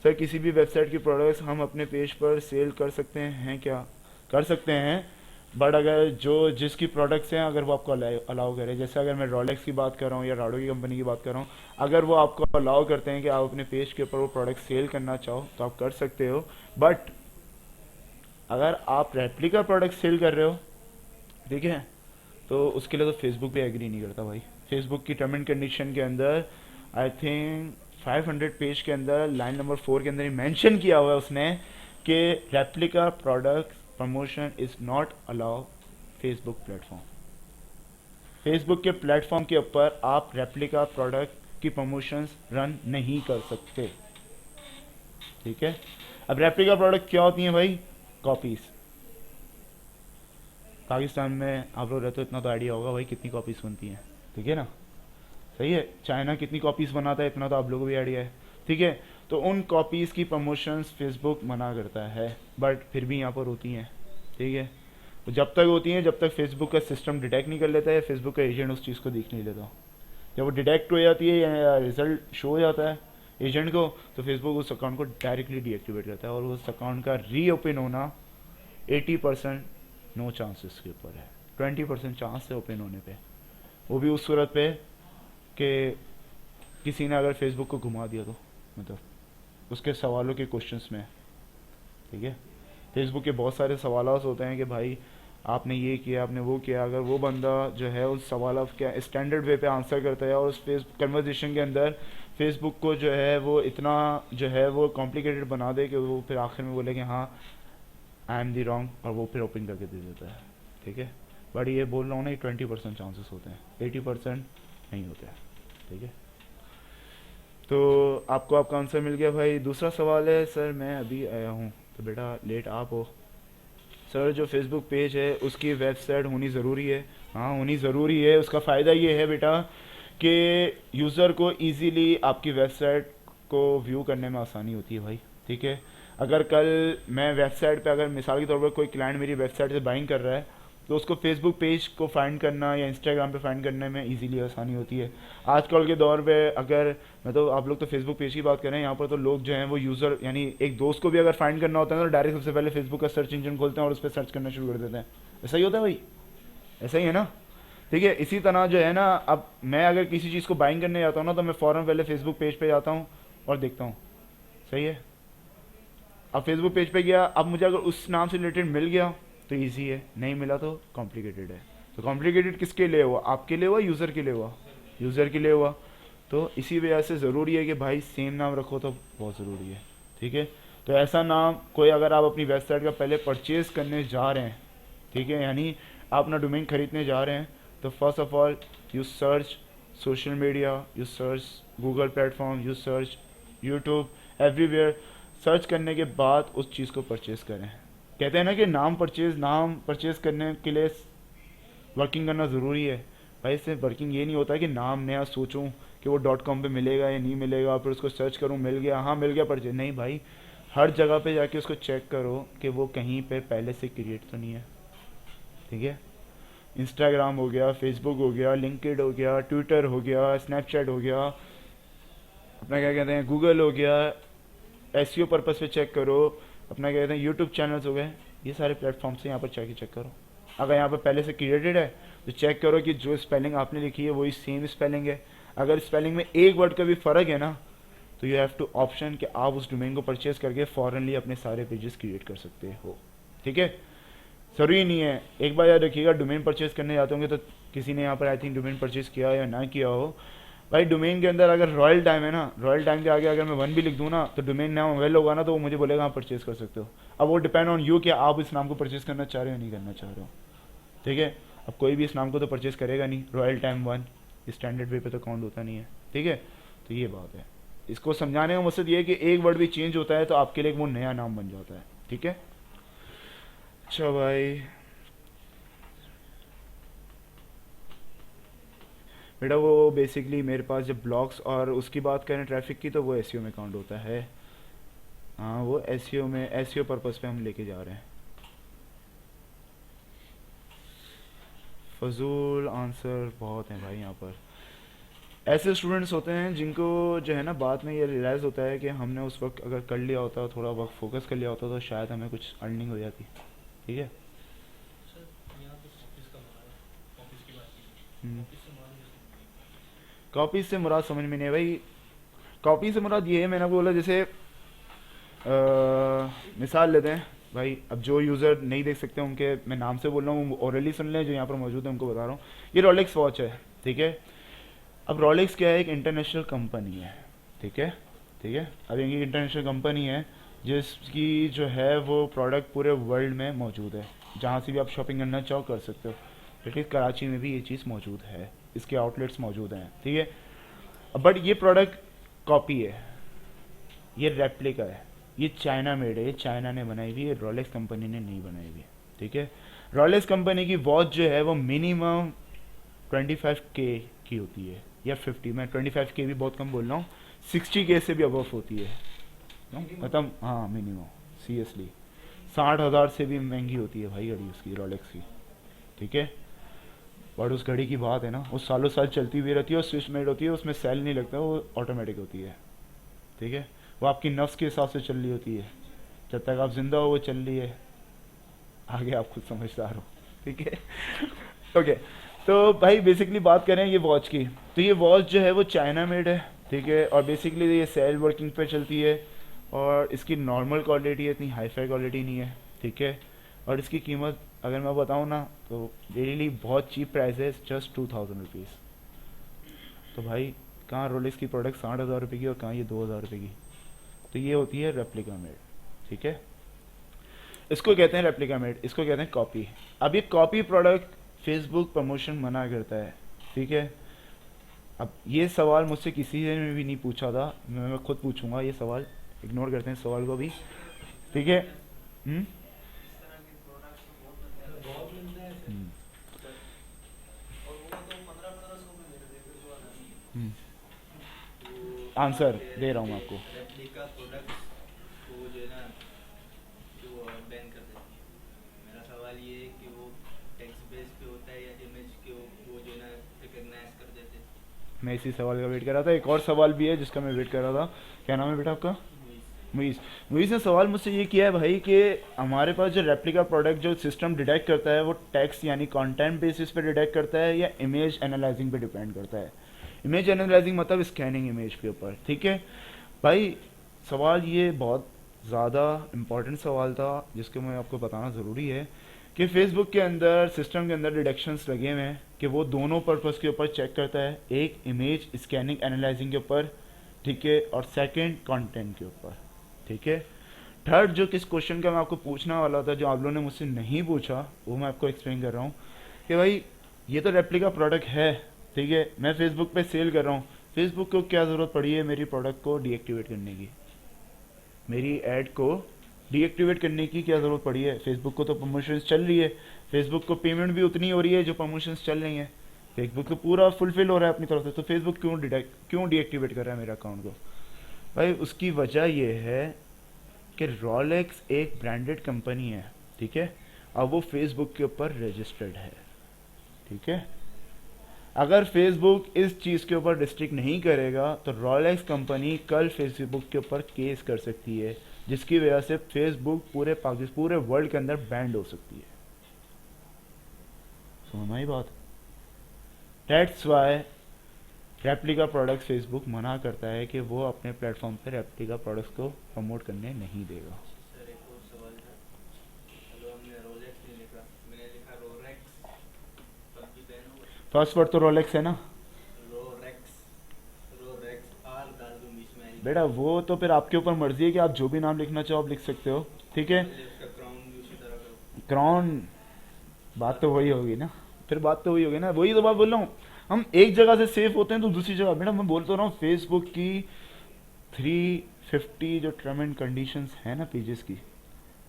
सर किसी भी वेबसाइट की प्रोडक्ट्स हम अपने पेज पर सेल कर सकते हैं क्या? कर सकते हैं, बट अगर जिसकी प्रोडक्ट्स हैं अगर वो आपको अलाउ करे, जैसे अगर मैं रोलेक्स की बात कर रहा हूँ या राडो की कंपनी की बात कर रहा हूँ, अगर वो आपको अलाउ करते हैं कि आप अपने पेज के ऊपर वो प्रोडक्ट सेल करना चाहो तो आप कर सकते हो। बट अगर आप रेप्लिका प्रोडक्ट सेल कर रहे हो, ठीक है, तो उसके लिए तो फेसबुक भी एग्री नहीं करता भाई। फेसबुक की टर्म एंड कंडीशन के अंदर आई थिंक 500 पेज के अंदर लाइन नंबर 4 के अंदर ही मेंशन किया हुआ है उसने कि replica product promotion is not allow Facebook platform. Facebook के प्लेटफॉर्म के ऊपर आप रेप्लिका प्रोडक्ट की प्रमोशंस रन नहीं कर सकते, ठीक है। अब रेप्लिका प्रोडक्ट क्या होती हैं भाई? कॉपीज। पाकिस्तान में आप लोग रहते हो इतना तो आइडिया होगा भाई कितनी कॉपीज बनती हैं, ठीक है ना, सही है। चाइना कितनी कॉपीज बनाता है इतना तो आप लोगों को भी आइडिया है, ठीक है। तो उन कॉपीज़ की प्रमोशंस फेसबुक मना करता है, बट फिर भी यहाँ पर होती हैं, ठीक है। तो जब तक होती हैं जब तक फेसबुक का सिस्टम डिटेक्ट नहीं कर लेता है, फेसबुक का एजेंट उस चीज़ को देख नहीं लेता। जब वो डिटेक्ट हो जाती है या रिजल्ट शो हो जाता है एजेंट को, तो फेसबुक उस अकाउंट को डायरेक्टली डीएक्टिवेट करता है और उस अकाउंट का रीओपन होना 80% नो चांस इसके ऊपर है, 20% चांस है ओपन होने पे, वो भी उस सूरत पे कि किसी ने अगर फेसबुक को घुमा दिया तो, मतलब उसके सवालों के क्वेश्चंस में, ठीक है। फेसबुक के बहुत सारे सवाल होते हैं कि भाई आपने ये किया, आपने वो किया, अगर वो बंदा जो है उस सवाल क्या स्टैंडर्ड वे पे आंसर करता है और उस कन्वर्जेशन के अंदर फेसबुक को जो है वो इतना जो है वो कॉम्प्लिकेटेड बना दे कि वो फिर आखिर में बोले कि हाँ आई एम दी रॉन्ग, और वो फिर ओपन करके दे देता है, ठीक है। बट ये बोल रहा हूँ ना, 20% चांसेस होते हैं, 80% नहीं होते हैं, ठीक है। तो आपको आपका आंसर मिल गया भाई। दूसरा सवाल है, सर मैं अभी आया हूँ, तो बेटा लेट आप हो। सर जो फेसबुक पेज है उसकी वेबसाइट होनी ज़रूरी है। हाँ होनी ज़रूरी है। उसका फ़ायदा ये है बेटा कि यूज़र को इजीली आपकी वेबसाइट को व्यू करने में आसानी होती है भाई, ठीक है। अगर कल मैं वेबसाइट पे, अगर मिसाल के तौर पर कोई क्लाइंट मेरी वेबसाइट से बाइंग कर रहा है, तो उसको फेसबुक पेज को फाइंड करना या इंस्टाग्राम पे फाइंड करने में इजीली आसानी होती है। आजकल के दौर पे अगर मैं तो आप लोग तो फेसबुक पेज की बात करें, यहाँ पर तो लोग जो हैं वो यूज़र यानी एक दोस्त को भी अगर फाइंड करना होता है तो डायरेक्ट सबसे पहले फेसबुक का सर्च इंजन खोलते हैं और उस पर सर्च करना शुरू कर देते हैं। ऐसा ही होता है भाई, ऐसा ही है ना, ठीक है। इसी तरह जो है ना, अब मैं अगर किसी चीज़ को बाइंग करने जाता हूँ ना, तो मैं फ़ौरन पहले फेसबुक पेज पे जाता हूँ और देखता हूँ, सही है। अब फेसबुक पेज पे गया, अब मुझे अगर उस नाम से रिलेटेड मिल गया तो इजी है, नहीं मिला तो कॉम्प्लिकेटेड है। तो कॉम्प्लिकेटेड किसके लिए हुआ? आपके लिए हुआ, यूज़र के लिए हुआ? यूज़र के लिए हुआ। तो इसी वजह से ज़रूरी है कि भाई सेम नाम रखो, तो बहुत ज़रूरी है, ठीक है। तो ऐसा नाम कोई, अगर आप अपनी वेबसाइट का पहले परचेज़ करने जा रहे हैं, ठीक है, यानी आप अपना डोमेन खरीदने जा रहे हैं, तो first of all you search social media, you search Google platform, you search YouTube, everywhere. Search करने के बाद उस चीज़ को परचेज़ करें। कहते हैं ना कि नाम परचेज़ करने के लिए वर्किंग करना ज़रूरी है भाई। इससे वर्किंग ये नहीं होता कि नाम नया सोचूं कि वो .com पे मिलेगा या नहीं मिलेगा, फिर उसको सर्च करूं, मिल गया, हाँ मिल गया परचेज, नहीं भाई। हर जगह पे जाके उसको चेक करो कि वो कहीं पे पहले से क्रिएट तो नहीं है, ठीक है। इंस्टाग्राम हो गया, फेसबुक हो गया, लिंक्डइन हो गया, ट्विटर हो गया, स्नैपचैट हो गया, अपना क्या कहते हैं गूगल हो गया, एसईओ पर्पस पे चेक करो, अपना क्या कहते हैं यूट्यूब चैनल्स हो गए, ये सारे प्लेटफॉर्म से यहाँ पर जाके चेक करो। अगर यहाँ पर पहले से क्रिएटेड है तो चेक करो कि जो स्पेलिंग आपने लिखी है वही सेम स्पेलिंग है। अगर स्पेलिंग में एक वर्ड का भी फ़र्क है ना, तो यू हैव टू ऑप्शन कि आप उस डोमेन को परचेज करके फ़ौरनली अपने सारे पेजेस क्रिएट कर सकते हो, ठीक है। ज़रूरी नहीं है, एक बार याद रखिएगा, डोमेन परचेज करने जाते होंगे तो किसी ने यहाँ पर आई थिंक डोमेन परचेज किया या ना किया हो, भाई डोमेन के अंदर अगर रॉयल टाइम है ना, रॉयल टाइम के आगे अगर मैं 1 भी लिख दूँ ना, तो डोमेन नाम वेल होगा ना, तो वो मुझे बोलेगा आप परचेज कर सकते हो। अब वो डिपेंड ऑन यू कि आप इस नाम को परचेज करना चाह रहे हो नहीं करना चाह रहे हो, ठीक है। अब कोई भी इस नाम को तो परचेज करेगा नहीं, रॉयल टाइम 1 स्टैंडर्ड वे पे तो काउंट होता नहीं है, ठीक है। तो ये बात है, इसको समझाने का मकसद ये है कि एक वर्ड भी चेंज होता है तो आपके लिए वो नया नाम बन जाता है, ठीक है। अच्छा भाई, बेटा वो बेसिकली मेरे पास जब ब्लॉग्स और उसकी बात करें ट्रैफिक की, तो वो एसईओ में काउंट होता है। हाँ वो एसईओ में, एसईओ पर्पस पे हम लेके जा रहे हैं। फजूल आंसर बहुत हैं भाई यहाँ पर। ऐसे स्टूडेंट्स होते हैं जिनको जो है ना बाद में ये रियलाइज़ होता है कि हमने उस वक्त अगर कर लिया होता, थोड़ा वक्त फोकस कर लिया होता, तो शायद हमें कुछ अर्निंग हो जाती, ठीक है। कॉपी से मुराद समझ में नहीं है भाई। कॉपी से मुराद ये है, मैंने आपको बोला जैसे मिसाल लेते हैं भाई, अब जो यूज़र नहीं देख सकते उनके मैं नाम से बोल रहा हूँ, ओरली सुन लें, जो यहाँ पर मौजूद है उनको बता रहा हूँ। ये रोलेक्स वॉच है, ठीक है। अब रोलेक्स क्या है, एक इंटरनेशनल कंपनी है, ठीक है, ठीक है। अब ये इंटरनेशनल कंपनी है जिसकी जो है वो प्रोडक्ट पूरे वर्ल्ड में मौजूद है, जहाँ से भी आप शॉपिंग करना चाहो कर सकते हो। लेकिन कराची में भी ये चीज़ मौजूद है, इसके आउटलेट्स मौजूद हैं, ठीक है। बट ये प्रोडक्ट कॉपी है, ये रेप्लिका है, ये चाइना मेड है, ये चाइना ने बनाई हुई है, रोलेक्स कंपनी ने नहीं बनाई हुई है, ठीक है। रोलेक्स कंपनी की वॉच जो है वो मिनिमम 25K की होती है या 50, मैं 25K भी बहुत कम बोल रहा हूँ, 60K से भी अबव होती है, मतलब हाँ मिनिमम सीरियसली 60,000 से भी महंगी होती है भाई घड़ी उसकी, रोलेक्स की, ठीक है। बट उस घड़ी की बात है ना, वो सालों साल चलती हुई रहती है और स्विच मेड होती है, उसमें सेल नहीं लगता, वो ऑटोमेटिक होती है, ठीक है। वो आपकी नफ्स के हिसाब से चल रही होती है, जब तक आप जिंदा हो वो चल रही है, आगे आप खुद समझदार हो, ठीक है। ओके, तो भाई बेसिकली बात करें ये वॉच की, तो ये वॉच जो है वो चाइना मेड है, ठीक है, और बेसिकली ये सेल वर्किंग पे चलती है, और इसकी नॉर्मल क्वालिटी है, इतनी हाई फाई क्वालिटी नहीं है, ठीक है। और इसकी कीमत अगर मैं बताऊँ ना तो रियली बहुत चीप प्राइस है, जस्ट 2000 रुपीज़। तो भाई कहाँ रोलेक्स की प्रोडक्ट 60,000 रुपये की और कहाँ ये 2000 रुपये की। तो ये होती है रेप्लिका मेड, ठीक है। इसको कहते हैं रेप्लिका मेड, इसको कहते हैं कॉपी। अब ये कॉपी प्रोडक्ट फेसबुक प्रमोशन मना करता है, ठीक है। अब ये सवाल मुझसे किसी ने भी नहीं पूछा था, मैं खुद पूछूंगा ये सवाल, इग्नोर करते हैं सवाल को भी, ठीक है। बहुत मिलता है ऐसे। हम्म, और वो तो 1500 में मिल रहे थे जो वाला। हम्म। वो आंसर दे रहा हूँ मैं आपको। रेप्लिका प्रोडक्ट्स को जो है ना जो बैन कर देती है। मेरा सवाल ये है कि वो टेक्स्ट बेस पे होता है या इमेज के वो जो है ना रिकग्नाइज कर देते हैं। मैं इसी सवाल का वेट कर रहा था, एक और सवाल भी है जिसका मैं वेट कर रहा था। क्या नाम है बेटा आपका? मुईस। मुईस ने सवाल मुझसे ये किया है भाई कि हमारे पास जो रेप्लिका प्रोडक्ट जो सिस्टम डिटेक्ट करता है वो टेक्स्ट यानी कंटेंट बेसिस पे डिटेक्ट करता है या इमेज एनालाइजिंग पे डिपेंड करता है। इमेज एनालाइजिंग मतलब स्कैनिंग इमेज के ऊपर, ठीक है भाई। सवाल ये बहुत ज़्यादा इम्पोर्टेंट सवाल था जिसको मैं आपको बताना ज़रूरी है कि फेसबुक के अंदर सिस्टम के अंदर डिटेक्शंस लगे हुए हैं कि वो दोनों पर्पस के ऊपर चेक करता है, एक इमेज स्कैनिंग एनालाइजिंग के ऊपर, ठीक है, और सेकंड कंटेंट के ऊपर, ठीक है। थर्ड जो किस क्वेश्चन का मैं आपको पूछने वाला था जो आप लोगों ने मुझसे नहीं पूछा वो मैं आपको एक्सप्लेन कर रहा हूँ कि भाई ये तो रेप्लिका प्रोडक्ट है, ठीक है, मैं फेसबुक पे सेल कर रहा हूँ, फेसबुक को क्या ज़रूरत पड़ी है मेरी प्रोडक्ट को डीएक्टिवेट करने की, मेरी ऐड को डीएक्टिवेट करने की क्या ज़रूरत पड़ी है? फेसबुक को तो प्रमोशंस चल रही है, फेसबुक को पेमेंट भी उतनी हो रही है जो प्रमोशंस चल रही हैं, फेसबुक तो पूरा फुलफिल हो रहा है अपनी तरफ से, तो फेसबुक क्यों डीएक्टिवेट कर रहा है मेरे अकाउंट को? भाई उसकी वजह यह है कि रोलेक्स एक ब्रांडेड कंपनी है, ठीक है, अब वो फेसबुक के ऊपर रजिस्टर्ड है, ठीक है। अगर फेसबुक इस चीज़ के ऊपर रिस्ट्रिक्ट नहीं करेगा तो रोलेक्स कंपनी कल फेसबुक के ऊपर केस कर सकती है जिसकी वजह से फेसबुक पूरे वर्ल्ड के अंदर बैंड हो सकती है। समझ आई बात? That's why replica products Facebook मना करता है कि वो अपने प्लेटफॉर्म पे रेप्लिका प्रोडक्ट्स को प्रमोट करने नहीं देगा। सर एक और सवाल था। चलो हमने रोलेक्स नहीं लिखा, मैंने लिखा रोलेक्स, तब भी बैन होगा? फर्स्ट वर्ड तो रोलेक्स है ना रोलेक्स, रोलेक्स आर डाल दूं बीच में। बेटा, वो तो फिर आपके ऊपर मर्जी है कि आप जो भी नाम लिखना चाहो आप लिख सकते हो, ठीक है। उसका क्राउन भी उसी तरह करो। क्राउन, बात तो वही होगी ना, फिर बात तो वही होगी ना, वही तो बात बोल रहा हूँ। हम एक जगह से सेफ होते हैं तो दूसरी जगह, बेटा मैं बोलता रहा हूँ फेसबुक की 350 जो टर्म एंड कंडीशंस है ना पेजेस की,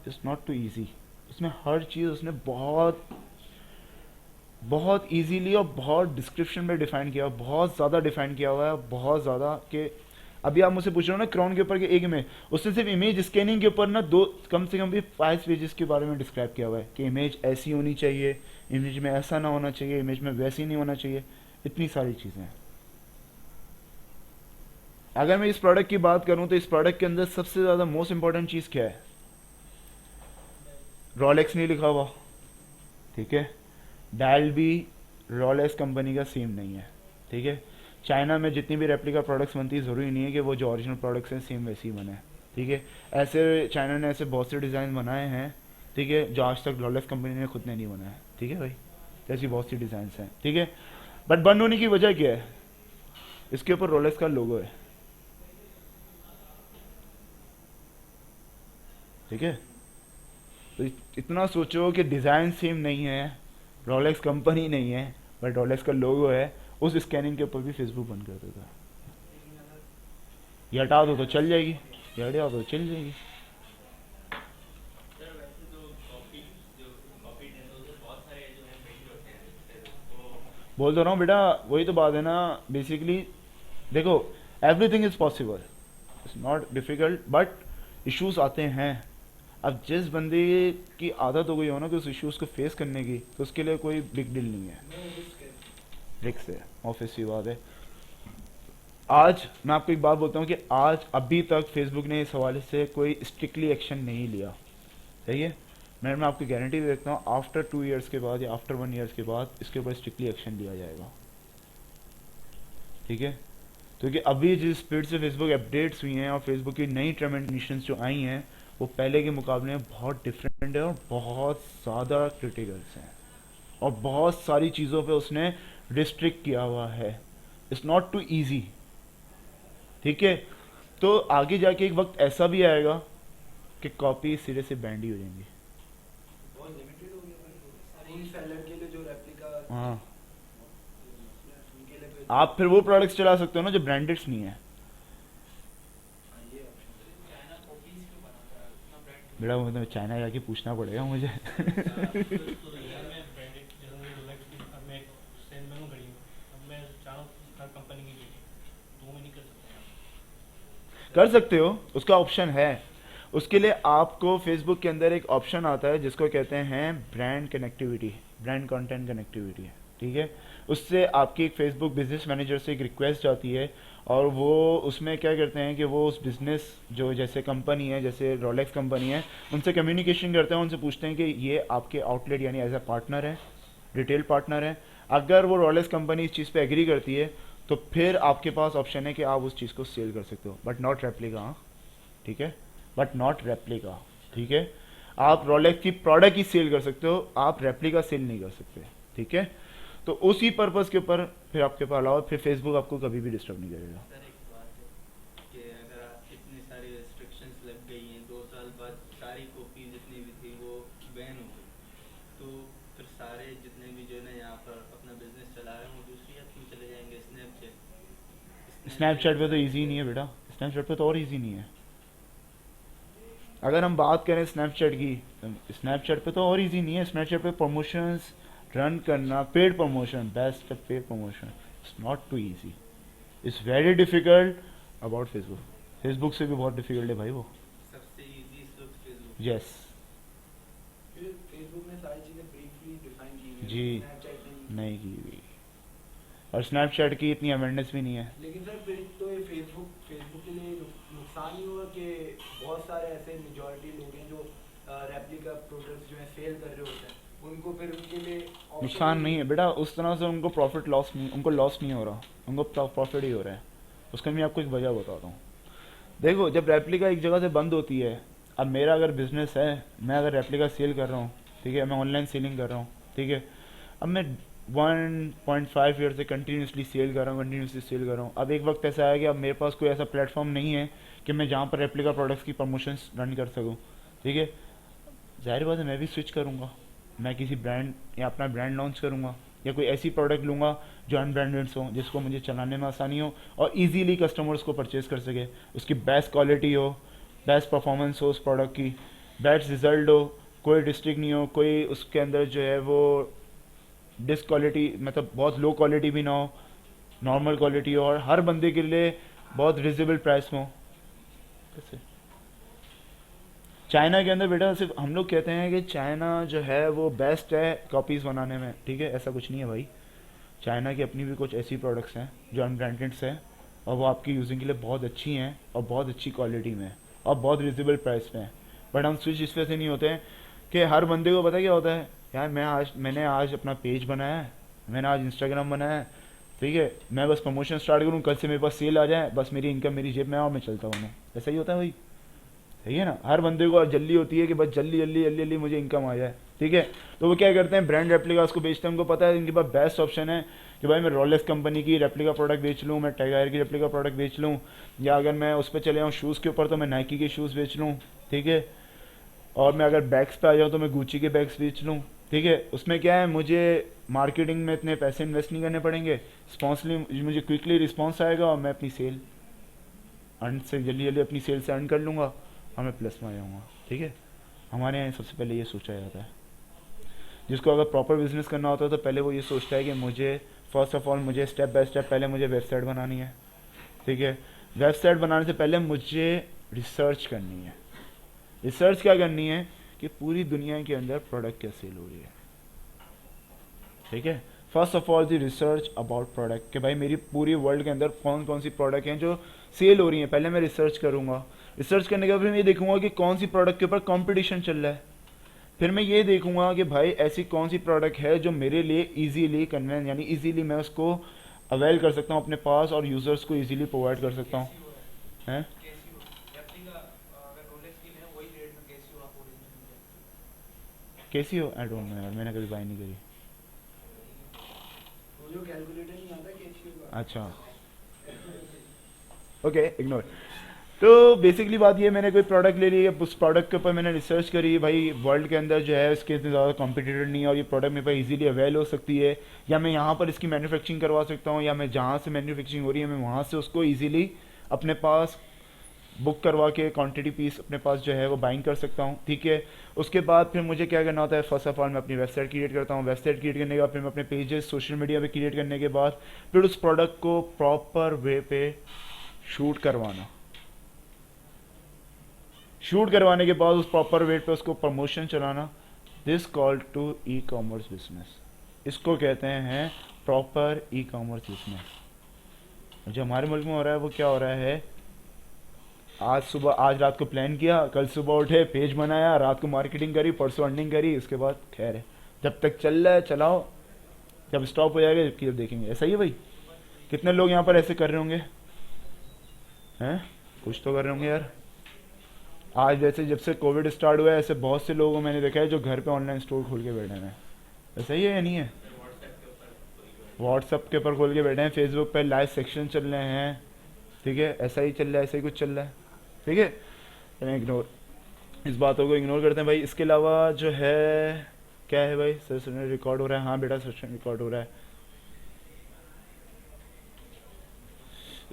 इट्स नॉट टू इजी। उसमें हर चीज़ उसने बहुत इजीली और बहुत डिस्क्रिप्शन में डिफाइन किया, बहुत ज़्यादा डिफाइन किया हुआ है, बहुत ज़्यादा कि अभी आप मुझसे पूछ रहे हो ना क्राउन के ऊपर के एक में उसने सिर्फ इमेज स्कैनिंग के ऊपर ना कम से कम भी 5 पेजेस के बारे में डिस्क्राइब किया हुआ है कि इमेज ऐसी होनी चाहिए, इमेज में ऐसा ना होना चाहिए, इमेज में वैसी नहीं होना चाहिए, इतनी सारी चीज़ें हैं। अगर मैं इस प्रोडक्ट की बात करूं तो इस प्रोडक्ट के अंदर सबसे ज़्यादा मोस्ट इंपॉर्टेंट चीज़ क्या है? रोलेक्स नहीं लिखा हुआ, ठीक है, डायल भी रोलेक्स कंपनी का सेम नहीं है, ठीक है। चाइना में जितनी भी रेप्लिका प्रोडक्ट्स बनती है ज़रूरी नहीं है कि वो जो ओरिजिनल प्रोडक्ट्स हैं सेम वैसे ही बने, ठीक है। ऐसे चाइना ने ऐसे बहुत से डिज़ाइन बनाए हैं, ठीक है, जो आज तक रोलेक्स कंपनी ने खुद ने नहीं बनाया, ठीक है भाई, ऐसी बहुत सी डिज़ाइंस हैं, ठीक है। बट बंद होने की वजह क्या है? इसके ऊपर रोलेक्स का लोगो है, ठीक है। तो इतना सोचो कि डिज़ाइन सेम नहीं है, रोलेक्स कंपनी नहीं है, बट रोलेक्स का लोगो है, उस स्कैनिंग के ऊपर भी फेसबुक बंद कर देता है। ये हटा दो तो चल जाएगी, ये हटा दो तो चल जाएगी। सर वैसे तो कॉपी है तो बहुत सारे जो है पेज होते हैं तो बोल तो रहा हूँ बेटा, वही तो बात है ना। बेसिकली देखो, everything is possible, it's not difficult, but issues आते हैं। अब जिस बंदे की आदत हो गई हो ना कि उस इश्यूज को फेस करने की, तो उसके लिए कोई बिग डील नहीं है, रिक्स है, ऑफिस की बात है। आज मैं आपको एक बात बोलता हूँ कि आज अभी तक फेसबुक ने इस हवाले से कोई स्ट्रिक्टली एक्शन नहीं लिया, सही है। मैं आपकी गारंटी दे देता हूँ, आफ्टर 2 ईयर्स के बाद या आफ्टर 1 ईयर्स के बाद इसके ऊपर स्ट्रिक्टली एक्शन लिया जाएगा, ठीक है। क्योंकि अभी जिस स्पीड से फेसबुक अपडेट्स हुई हैं और फेसबुक की नई टर्म एंड कंडीशंस जो आई हैं वो पहले के मुकाबले में बहुत डिफरेंट है और बहुत ज़्यादा क्रिटिकल्स हैं और बहुत सारी चीज़ों पे उसने रिस्ट्रिक्ट किया हुआ है। इट्स नॉट टू ईजी, ठीक है। तो आगे जाके एक वक्त ऐसा भी आएगा कि कॉपी सिरे से बैंड ही हो जाएंगी। बहुत लिमिटेड हो गया भाई, फुल सेलर के लिए जो रेप्लिका हाँ, उनके लिए तो आप फिर वो प्रोडक्ट्स चला सकते हो ना जो ब्रांडेड्स नहीं है। ये ऑप्शन चाइना कॉपीज क्यों बनाता है इतना ब्रांड बेटा वो तो चाइना जाके पूछना पड़ेगा मुझे। तो यार मैं ब्रांडेड जैसे मुझे रोलेक्स की, अब मैं सेल्समैन हूँ घड़ी में, अब मैं चाहूँ हर कंपनी की बेटी तो मैं नहीं कर सकता यार। कर सकते हो, उसका ऑप्शन है। उसके लिए आपको फेसबुक के अंदर एक ऑप्शन आता है जिसको कहते हैं brand connectivity, brand content connectivity, ठीक है। उससे आपकी एक फेसबुक बिजनेस मैनेजर से एक रिक्वेस्ट जाती है और वो उसमें क्या करते हैं कि वो उस बिज़नेस जो जैसे कंपनी है, जैसे रोलेक्स कंपनी है, उनसे कम्युनिकेशन करते हैं, उनसे पूछते हैं कि ये आपके आउटलेट यानी एज अ पार्टनर है, रिटेल पार्टनर है। अगर वो रोलेक्स कंपनी इस चीज़ पे एग्री करती है तो फिर आपके पास ऑप्शन है कि आप उस चीज़ को सेल कर सकते हो, बट नॉट रेप्लिका, ठीक है, बट नॉट रेप्लिका, ठीक है। आप रोलेक्स की प्रोडक्ट ही सेल कर सकते हो, आप रेप्लिका सेल नहीं कर सकते, ठीक है। तो उसी पर्पज़ के ऊपर फिर आपके पास अलावा फिर फेसबुक आपको कभी भी डिस्टर्ब नहीं करेगा। सर एक बात है कि अगर आप इतनी सारी रेस्ट्रिक्शंस लग गई हैं, 2 साल बाद सारी कॉपी जितनी भी थी वो बैन हो गई, तो फिर सारे जितने भी जो है ना यहाँ पर अपना बिजनेस चला रहे हैं वो दूसरी ऐप में चले जाएंगे, स्नैपचैट पे तो इजी नहीं है बेटा, स्नैपचैट पे तो और इजी नहीं है। अगर हम बात करें स्नैपचैट की, स्नैपचैट पे तो और इजी नहीं है। स्नैपचैट पे प्रमोशंस रन करना, paid promotion, best paid promotion, it's not too easy, it's very difficult about Facebook. Facebook से भी बहुत डिफिकल्ट है भाई वो। सबसे इजी इस वक्त फेसबुक। यस फिर फेसबुक में सारी चीजें ब्रीफली डिफाइन की हुई जी। हैं, स्नैपचैट में नहीं की हुई, और स्नैपचैट की इतनी अवेयरनेस भी नहीं है। लेकिन सर फिर तो ये फेसबुक के लिए नुकसान ही हुआ कि बहुत सारे ऐसे मेजॉरिटी लोग हैं जो रेप्लिका प्रोडक्ट्स जो है सेल कर रहे होते हैं, उनको फिर उनके लिए option नुकसान नहीं है बेटा, उस तरह से उनको प्रॉफिट लॉस नहीं, उनको लॉस नहीं हो रहा, उनको प्रॉफिट ही हो रहा है। उसका मैं आपको एक वजह बताता हूँ। देखो, जब रेप्लिका एक जगह से बंद होती है, अब मेरा अगर बिजनेस है, मैं अगर रेप्लिका सेल कर रहा हूँ, ठीक है, मैं ऑनलाइन सेलिंग कर रहा हूँ, ठीक है, अब मैं 1.5 ईयर से कंटिन्यूसली सेल कर रहा हूँ, कंटिन्यूसली सेल कर रहा हूँ। अब एक वक्त ऐसा आया कि अब मेरे पास कोई ऐसा प्लेटफॉर्म नहीं है कि मैं जहाँ पर रेप्लिका प्रोडक्ट्स की प्रमोशंस रन कर सकूँ, ठीक है। जाहिर बात है मैं भी स्विच करूँगा, मैं किसी ब्रांड या अपना ब्रांड लॉन्च करूँगा या कोई ऐसी प्रोडक्ट लूँगा जो अनब्रांडेड्स हो, जिसको मुझे चलाने में आसानी हो और इजीली कस्टमर्स को परचेज़ कर सके, उसकी बेस्ट क्वालिटी हो, बेस्ट परफॉर्मेंस हो उस प्रोडक्ट की, बेस्ट रिजल्ट हो, कोई डिस्ट्रिक्ट नहीं हो, कोई उसके अंदर जो है वो डिस क्वालिटी, मतलब बहुत लो क्वालिटी भी ना हो, नॉर्मल क्वालिटी हो और हर बंदे के लिए बहुत रिजनेबल प्राइस में हो। कैसे चाइना के अंदर बेटा सिर्फ हम लोग कहते हैं कि चाइना जो है वो बेस्ट है कॉपीज़ बनाने में, ठीक है, ऐसा कुछ नहीं है भाई। चाइना की अपनी भी कुछ ऐसी प्रोडक्ट्स हैं जो अनब्रांडेड्स हैं और वो आपकी यूजिंग के लिए बहुत अच्छी हैं और बहुत अच्छी क्वालिटी में और बहुत रिजनेबल प्राइस में है। बट हम स्विच इस वजह से नहीं होते हैं कि हर बंदे को पता क्या होता है, यार मैंने आज अपना पेज बनाया है, मैंने आज इंस्टाग्राम बनाया है, ठीक है, मैं बस प्रमोशन स्टार्ट करूँ, कल से मेरे पास सेल आ जाए, बस मेरी इनकम मेरी जेब में आओ, मैं चलता हूँ। ऐसा ही होता है भाई, सही है ना। हर बंदे को जल्दी होती है कि बस जल्दी जल्दी जल्दी जल्दी मुझे इनकम आ जाए, ठीक है। तो वो क्या करते हैं, ब्रांड रेप्लिकास को बेचते हैं। उनको पता है इनके पास बेस्ट ऑप्शन है कि भाई मैं रोलेक्स कंपनी की रेप्लिका प्रोडक्ट बेच लूँ, मैं टाइगर की रेप्लिका प्रोडक्ट बेच लूँ, या अगर मैं उस पर चले जाऊँ शूज़ के ऊपर तो मैं नाइकी के शूज़ बेच लूँ, ठीक है, और मैं अगर बैग्स पे आ जाऊँ तो मैं गुची के बैग्स बेच लूँ, ठीक है। उसमें क्या है, मुझे मार्केटिंग में इतने पैसे इन्वेस्ट नहीं करने पड़ेंगे, स्पॉन्सली मुझे क्विकली रिस्पॉन्स आएगा और मैं अपनी सेल अर्न से जल्दी जल्दी अपनी सेल से अर्न कर लूँगा और मैं प्लस में आ जाऊँगा, ठीक है। हमारे यहाँ सबसे पहले ये सोचा जाता है। जिसको अगर प्रॉपर बिजनेस करना होता है तो पहले वो ये सोचता है कि मुझे फर्स्ट ऑफ ऑल मुझे स्टेप बाय स्टेप पहले मुझे वेबसाइट बनानी है, ठीक है। वेबसाइट बनाने से पहले मुझे रिसर्च करनी है। रिसर्च क्या करनी है कि पूरी दुनिया के अंदर प्रोडक्ट क्या सेल हो रही है, ठीक है। First of all the research about product कि भाई मेरी पूरी वर्ल्ड के अंदर कौन कौन सी प्रोडक्ट हैं जो सेल हो रही हैं, पहले मैं रिसर्च करूँगा। रिसर्च करने के बाद फिर मैं ये देखूंगा कि कौन सी प्रोडक्ट के ऊपर कंपटीशन चल रहा है, फिर मैं ये देखूंगा कि भाई ऐसी कौन सी प्रोडक्ट है जो मेरे लिए इजीली कन्वेंस यानी इजीली मैं उसको अवेल कर सकता हूँ अपने पास और यूज़र्स को इजीली प्रोवाइड कर सकता हूँ हैं। कैसियो एप्पल का अगर रोलेक्स की है वही रेट में कैसियो आप ओरिजिनल मिल जाएगी। कैसी हो आई डोंट नो यार, मैंने कभी बाई नहीं करी। वो जो कैलकुलेटर नहीं आता कैसियो का। अच्छा ओके इग्नोर। तो बेसिकली बात ये, मैंने कोई प्रोडक्ट ले ली, उस प्रोडक्ट के ऊपर मैंने रिसर्च करी, भाई वर्ल्ड के अंदर जो है इसके इतने ज़्यादा कॉम्पिटिटर नहीं है और ये प्रोडक्ट मेरे पास इजीली अवेल हो सकती है, या मैं यहाँ पर इसकी मैन्युफैक्चरिंग करवा सकता हूँ, या मैं जहाँ से मैन्युफैक्चरिंग हो रही है मैं वहाँ से उसको इजीली अपने पास बुक करवा के क्वांटिटी पीस अपने पास जो है वो बाइंग कर सकता हूँ। ठीक है, उसके बाद फिर मुझे क्या करना होता है, फर्स्ट ऑफ ऑल मैं अपनी वेबसाइट क्रिएट करता हूँ। वेबसाइट क्रिएट करने के बाद फिर मैं अपने पेजेस सोशल मीडिया पे क्रिएट करने के बाद फिर उस प्रोडक्ट को प्रॉपर वे पे शूट करवाना। शूट करवाने के बाद उस प्रॉपर वेट पे उसको प्रमोशन चलाना। This called to e commerce business. इसको कहते हैं प्रॉपर ई कॉमर्स बिजनेस। जो हमारे मुल्क में हो रहा है वो क्या हो रहा है, आज रात को प्लान किया, कल सुबह उठे पेज बनाया, रात को मार्केटिंग करी, परसों अर्निंग करी, उसके बाद खैर है, जब तक चल रहा है चलाओ, जब स्टॉप हो जाएगा फिर देखेंगे। ऐसा ही है भाई। कितने लोग यहाँ पर ऐसे कर रहे होंगे हैं, कुछ तो कर रहे होंगे यार। आज जैसे जब से कोविड स्टार्ट हुआ है ऐसे बहुत से लोगों को मैंने देखा है जो घर पे ऑनलाइन स्टोर खोल के बैठे हैं। ऐसा ही है या नहीं है? व्हाट्सएप के ऊपर खोल के बैठे हैं, फेसबुक पे लाइव सेक्शन चल रहे हैं। ठीक है, ऐसा ही चल रहा है, ऐसा ही कुछ चल रहा है। ठीक है, चलें इग्नोर, इस बातों को इग्नोर करते हैं भाई। इसके अलावा जो है क्या है भाई, सेशन रिकॉर्ड हो रहा है। हाँ बेटा सेशन रिकॉर्ड हो रहा है।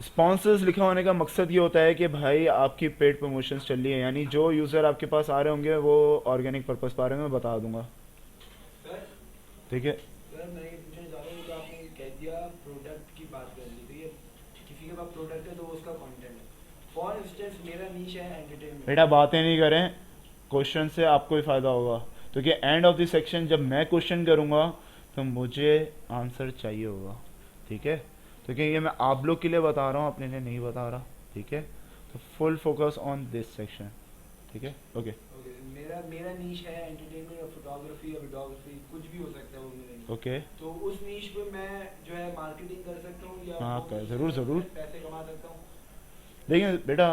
स्पॉन्सर्स लिखा होने का मकसद ये होता है कि भाई आपकी पेड प्रमोशंस चल रही है, यानी जो यूज़र आपके पास आ रहे होंगे वो ऑर्गेनिक पर्पस पा रहे होंगे, मैं बता दूंगा। सर ठीक है, सर मैं ये पूछना चाह रहा हूँ तो आपने कह दिया प्रोडक्ट की बात कर ली, ठीक है, किसी के पास प्रोडक्ट है तो वो उसका कंटेंट है। फॉर इंस्टेंस मेरा नीश है एंटरटेनमेंट। बेटा बातें नहीं करें, क्वेश्चन से आपको ही फ़ायदा होगा, क्योंकि एंड ऑफ द सेक्शन जब मैं क्वेश्चन करूँगा तो मुझे आंसर चाहिए होगा। ठीक है, क्योंकि ये मैं आप लोग के लिए बता रहा हूँ, अपने लिए नहीं बता रहा। ठीक है, तो full focus on this section. ठीक है, ओके। ओके, मेरा मेरा नीश है एंटरटेनमेंट और फोटोग्राफी और वीडियोग्राफी, कुछ भी हो सकता है वो मेरा niche। ओके, तो उस नीश पे मैं जो है मार्केटिंग कर सकता हूँ या हाँ, वो कर, कुछ ज़रूर ज़रूर। पैसे कमा सकता हूँ। देखिए बेटा,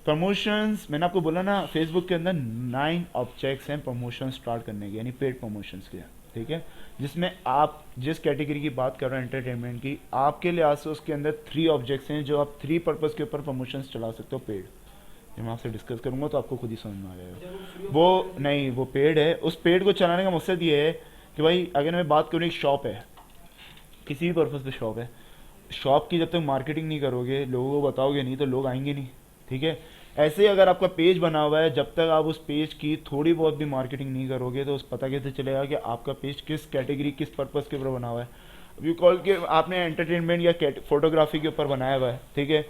प्रमोशंस मैंने आपको बोला ना, फेसबुक के अंदर 9 ऑब्जेक्ट्स हैं प्रमोशन स्टार्ट करने के, यानी पेड प्रमोशंस के। ठीक है, जिसमें आप जिस कैटेगरी की बात कर रहे हैं एंटरटेनमेंट की, आपके लिहाज से उसके अंदर 3 ऑब्जेक्ट्स हैं जो आप 3 पर्पस के ऊपर प्रमोशंस चला सकते हो पेड। जब मैं आपसे डिस्कस करूंगा तो आपको खुद ही समझ में आ जाएगा। जब वो फ्री ऑफ वो नहीं, वो पेड है। उस पेड को चलाने का मकसद ये है कि भाई अगर मैं बात करूँ, एक शॉप है, किसी भी पर्पज़ पे शॉप है, शॉप की जब तक मार्केटिंग नहीं करोगे, लोगों को बताओगे नहीं, तो लोग आएंगे नहीं। ठीक है, ऐसे ही अगर आपका पेज बना हुआ है, जब तक आप उस पेज की थोड़ी बहुत भी मार्केटिंग नहीं करोगे तो उस पता कैसे चलेगा कि आपका पेज किस कैटेगरी किस पर्पज़ के ऊपर बना हुआ है। अब यू कॉल के आपने एंटरटेनमेंट या फोटोग्राफी के ऊपर बनाया हुआ है, ठीक है,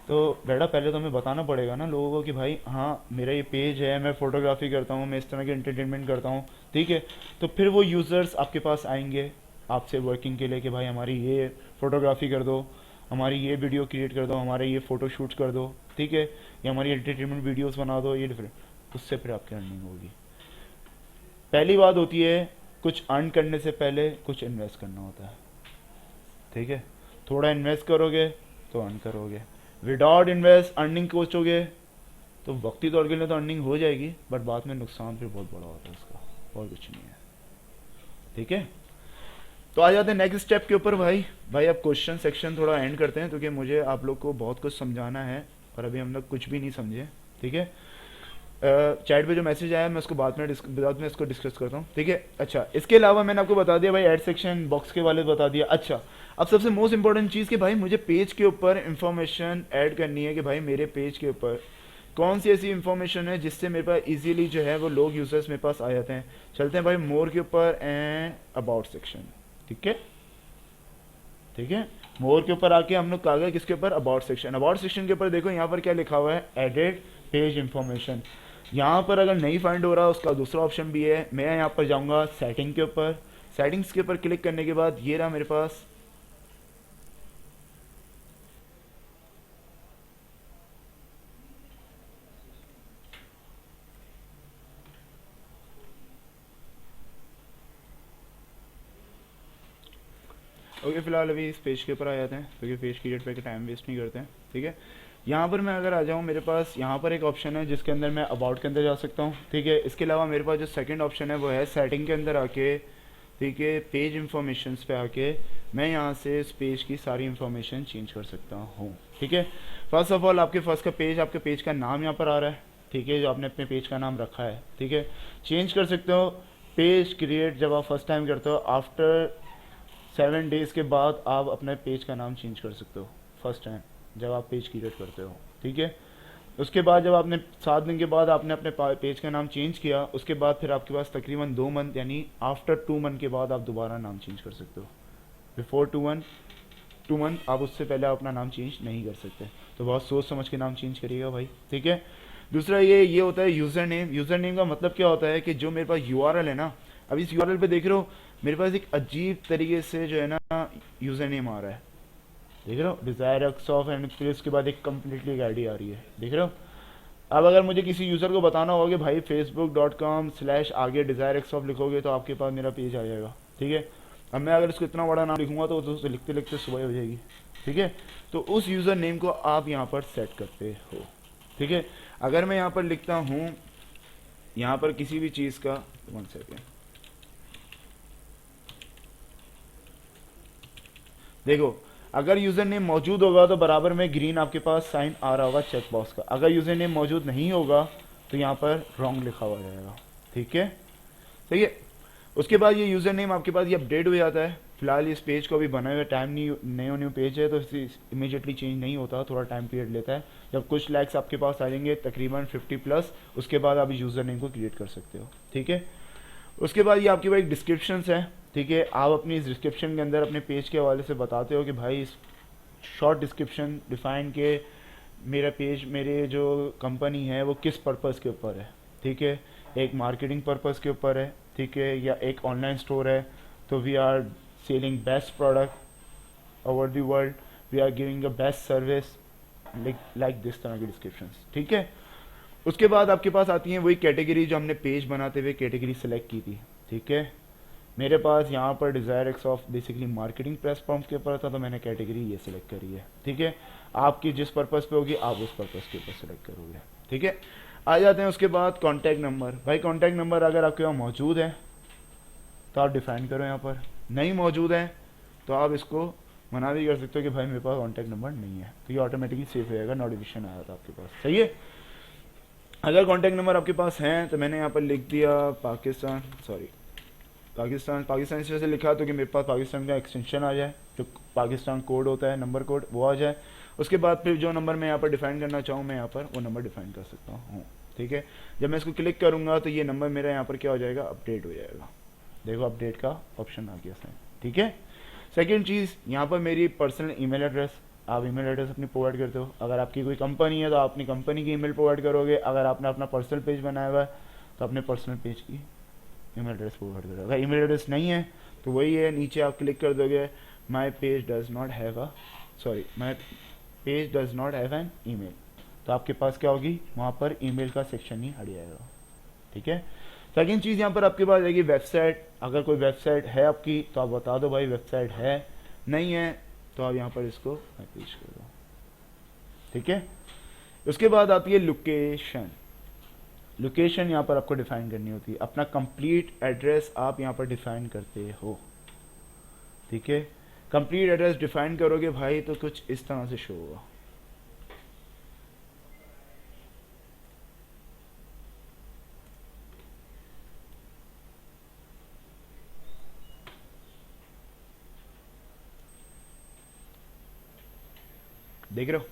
तो बेटा पहले तो हमें बताना पड़ेगा ना लोगों को कि भाई हाँ मेरा ये पेज है, मैं फोटोग्राफी करता हूँ, मैं इस तरह के एंटरटेनमेंट करता हूँ। ठीक है, तो फिर वो यूज़र्स आपके पास आएंगे आपसे वर्किंग के लिए कि भाई हमारी ये फोटोग्राफी कर दो, हमारी ये वीडियो क्रिएट कर दो, हमारे ये फ़ोटो शूट्स कर दो। ठीक है, या हमारी एंटरटेनमेंट वीडियोस बना दो, ये डिफरेंट, उससे फिर आपकी अर्निंग होगी। पहली बात होती है, कुछ अर्न करने से पहले कुछ इन्वेस्ट करना होता है। ठीक है, थोड़ा इन्वेस्ट करोगे तो अर्न करोगे, विदाउट इन्वेस्ट अर्निंग सोचोगे तो वक्ती तौर के लिए तो अर्निंग हो जाएगी, बट बाद में नुकसान फिर बहुत बड़ा होता है उसका, और कुछ नहीं है। ठीक है, तो आ जाते हैं नेक्स्ट स्टेप के ऊपर। भाई अब क्वेश्चन सेक्शन थोड़ा एंड करते हैं, क्योंकि मुझे आप लोग को बहुत कुछ समझाना है और अभी हम लोग कुछ भी नहीं समझे। ठीक है, चैट पे जो मैसेज आया मैं उसको बाद में इसको डिस्कस करता हूँ। ठीक है, अच्छा इसके अलावा मैंने आपको बता दिया भाई, ऐड सेक्शन बॉक्स के वाले बता दिया। अच्छा, अब सबसे मोस्ट इंपॉर्टेंट चीज़ कि भाई मुझे पेज के ऊपर इंफॉर्मेशन ऐड करनी है कि भाई मेरे पेज के ऊपर कौन सी ऐसी इंफॉर्मेशन है जिससे मेरे पास इजीली जो है वो लोग यूजर्स मेरे पास आ जाते हैं। चलते हैं भाई मोर के ऊपर एंड अबाउट सेक्शन। ठीक है, ठीक है, मोर के ऊपर आके हम लोग कहा गया किसके ऊपर, अबाउट सेक्शन। अबाउट सेक्शन के ऊपर देखो यहाँ पर क्या लिखा हुआ है, एडेड पेज इंफॉर्मेशन। यहाँ पर अगर नहीं फाइंड हो रहा उसका दूसरा ऑप्शन भी है, मैं यहाँ पर जाऊँगा सेटिंग के ऊपर। सेटिंग्स के ऊपर क्लिक करने के बाद ये रहा मेरे पास ओके, फिलहाल अभी इस पेज के ऊपर आ जाते हैं क्योंकि पेज क्रिएट पे टाइम वेस्ट नहीं करते हैं, ठीक है। यहाँ पर मैं अगर आ जाऊँ, मेरे पास यहाँ पर एक ऑप्शन है जिसके अंदर मैं अबाउट के अंदर जा सकता हूँ, ठीक है। इसके अलावा मेरे पास जो सेकंड ऑप्शन है वो है सेटिंग के अंदर आके, ठीक है, पेज इंफॉर्मेशन पे आके मैं यहाँ से इस पेज की सारी इंफॉर्मेशन चेंज कर सकता हूँ, ठीक है। फर्स्ट ऑफ ऑल आपके फर्स्ट का पेज, आपके पेज का नाम यहाँ पर आ रहा है, ठीक है, जो आपने अपने पेज का नाम रखा है, ठीक है। चेंज कर सकते हो पेज क्रिएट जब आप फर्स्ट टाइम करते हो, आफ्टर 7 डेज़ के बाद आप अपने पेज का नाम चेंज कर सकते हो फर्स्ट टाइम जब आप पेज क्रिएट करते हो, ठीक है। उसके बाद जब आपने 7 दिन के बाद आपने अपने पेज का नाम चेंज किया, उसके बाद फिर आपके पास तकरीबन 2 मंथ यानी आफ्टर 2 मंथ के बाद आप दोबारा नाम चेंज कर सकते हो। बिफोर 2 मंथ आप उससे पहले अपना नाम चेंज नहीं कर सकते, तो बहुत सोच समझ के नाम चेंज करिएगा भाई, ठीक है। दूसरा ये होता है यूज़र नेम। यूज़र नेम का मतलब क्या होता है कि जो मेरे पास URL है ना, अब इस URL पे देख रहे हो मेरे पास एक अजीब तरीके से जो है ना यूज़र नेम आ रहा है, देख रहे हो, डिज़ायर एक्स ऑफ, एंड फिर उसके बाद एक कम्प्लीटली एक आईडी आ रही है, देख रहे हो। अब अगर मुझे किसी यूज़र को बताना होगा कि भाई facebook.com/ आगे डिज़ायर एक्स ऑफ लिखोगे तो आपके पास मेरा पेज आ जाएगा, ठीक है। अब मैं अगर इसको इतना बड़ा नाम लिखूंगा तो उसको लिखते लिखते सुबह हो जाएगी, ठीक है। तो उस यूज़र नेम को आप यहाँ पर सेट करते हो, ठीक है। अगर मैं यहाँ पर लिखता हूँ यहाँ पर किसी भी चीज़ का, 1 सेकेंड, देखो अगर यूज़र नेम मौजूद होगा तो बराबर में ग्रीन आपके पास साइन आ रहा होगा चेक बॉक्स का। अगर यूज़र नेम मौजूद नहीं होगा तो यहाँ पर रॉन्ग लिखा हुआ जाएगा, ठीक है, सही है। उसके बाद ये यूज़र नेम आपके पास ये अपडेट हो जाता है। फिलहाल इस पेज को अभी बनाए हुए टाइम नहीं, न्यू पेज है तो इमीडिएटली चेंज नहीं होता, थोड़ा टाइम पीरियड लेता है। जब कुछ लाइक्स आपके पास आ जाएंगे तकरीबन 50+, उसके बाद आप यूज़र नेम को क्रिएट कर सकते हो, ठीक है। उसके बाद ये आपके पास एक डिस्क्रिप्शन है, ठीक है। आप अपनी इस डिस्क्रिप्शन के अंदर अपने पेज के हवाले से बताते हो कि भाई इस शॉर्ट डिस्क्रिप्शन डिफाइन के मेरा पेज, मेरे जो कंपनी है वो किस पर्पज़ के ऊपर है, ठीक है। एक मार्केटिंग पर्पज़ के ऊपर है, ठीक है, या एक ऑनलाइन स्टोर है तो we are selling best product over the world, we are giving the best service, like this तरह की डिस्क्रिप्शन, ठीक है। उसके बाद आपके पास आती है वही कैटेगरी जो हमने पेज बनाते हुए कैटेगरी सेलेक्ट की थी, ठीक है। मेरे पास यहाँ पर desire x of basically marketing platform के ऊपर था तो मैंने कैटेगरी ये सिलेक्ट करी है, ठीक है। आपकी जिस पर्पज़ पे होगी आप उस पर्पज़ के ऊपर सेलेक्ट करोगे, ठीक है। आ जाते हैं उसके बाद कॉन्टैक्ट नंबर। भाई कॉन्टैक्ट नंबर अगर आपके पास मौजूद है तो आप डिफाइन करो, यहाँ पर नहीं मौजूद है तो आप इसको मना भी कर सकते हो कि भाई मेरे पास कॉन्टैक्ट नंबर नहीं है, तो ये ऑटोमेटिकली सेव हो जाएगा, नोटिफिकेशन आया था आपके पास, सही है। अगर कॉन्टैक्ट नंबर आपके पास हैं तो मैंने यहाँ पर लिख दिया पाकिस्तान इस वजह से लिखा तो कि मेरे पास पाकिस्तान का एक्सटेंशन आ जाए, जो पाकिस्तान कोड होता है, नंबर कोड, वो आ जाए। उसके बाद फिर जो नंबर मैं यहाँ पर डिफाइन करना चाहूँ मैं यहाँ पर वो नंबर डिफाइन कर सकता हूँ, ठीक है। जब मैं इसको क्लिक करूँगा तो ये नंबर मेरा यहाँ पर क्या हो जाएगा, अपडेट हो जाएगा। देखो अपडेट का ऑप्शन आ गया सर, ठीक है। सेकेंड चीज़ यहाँ पर मेरी पर्सनल ईमेल एड्रेस, आप ईमेल एड्रेस अपनी प्रोवाइड करते हो। अगर आपकी कोई कंपनी है तो आप अपनी कंपनी की ईमेल प्रोवाइड करोगे, अगर आपने अपना पर्सनल पेज बनाया हुआ है तो अपने पर्सनल पेज की ईमेल एड्रेस प्रोवाइड करोगे। अगर ईमेल एड्रेस नहीं है तो वही है, नीचे आप क्लिक कर दोगे my page does not have an email, तो आपके पास क्या होगी, वहाँ पर ईमेल का सेक्शन ही हट जाएगा, ठीक है। सेकेंड चीज़ यहाँ पर आपके पास आएगी वेबसाइट। अगर कोई वेबसाइट है आपकी तो आप बता दो भाई वेबसाइट है, नहीं है तो आप यहाँ पर इसको पेश कर दो, ठीक है। उसके बाद आती है लोकेशन। लोकेशन यहाँ पर आपको डिफाइन करनी होती है, अपना कंप्लीट एड्रेस आप यहाँ पर डिफाइन करते हो, ठीक है। कंप्लीट एड्रेस डिफाइन करोगे भाई तो कुछ इस तरह से शो होगा, देख रहे हो।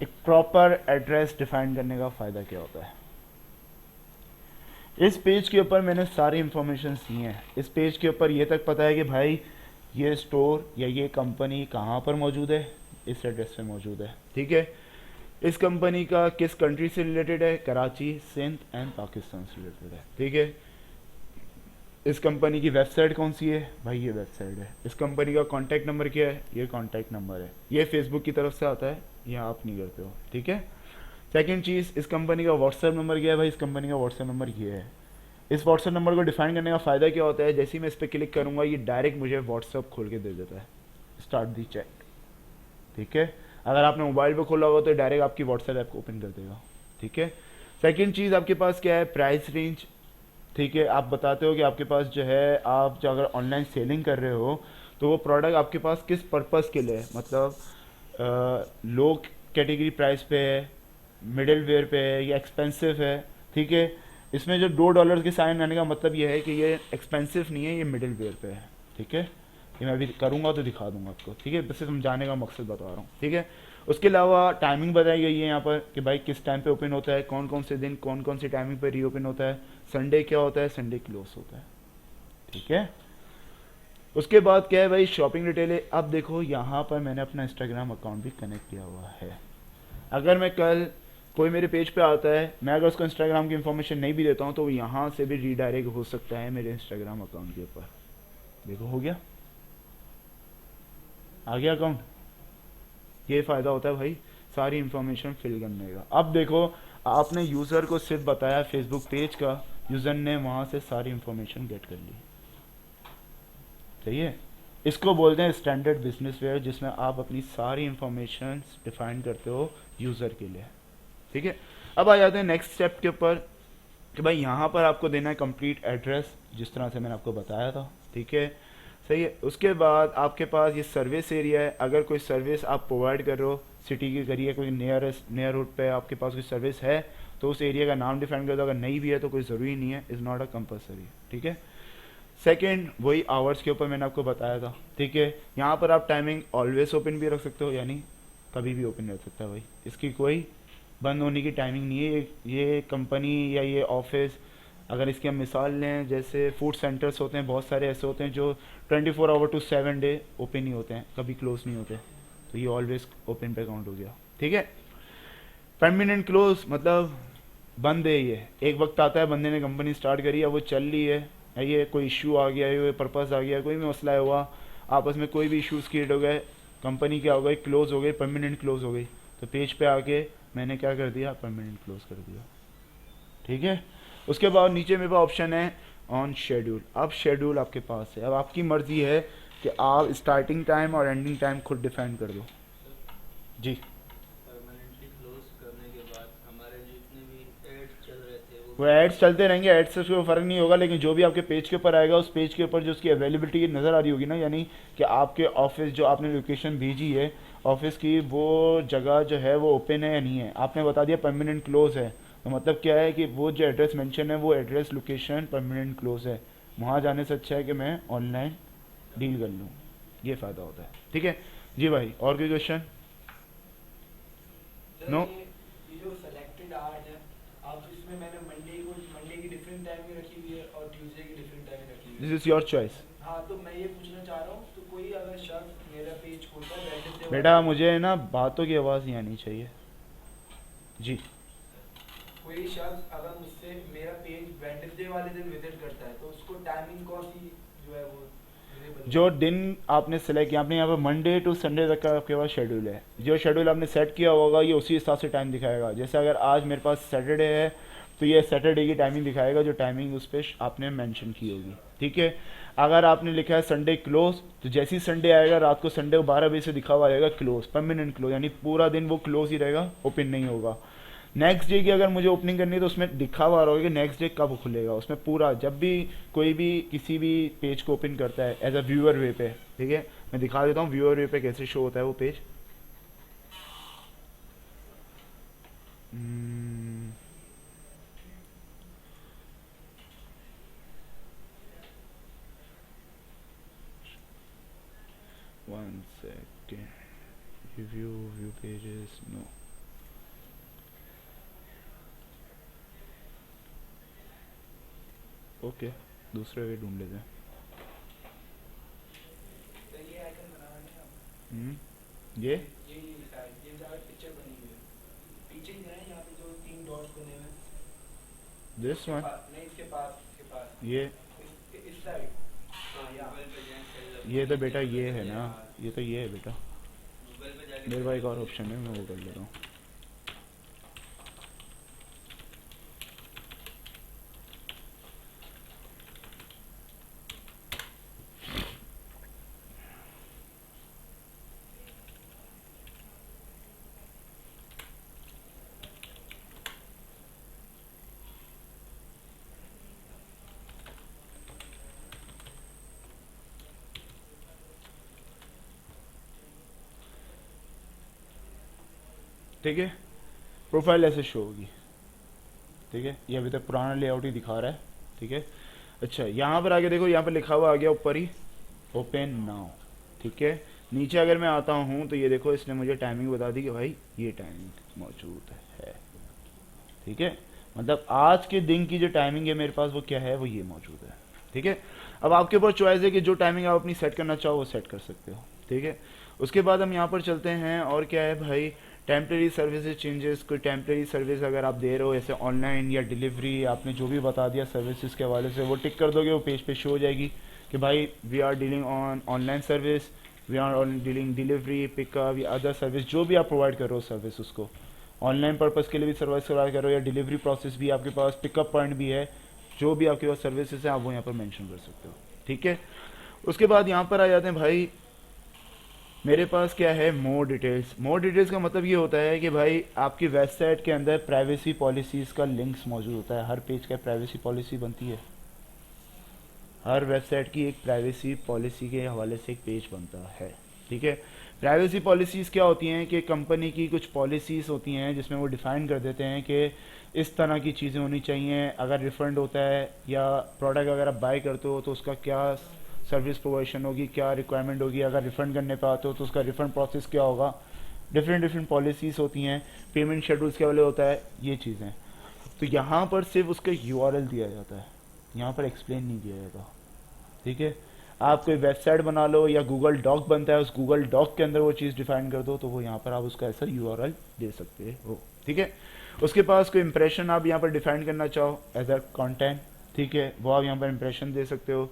एक प्रॉपर एड्रेस डिफाइन करने का फ़ायदा क्या होता है, इस पेज के ऊपर मैंने सारी इंफॉर्मेशन दी हैं। इस पेज के ऊपर ये तक पता है कि भाई ये स्टोर या ये कंपनी कहाँ पर मौजूद है, इस एड्रेस पे मौजूद है, ठीक है। इस कंपनी का किस कंट्री से रिलेटेड है, कराची, सिंध एंड पाकिस्तान से रिलेटेड है, ठीक है। इस कंपनी की वेबसाइट कौन सी है, भाई ये वेबसाइट है। इस कंपनी का कॉन्टैक्ट नंबर क्या है, ये कॉन्टैक्ट नंबर है। ये फेसबुक की तरफ से आता है, ये आप नहीं करते हो, ठीक है। सेकंड चीज़, इस कंपनी का व्हाट्सएप नंबर क्या है, भाई इस कंपनी का व्हाट्सएप नंबर ये है। इस व्हाट्सएप नंबर को डिफाइन करने का फ़ायदा क्या होता है, जैसे ही मैं इस पर क्लिक करूँगा ये डायरेक्ट मुझे व्हाट्सएप खोल के दे देता है, स्टार्ट दी चैट। ठीक है, अगर आपने मोबाइल पे खोला होगा तो डायरेक्ट आपकी व्हाट्सएप ऐप को ओपन कर देगा। ठीक है, सेकंड चीज़ आपके पास क्या है, प्राइस रेंज। ठीक है, आप बताते हो कि आपके पास जो है, आप जो अगर ऑनलाइन सेलिंग कर रहे हो तो वो प्रोडक्ट आपके पास किस पर्पस के लिए है, मतलब लो कैटेगरी प्राइस पे है, मिडिल वेयर पे है, या एक्सपेंसिव है। ठीक है, इसमें जो $2 के साइन आने का मतलब ये है कि ये एक्सपेंसिव नहीं है, ये मिडिल वेयर पे है। ठीक है, ये मैं अभी करूँगा तो दिखा दूंगा आपको। ठीक है, बस समझाने का मकसद बता रहा हूँ। ठीक है, उसके अलावा टाइमिंग बताई गई है यहाँ पर कि भाई किस टाइम पे ओपन होता है, कौन कौन से दिन कौन कौन सी टाइमिंग पे रीओपन होता है, संडे क्या होता है, संडे क्लोज होता है। ठीक है, उसके बाद क्या है भाई, शॉपिंग डिटेल है। अब देखो यहाँ पर मैंने अपना इंस्टाग्राम अकाउंट भी कनेक्ट किया हुआ है। अगर मैं कल कोई मेरे पेज पे आता है, मैं अगर उसको इंस्टाग्राम की इन्फॉर्मेशन नहीं भी देता हूँ तो वो यहाँ से भी रीडायरेक्ट हो सकता है मेरे इंस्टाग्राम अकाउंट के ऊपर। देखो हो गया, आ गया अकाउंट। ये फ़ायदा होता है भाई सारी इंफॉर्मेशन फिल करने का। अब देखो, आपने यूज़र को सिर्फ बताया फेसबुक पेज का, यूज़र ने वहाँ से सारी इंफॉर्मेशन गेट कर ली। सही है, इसको बोलते हैं स्टैंडर्ड बिजनेस वेयर, जिसमें आप अपनी सारी इंफॉर्मेशन डिफाइन करते हो यूज़र के लिए। ठीक है, अब आ जाते हैं नेक्स्ट स्टेप के ऊपर कि भाई यहाँ पर आपको देना है कंप्लीट एड्रेस, जिस तरह से मैंने आपको बताया था। ठीक है, सही है। उसके बाद आपके पास ये सर्विस एरिया है, अगर कोई सर्विस आप प्रोवाइड कर रहे हो सिटी के करिए, कोई नियरहुड पे आपके पास कोई सर्विस है तो उस एरिया का नाम डिफाइन कर दो, अगर नहीं भी है तो कोई ज़रूरी नहीं है, इज़ नॉट अ कंपलसरी। ठीक है, सेकेंड वही आवर्स के ऊपर मैंने आपको बताया था। ठीक है, यहाँ पर आप टाइमिंग ऑलवेज ओपन भी रख सकते हो, यानी कभी भी ओपन रह सकता है भाई, इसकी कोई बंद होने की टाइमिंग नहीं है। ये कंपनी या ये ऑफिस, अगर इसकी हम मिसाल लें, जैसे फूड सेंटर्स होते हैं, बहुत सारे ऐसे होते हैं जो 24 आवर टू 7 डे ओपन ही होते हैं, कभी क्लोज नहीं होते, तो ये ऑलवेज ओपन पे काउंट हो गया। ठीक है, परमानेंट क्लोज मतलब बंद है, ये एक वक्त आता है बंदे ने कंपनी स्टार्ट करी है, वो चल रही है, ये कोई इशू आ गया, ये पर्पस आ गया, कोई भी मसला हुआ, आपस में कोई भी इश्यूज क्रिएट हो गए, कंपनी क्या हो गई, क्लोज हो गई, परमानेंट क्लोज हो गई, तो पेज पे आके मैंने क्या कर दिया, परमानेंट क्लोज कर दिया। ठीक है, उसके बाद नीचे मेरे पास ऑप्शन है ऑन शेड्यूल। अब शेड्यूल आपके पास है, अब आपकी मर्जी है कि आप स्टार्टिंग टाइम और एंडिंग टाइम खुद डिफाइन कर दो। जी, परमानेंटली क्लोज करने के बाद हमारे जितने भी एड्स चल रहे थे वो एड्स चलते रहेंगे, एड्स से कोई फ़र्क नहीं होगा, लेकिन जो भी आपके पेज के ऊपर आएगा उस पेज के ऊपर जो उसकी अवेलेबिलिटी नज़र आ रही होगी ना, यानी कि आपके ऑफिस जो आपने लोकेशन भेजी है ऑफिस की, वो जगह जो है वो ओपन है या नहीं है, आपने बता दिया परमानेंट क्लोज है, तो मतलब क्या है कि वो जो एड्रेस मेंशन है वो एड्रेस लोकेशन परमानेंट क्लोज है, वहाँ जाने से अच्छा है कि मैं ऑनलाइन डील कर लूँ, ये फ़ायदा होता है। ठीक है जी भाई, और कोई क्वेश्चन? Sir, No. ये जो सेलेक्टेड आर्ट है, आप इसमें मैंने मंडे की डिफरेंट टाइमिंग रखी हुई है और ट्यूसडे की डिफरेंट टाइमिंग रखी हुई है। This is your choice. हाँ, तो मैं ये पूछना चाह रहा हूँ, तो कोई अगर शख्स मेरा पेज खोलता है वेडनेसडे बेटा मुझे ना बातों की आवाज़ नहीं आनी चाहिए। जी, कोई शख्स अगर मुझसे मेरा पेज वेडनेसडे वाले दिन विजिट करता है, तो उसको टाइमिंग कौन सी जो है वो मुझे जो दिन आपने सेलेक्ट किया, आपने यहाँ पर मंडे टू संडे तक का आपके पास शेड्यूल है, जो शेड्यूल आपने सेट किया होगा ये उसी हिसाब से टाइम दिखाएगा। जैसे अगर आज मेरे पास सैटरडे है तो ये सैटरडे की टाइमिंग दिखाएगा, जो टाइमिंग उस पर आपने मेंशन की होगी। ठीक है, अगर आपने लिखा है संडे क्लोज, तो जैसे ही संडे आएगा रात को संडे को 12 बजे से दिखा हुआ रहेगा क्लोज, परमानेंट क्लोज, यानी पूरा दिन वो क्लोज ही रहेगा, ओपन नहीं होगा। नेक्स्ट डे की अगर मुझे ओपनिंग करनी है तो उसमें दिखा हुआ रहेगा कि नेक्स्ट डे कब खुलेगा, उसमें पूरा जब भी कोई भी किसी भी पेज को ओपन करता है एज अ व्यूअर वे पे। ठीक है, मैं दिखा देता हूँ व्यूअर वे पे कैसे शो होता है वो page. One second, review view pages, no, okay, दूसरे वे ढूंढ लेते हैं। ये आइकन बनाना है आप। ये ये जहाँ पिक्चर बनी हुई है, पीछे ही है, यहाँ पे जो 3 डॉट्स बने हुए हैं। दिस वन, नहीं, इसके पास ये इस साइड। हाँ, यहाँ गूगल पे जाएं, ये तो बेटा ये है ना, ये तो ये है बेटा, गूगल पे जाके मेरे पास एक और ऑप्शन है, मैं वो कर लेता हूँ। ठीक है, प्रोफाइल ऐसे शो होगी। ठीक है, ये अभी तक पुराना लेआउट ही दिखा रहा है। ठीक है, अच्छा यहाँ पर आगे देखो, यहाँ पर लिखा हुआ आ गया ऊपर ही ओपन नाउ। ठीक है, नीचे अगर मैं आता हूँ तो ये देखो इसने मुझे टाइमिंग बता दी कि भाई ये टाइमिंग मौजूद है। ठीक है, मतलब आज के दिन की जो टाइमिंग है मेरे पास वो क्या है, वो ये मौजूद है। ठीक है, अब आपके ऊपर चॉइस है कि जो टाइमिंग आप अपनी सेट करना चाहो वो सेट कर सकते हो। ठीक है, उसके बाद हम यहाँ पर चलते हैं और क्या है भाई, टेम्प्रेरी सर्विसेज चेंजेस। कोई टेम्प्रेरी सर्विस अगर आप दे रहे हो ऐसे ऑनलाइन या डिलीवरी, आपने जो भी बता दिया सर्विसेज के हवाले से, वो टिक कर दोगे, वो पेज पे शो हो जाएगी कि भाई we are dealing on online service, we are on dealing delivery, pickup या अदर सर्विस, जो भी आप प्रोवाइड कर रहे हो सर्विस, उसको ऑनलाइन पर्पज़ के लिए भी सर्विस प्रोवाइड कर रहे हो या डिलीवरी प्रोसेस भी आपके पास, पिकअप पॉइंट भी है, जो भी आपके पास सर्विसेज हैं आप वो यहाँ पर मेंशन कर सकते हो। ठीक है, उसके बाद यहाँ पर आ जाते हैं भाई, मेरे पास क्या है, मोर डिटेल्स। मोर डिटेल्स का मतलब ये होता है कि भाई आपकी वेबसाइट के अंदर प्राइवेसी पॉलिसीज़ का लिंक्स मौजूद होता है। हर पेज का प्राइवेसी पॉलिसी बनती है, हर वेबसाइट की एक प्राइवेसी पॉलिसी के हवाले से एक पेज बनता है। ठीक है, प्राइवेसी पॉलिसीज़ क्या होती हैं कि कंपनी की कुछ पॉलिसीज़ होती हैं जिसमें वो डिफ़ाइन कर देते हैं कि इस तरह की चीज़ें होनी चाहिए, अगर रिफ़ंड होता है या प्रोडक्ट अगर आप बाय करते हो तो उसका क्या सर्विस प्रोवाइशन होगी, क्या रिक्वायरमेंट होगी, अगर रिफ़ंड करने पे आते हो तो उसका रिफ़ंड प्रोसेस क्या होगा, डिफरेंट पॉलिसीज़ होती हैं, पेमेंट शेड्यूल्स के वाले होता है, ये चीज़ें। तो यहाँ पर सिर्फ उसका यूआरएल दिया जाता है, यहाँ पर एक्सप्लेन नहीं किया जाता। ठीक है, आप कोई वेबसाइट बना लो या गूगल डॉक बनता है, उस गूगल डॉक के अंदर वो चीज़ डिफाइन कर दो तो वो यहाँ पर आप उसका ऐसा यूआरएल दे सकते हो। ठीक है, उसके पास कोई इंप्रेशन आप यहाँ पर डिफाइन करना चाहो एज अ कंटेंट, ठीक है, वो आप यहाँ पर इंप्रेशन दे सकते हो।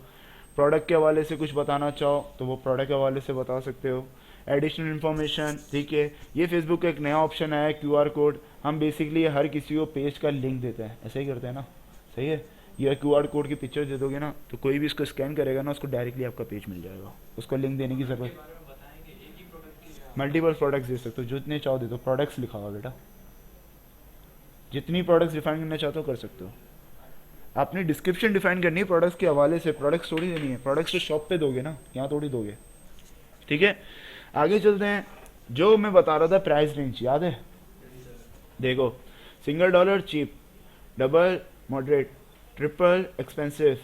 प्रोडक्ट के हवाले से कुछ बताना चाहो तो वो प्रोडक्ट के हवाले से बता सकते हो। एडिशनल इन्फॉर्मेशन, ठीक है, ये फेसबुक का एक नया ऑप्शन आया है क्यूआर कोड। हम बेसिकली हर किसी को पेज का लिंक देते हैं, ऐसे ही करते हैं ना, सही है। ये क्यूआर कोड की पिक्चर दे दोगे ना तो कोई भी इसको स्कैन करेगा ना, उसको डायरेक्टली आपका पेज मिल जाएगा, उसको लिंक देने की ज़रूरत। मल्टीपल प्रोडक्ट्स दे सकते हो, जितने चाहो दे दो, प्रोडक्ट्स लिखा हुआ बेटा, जितनी प्रोडक्ट्स डिफाइन करना चाहते हो कर सकते हो। आपने डिस्क्रिप्शन डिफाइन करनी है प्रोडक्ट्स के हवाले से, प्रोडक्ट्स थोड़ी देनी है, प्रोडक्ट्स तो शॉप पे दोगे ना, यहाँ थोड़ी दोगे। ठीक है, आगे चलते हैं। जो मैं बता रहा था प्राइस रेंज याद है, देखो $1 cheap, double moderate, triple expensive.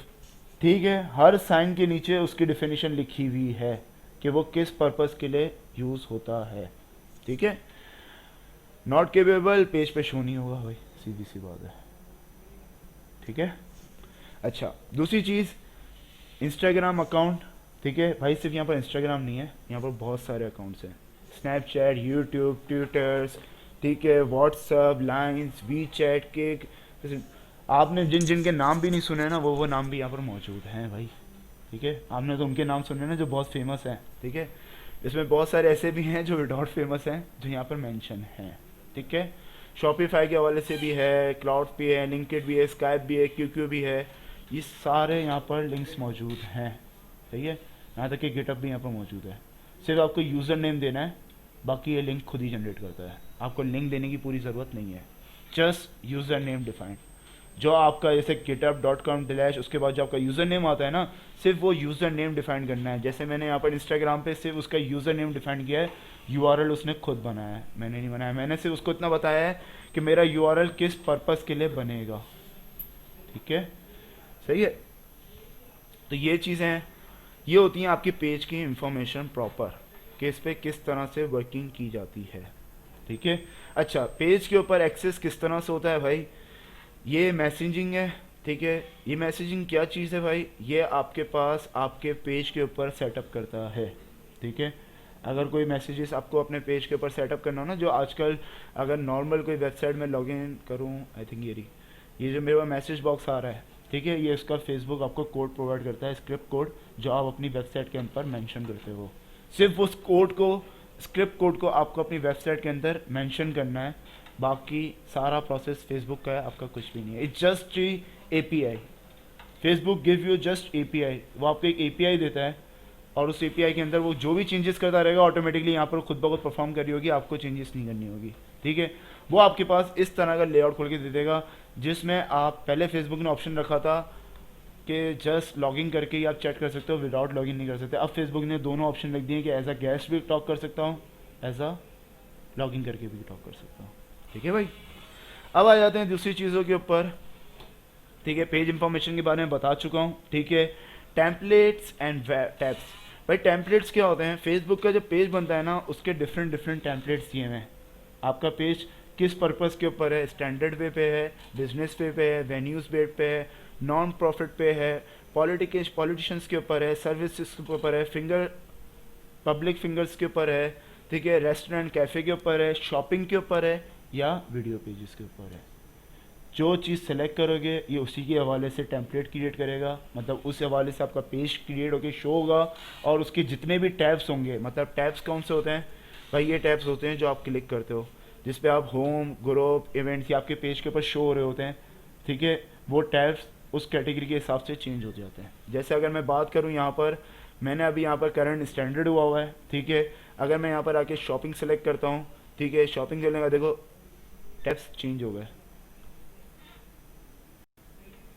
ठीक है, हर साइन के नीचे उसकी डिफिनीशन लिखी हुई है कि वो किस पर्पस के लिए यूज़ होता है। ठीक है, नॉट केपेबल पेज पे शो नहीं होगा भाई, सीधी सी बात है। ठीक है, अच्छा दूसरी चीज़ इंस्टाग्राम अकाउंट। ठीक है भाई, सिर्फ यहाँ पर इंस्टाग्राम नहीं है, यहाँ पर बहुत सारे अकाउंट्स हैं, स्नैपचैट, यूट्यूब, ट्विटर्स, ठीक है, व्हाट्सअप, लाइन्स, वी चैट के, आपने जिन जिन के नाम भी नहीं सुने ना वो नाम भी यहाँ पर मौजूद हैं भाई। ठीक है, आपने तो उनके नाम सुने ना जो बहुत फेमस हैं। ठीक है, इसमें बहुत सारे ऐसे भी हैं जो विदाउट फेमस हैं जो यहाँ पर मेंशन हैं। ठीक है, शॉपिफाई के हवाले से भी है, क्लाउड भी है, लिंक्डइन भी है, स्काइप भी है, क्यूक्यू भी है, ये सारे यहाँ पर लिंक्स मौजूद हैं। सही है, यहाँ तक कि गिटअप भी यहाँ पर मौजूद है। सिर्फ आपको यूज़र नेम देना है, बाकी ये लिंक खुद ही जनरेट करता है, आपको लिंक देने की पूरी ज़रूरत नहीं है, जस्ट यूज़र नेम डिफाइन। जो आपका जैसे github.com/ उसके बाद जो आपका यूज़र नेम आता है ना, सिर्फ वो यूज़र नेम डिफाइन करना है। जैसे मैंने यहाँ पर इंस्टाग्राम पे सिर्फ उसका यूज़र नेम डिफाइन किया है, यूआरएल उसने खुद बनाया है, मैंने नहीं बनाया, मैंने सिर्फ उसको इतना बताया है कि मेरा यूआरएल किस पर्पस के लिए बनेगा। ठीक है, सही है। तो ये चीज़ें हैं, ये होती हैं आपकी पेज की इंफॉर्मेशन प्रॉपर कि इस पर किस तरह से वर्किंग की जाती है। ठीक है, अच्छा पेज के ऊपर एक्सेस किस तरह से होता है भाई, ये मैसेजिंग है। ठीक है, ये मैसेजिंग क्या चीज़ है भाई, ये आपके पास आपके पेज के ऊपर सेटअप करता है। ठीक है, अगर कोई मैसेजेस आपको अपने पेज के ऊपर सेटअप करना हो ना, जो आजकल अगर नॉर्मल कोई वेबसाइट में लॉगिन करूँ, आई थिंक ये जो मेरे पास मैसेज बॉक्स आ रहा है, ठीक है, ये इसका फेसबुक आपको कोड प्रोवाइड करता है, स्क्रिप्ट कोड, जो आप अपनी वेबसाइट के ऊपर मेंशन करते हो। सिर्फ उस कोड को, स्क्रिप्ट कोड को आपको अपनी वेबसाइट के अंदर मेंशन करना है, बाकी सारा प्रोसेस फेसबुक का है, आपका कुछ भी नहीं है। It's just API, Facebook give you just API, वो आपको एक API देता है और उस API के अंदर वो जो भी चेंजेस करता रहेगा ऑटोमेटिकली यहाँ पर खुद ब खुद परफॉर्म कर रही होगी, आपको चेंजेस नहीं करनी होगी। ठीक है, वो आपके पास इस तरह का लेआउट खोल के दे देगा, जिसमें आप पहले फेसबुक ने ऑप्शन रखा था कि जस्ट लॉगिन करके ही आप चैट कर सकते हो, विदाउट लॉगिन नहीं कर सकते। अब फेसबुक ने दोनों ऑप्शन रख दिए कि एज अ गेस्ट भी टॉक कर सकता हूँ, एज अ लॉगिन करके भी टॉक कर सकता हूँ। ठीक है भाई, अब आ जाते हैं दूसरी चीज़ों के ऊपर। ठीक है, पेज इंफॉर्मेशन के बारे में बता चुका हूँ। ठीक है, टेम्पलेट्स एंड टैब्स। भाई टेम्पलेट्स क्या होते हैं? फेसबुक का जो पेज बनता है ना, उसके डिफरेंट डिफरेंट टेम्पलेट्स दिए हुए हैं। आपका पेज किस पर्पस के ऊपर है, स्टैंडर्ड वे पे है, बिजनेस वे पे है, वेन्यूज़ वे पे है, नॉन प्रॉफिट पे है, पॉलिटिशियंस के ऊपर है, सर्विसेज के ऊपर है, पब्लिक फिंगर्स के ऊपर है, ठीक है, रेस्टोरेंट कैफ़े के ऊपर है, शॉपिंग के ऊपर है, या वीडियो पेजेस के ऊपर है। जो चीज़ सेलेक्ट करोगे ये उसी के हवाले से टेम्पलेट क्रिएट करेगा, मतलब उस हवाले से आपका पेज क्रिएट होकर शो होगा। और उसके जितने भी टैब्स होंगे, मतलब टैब्स कौन से होते हैं भाई? ये टैब्स होते हैं जो आप क्लिक करते हो, जिस पे आप होम, ग्रुप, इवेंट्स या आपके पेज के ऊपर शो हो रहे होते हैं। ठीक है, वो टैब्स उस कैटेगरी के हिसाब से चेंज हो जाते हैं। जैसे अगर मैं बात करूँ यहाँ पर, मैंने अभी यहाँ पर करंट स्टैंडर्ड हुआ है। ठीक है, अगर मैं यहाँ पर आके शॉपिंग सेलेक्ट करता हूँ, ठीक है, शॉपिंग चलने का देखो टैब्स चेंज हो गए।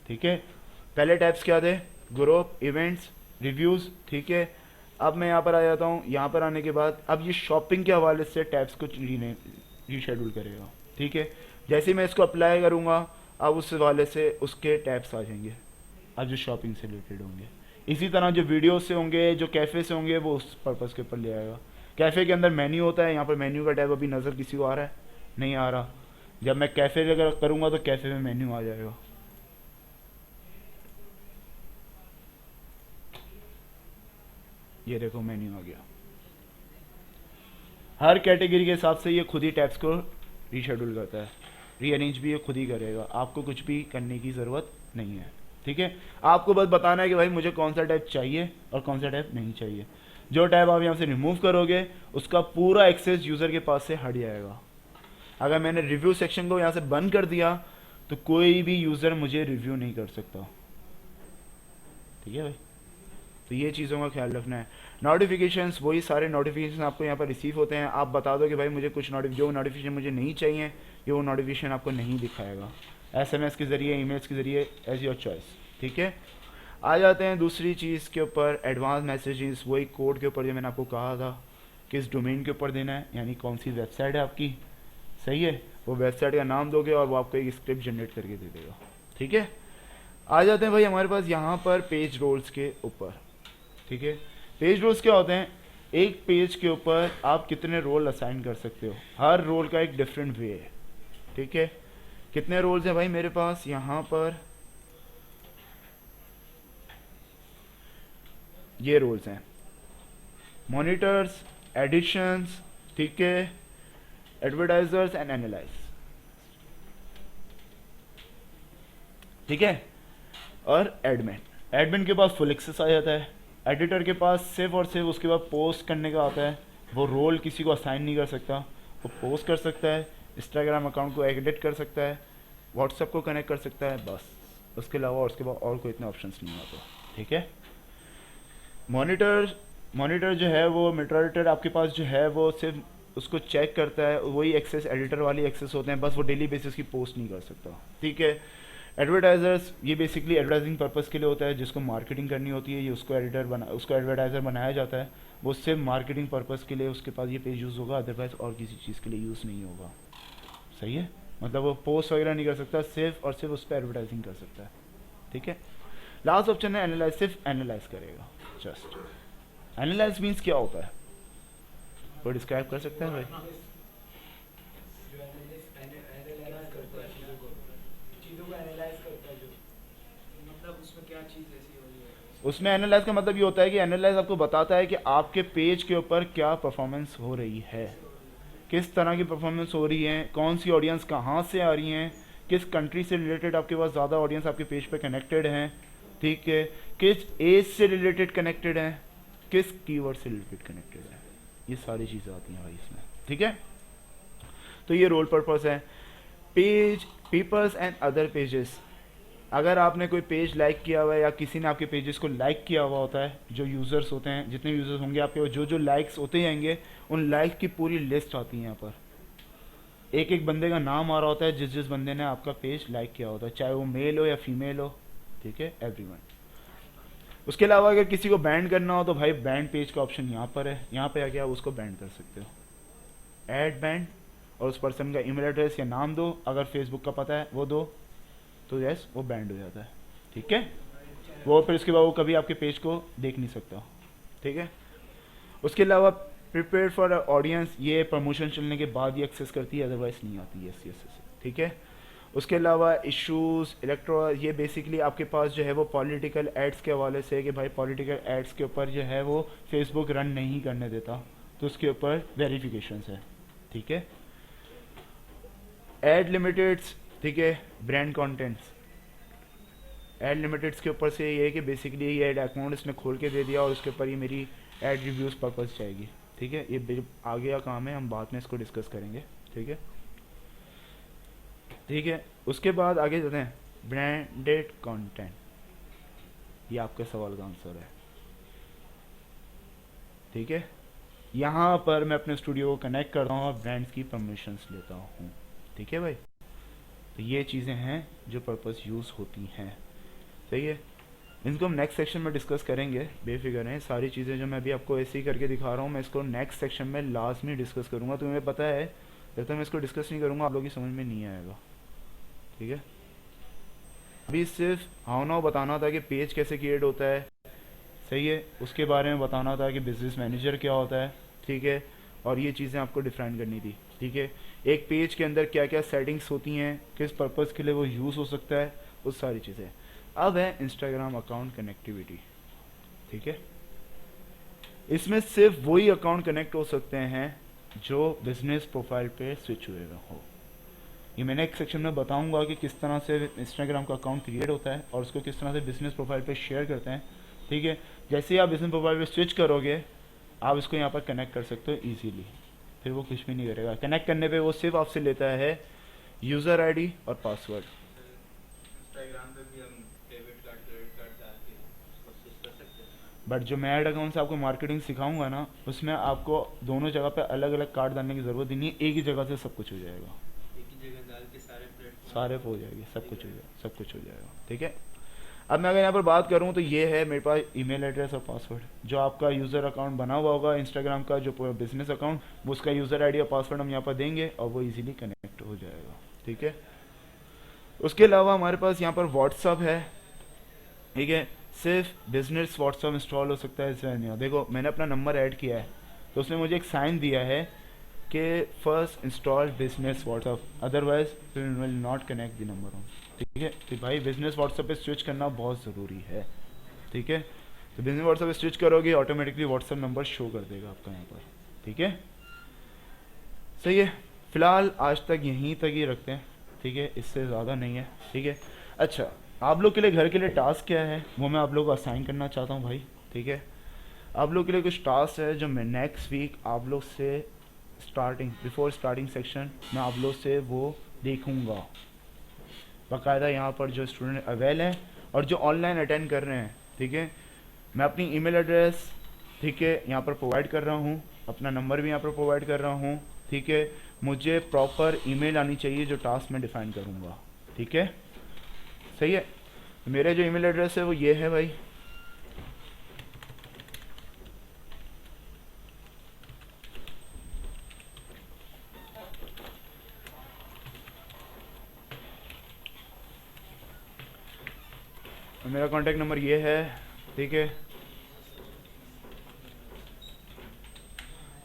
ठीक है, पहले टैब्स क्या थे? Group, events, reviews. ठीक है, अब मैं यहाँ पर आ जाता हूँ। यहाँ पर आने के बाद अब ये शॉपिंग के हवाले से टैब्स को रीशेड्यूल करेगा। ठीक है, जैसे ही मैं इसको अप्लाई करूँगा, अब उस हवाले से उसके टैब्स आ जाएंगे, अब जो शॉपिंग से रिलेटेड होंगे। इसी तरह जो वीडियो से होंगे, जो कैफ़े से होंगे, वो उस पर्पज़ के ऊपर ले आएगा। कैफ़े के अंदर मेन्यू होता है, यहाँ पर मेन्यू का टैब अभी नज़र किसी को आ रहा है? नहीं आ रहा। जब मैं कैफ़े अगर करूँगा तो कैफ़े में मेन्यू आ जाएगा। ये देखो मेन्यू आ गया। हर कैटेगरी के हिसाब से ये खुद ही टैब्स को रीशेड्यूल करता है, रीअरेंज भी ये खुद ही करेगा, आपको कुछ भी करने की ज़रूरत नहीं है। ठीक है, आपको बस बताना है कि भाई मुझे कौन सा टैब चाहिए और कौन सा टैब नहीं चाहिए। जो टैब आप यहाँ से रिमूव करोगे उसका पूरा एक्सेस यूज़र के पास से हट जाएगा। अगर मैंने रिव्यू सेक्शन को यहाँ से बंद कर दिया तो कोई भी यूज़र मुझे रिव्यू नहीं कर सकता। ठीक है भाई, तो ये चीज़ों का ख्याल रखना है। नोटिफिकेशंस, वही सारे नोटिफिकेशन आपको यहाँ पर रिसीव होते हैं। आप बता दो कि भाई मुझे कुछ जो नोटिफिकेशन मुझे नहीं चाहिए, ये वो नोटिफिकेशन आपको नहीं दिखाएगा। SMS के ज़रिए, ईमेल्स के ज़रिए, एज योर चॉइस। ठीक है, आ जाते हैं दूसरी चीज़ के ऊपर, एडवांस मैसेजेस। वही कोड के ऊपर जो मैंने आपको कहा था किस डोमेन के ऊपर देना है, यानी कौन सी वेबसाइट है आपकी। सही है, वो वेबसाइट का नाम दोगे और वो आपको एक स्क्रिप्ट जनरेट करके दे देगा। ठीक है, आ जाते हैं भाई हमारे पास यहाँ पर पेज रोल्स के ऊपर। ठीक है, पेज रोल्स क्या होते हैं? एक पेज के ऊपर आप कितने रोल असाइन कर सकते हो, हर रोल का एक डिफरेंट वे है। ठीक है, कितने रोल्स हैं भाई मेरे पास? यहाँ पर ये रोल्स हैं, मॉनिटर्स, एडिशंस, ठीक है, एडवर्टाइजर्स एंड एनालाइज। ठीक है, और एडमिन के पास फुल एक्सेस आ जाता है। एडिटर के पास सिर्फ और सिर्फ उसके बाद पोस्ट करने का आता है। वो रोल किसी को असाइन नहीं कर सकता, वो पोस्ट कर सकता है, इंस्टाग्राम अकाउंट को एडिट कर सकता है, व्हाट्सएप को कनेक्ट कर सकता है, बस। उसके अलावा उसके बाद और कोई इतने ऑप्शंस नहीं होते। ठीक है, मॉनिटर जो है वो मॉनिटर आपके पास जो है वो सिर्फ उसको चेक करता है, वही एक्सेस एडिटर वाली एक्सेस होते हैं, बस वो डेली बेसिस की पोस्ट नहीं कर सकता। ठीक है, एडवर्टाइजर्स, ये बेसिकली एडवर्टाइजिंग पर्पस के लिए होता है, जिसको मार्केटिंग करनी होती है, ये उसको एडवर्टाइज़र बनाया जाता है। वो सिर्फ मार्केटिंग पर्पस के लिए उसके पास ये पेज यूज़ होगा, अदरवाइज और किसी चीज़ के लिए यूज़ नहीं होगा। सही है, मतलब वो पोस्ट वगैरह नहीं कर सकता, सिर्फ और सिर्फ उस पर एडवर्टाइजिंग कर सकता है। ठीक है, लास्ट ऑप्शन है एनालाइज, सिर्फ एनालाइज करेगा। जस्ट एनालाइज मीन्स क्या होता है, वो डिस्क्राइब कर सकते हैं भाई? जो एनालाइज करता है चीज़ों को एनालाइज करता है, जो मतलब उसमें क्या चीज़ ऐसी हो रही है। उसमें एनालाइज का मतलब ये होता है कि एनालाइज आपको बताता है कि आपके पेज के ऊपर क्या परफॉर्मेंस हो रही है, किस तरह की परफॉर्मेंस हो रही है, कौन सी ऑडियंस कहाँ से आ रही हैं, किस कंट्री से रिलेटेड आपके पास ज़्यादा ऑडियंस आपके पेज पे कनेक्टेड हैं। ठीक है, किस एज से रिलेटेड कनेक्टेड हैं, किस कीवर्ड से रिलेटेड कनेक्टेड है, ये सारी चीज़ें आती हैं भाई इसमें। ठीक है, तो ये रोल पर्पस है। Page, peoples and other pages, अगर आपने कोई पेज लाइक किया हुआ है या किसी ने आपके पेजेस को लाइक किया हुआ होता है, जो यूज़र्स होते हैं, जितने यूज़र्स होंगे आपके, जो लाइक्स होते जाएंगे, उन लाइक की पूरी लिस्ट आती है यहाँ पर। एक एक बंदे का नाम आ रहा होता है, जिस बंदे ने आपका पेज लाइक किया होता है, चाहे वो मेल हो या फीमेल हो। ठीक है, एवरीवन। उसके अलावा अगर किसी को बैंड करना हो तो भाई बैंड पेज का ऑप्शन यहाँ पर है, यहाँ पे आके आप उसको बैंड कर सकते हो। ऐड बैंड और उस पर्सन का ईमेल एड्रेस या नाम दो, अगर फेसबुक का पता है वो दो, तो यस वो बैंड हो जाता है, ठीक है। वो फिर उसके बाद वो कभी आपके पेज को देख नहीं सकता, ठीक है। उसके अलावा प्रिपेयर फॉर ऑडियंस, ये प्रमोशन चलने के बाद ही एक्सेस करती है, अदरवाइज नहीं आती, यस यस यस, ठीक है। उसके अलावा इश्यूज इलेक्ट्रो, ये बेसिकली आपके पास जो है वो पॉलिटिकल एड्स के हवाले से है कि भाई पॉलिटिकल एड्स के ऊपर जो है वो फेसबुक रन नहीं करने देता, तो उसके ऊपर वेरिफिकेशन है, ठीक है। एड लिमिटेड्स, ठीक है, ब्रांड कंटेंट्स, एड लिमिटेड्स के ऊपर से ये है कि बेसिकली ये एड अकाउंट इसने खोल के दे दिया और उसके ऊपर ही मेरी एड रिव्यूज़ पर्पस जाएगी, ठीक है। ये आगे का काम है, हम बाद में इसको डिस्कस करेंगे, ठीक है, ठीक है। उसके बाद आगे चलते हैं, ब्रांडेड कंटेंट, ये आपके सवाल का आंसर है, ठीक है। यहाँ पर मैं अपने स्टूडियो को कनेक्ट करता हूँ और ब्रांड्स की परमिशंस लेता हूँ, ठीक है भाई। तो ये चीज़ें हैं जो पर्पस यूज़ होती हैं, सही है। इनको हम नेक्स्ट सेक्शन में डिस्कस करेंगे, बेफिक्र हैं। सारी चीज़ें जो मैं अभी आपको ऐसे ही करके दिखा रहा हूँ, मैं इसको नेक्स्ट सेक्शन में लाजमी डिस्कस करूँगा। तो मुझे पता है जब तक मैं इसको डिस्कस नहीं करूँगा आप लोगों की समझ में नहीं आएगा, ठीक है। अभी सिर्फ हाँ ना बताना था कि पेज कैसे क्रिएट होता है, सही है, उसके बारे में बताना था कि बिजनेस मैनेजर क्या होता है, ठीक है, और ये चीज़ें आपको डिफाइन करनी थी, ठीक है। एक पेज के अंदर क्या क्या सेटिंग्स होती हैं, किस पर्पज़ के लिए वो यूज़ हो सकता है, वो सारी चीज़ें। अब है इंस्टाग्राम अकाउंट कनेक्टिविटी, ठीक है। इसमें सिर्फ वही अकाउंट कनेक्ट हो सकते हैं जो बिजनेस प्रोफाइल पे स्विच हुए हो। ये मैं नेक्स्ट सेक्शन में बताऊंगा कि किस तरह से इंस्टाग्राम का अकाउंट क्रिएट होता है और उसको किस तरह से बिजनेस प्रोफाइल पे शेयर करते हैं, ठीक है। जैसे ही आप बिजनेस प्रोफाइल पे स्विच करोगे आप इसको यहाँ पर कनेक्ट कर सकते हो ईजीली, फिर वो कुछ भी नहीं करेगा। कनेक्ट करने पे वो सिर्फ आपसे लेता है यूज़र आईडी और पासवर्ड। इंस्टाग्राम पे भी हम डेबिट कार्ड क्रेडिट कार्ड डाल के उसको स्विच कर सकते हैं। बट जो मैं ऐड अकाउंट से आपको मार्केटिंग सिखाऊंगा ना, उसमें आपको दोनों जगह पे अलग अलग कार्ड डालने की ज़रूरत ही नहीं है, एक ही जगह से सब कुछ हो जाएगा, एक ही जगह डाल के सारे प्लेटफॉर्म सारे हो जाएगी, सब कुछ हो जाएगा, सब कुछ हो जाएगा, ठीक है। अब मैं अगर यहाँ पर बात करूँ तो ये है मेरे पास ईमेल एड्रेस और पासवर्ड। जो आपका यूज़र अकाउंट बना हुआ होगा इंस्टाग्राम का, जो बिजनेस अकाउंट, वो उसका यूज़र आईडी और पासवर्ड हम यहाँ पर देंगे और वो इजीली कनेक्ट हो जाएगा, ठीक है। उसके अलावा हमारे पास यहाँ पर व्हाट्सअप है, ठीक है। सिर्फ बिजनेस व्हाट्सअप इंस्टॉल हो सकता है, इससे नहीं। देखो मैंने अपना नंबर ऐड किया है तो उसने मुझे एक साइन दिया है कि first install business WhatsApp, otherwise will not connect the number on, ठीक है। तो भाई बिजनेस व्हाट्सअप पे स्विच करना बहुत ज़रूरी है, ठीक है। तो बिजनेस व्हाट्सअप पे स्विच करोगे ऑटोमेटिकली व्हाट्सअप नंबर शो कर देगा आपका यहाँ पर, ठीक है, सही है। फिलहाल आज तक यहीं तक ही रखते हैं, ठीक है, इससे ज़्यादा नहीं है, ठीक है। अच्छा, आप लोग के लिए घर के लिए टास्क क्या है वो मैं आप लोग को असाइन करना चाहता हूँ भाई, ठीक है। आप लोग के लिए कुछ टास्क है जो मैं नेक्स्ट वीक आप लोग से बिफोर स्टार्टिंग सेक्शन मैं आप लोग से वो देखूँगा बाकायदा, यहाँ पर जो स्टूडेंट अवेल हैं और जो ऑनलाइन अटेंड कर रहे हैं, ठीक है। मैं अपनी ईमेल एड्रेस, ठीक है, यहाँ पर प्रोवाइड कर रहा हूँ, अपना नंबर भी यहाँ पर प्रोवाइड कर रहा हूँ, ठीक है। मुझे प्रॉपर ईमेल आनी चाहिए जो टास्क मैं डिफाइन करूँगा, ठीक है, सही है। मेरे जो ईमेल एड्रेस है वो ये है भाई, मेरा कॉन्टैक्ट नंबर ये है, ठीक है।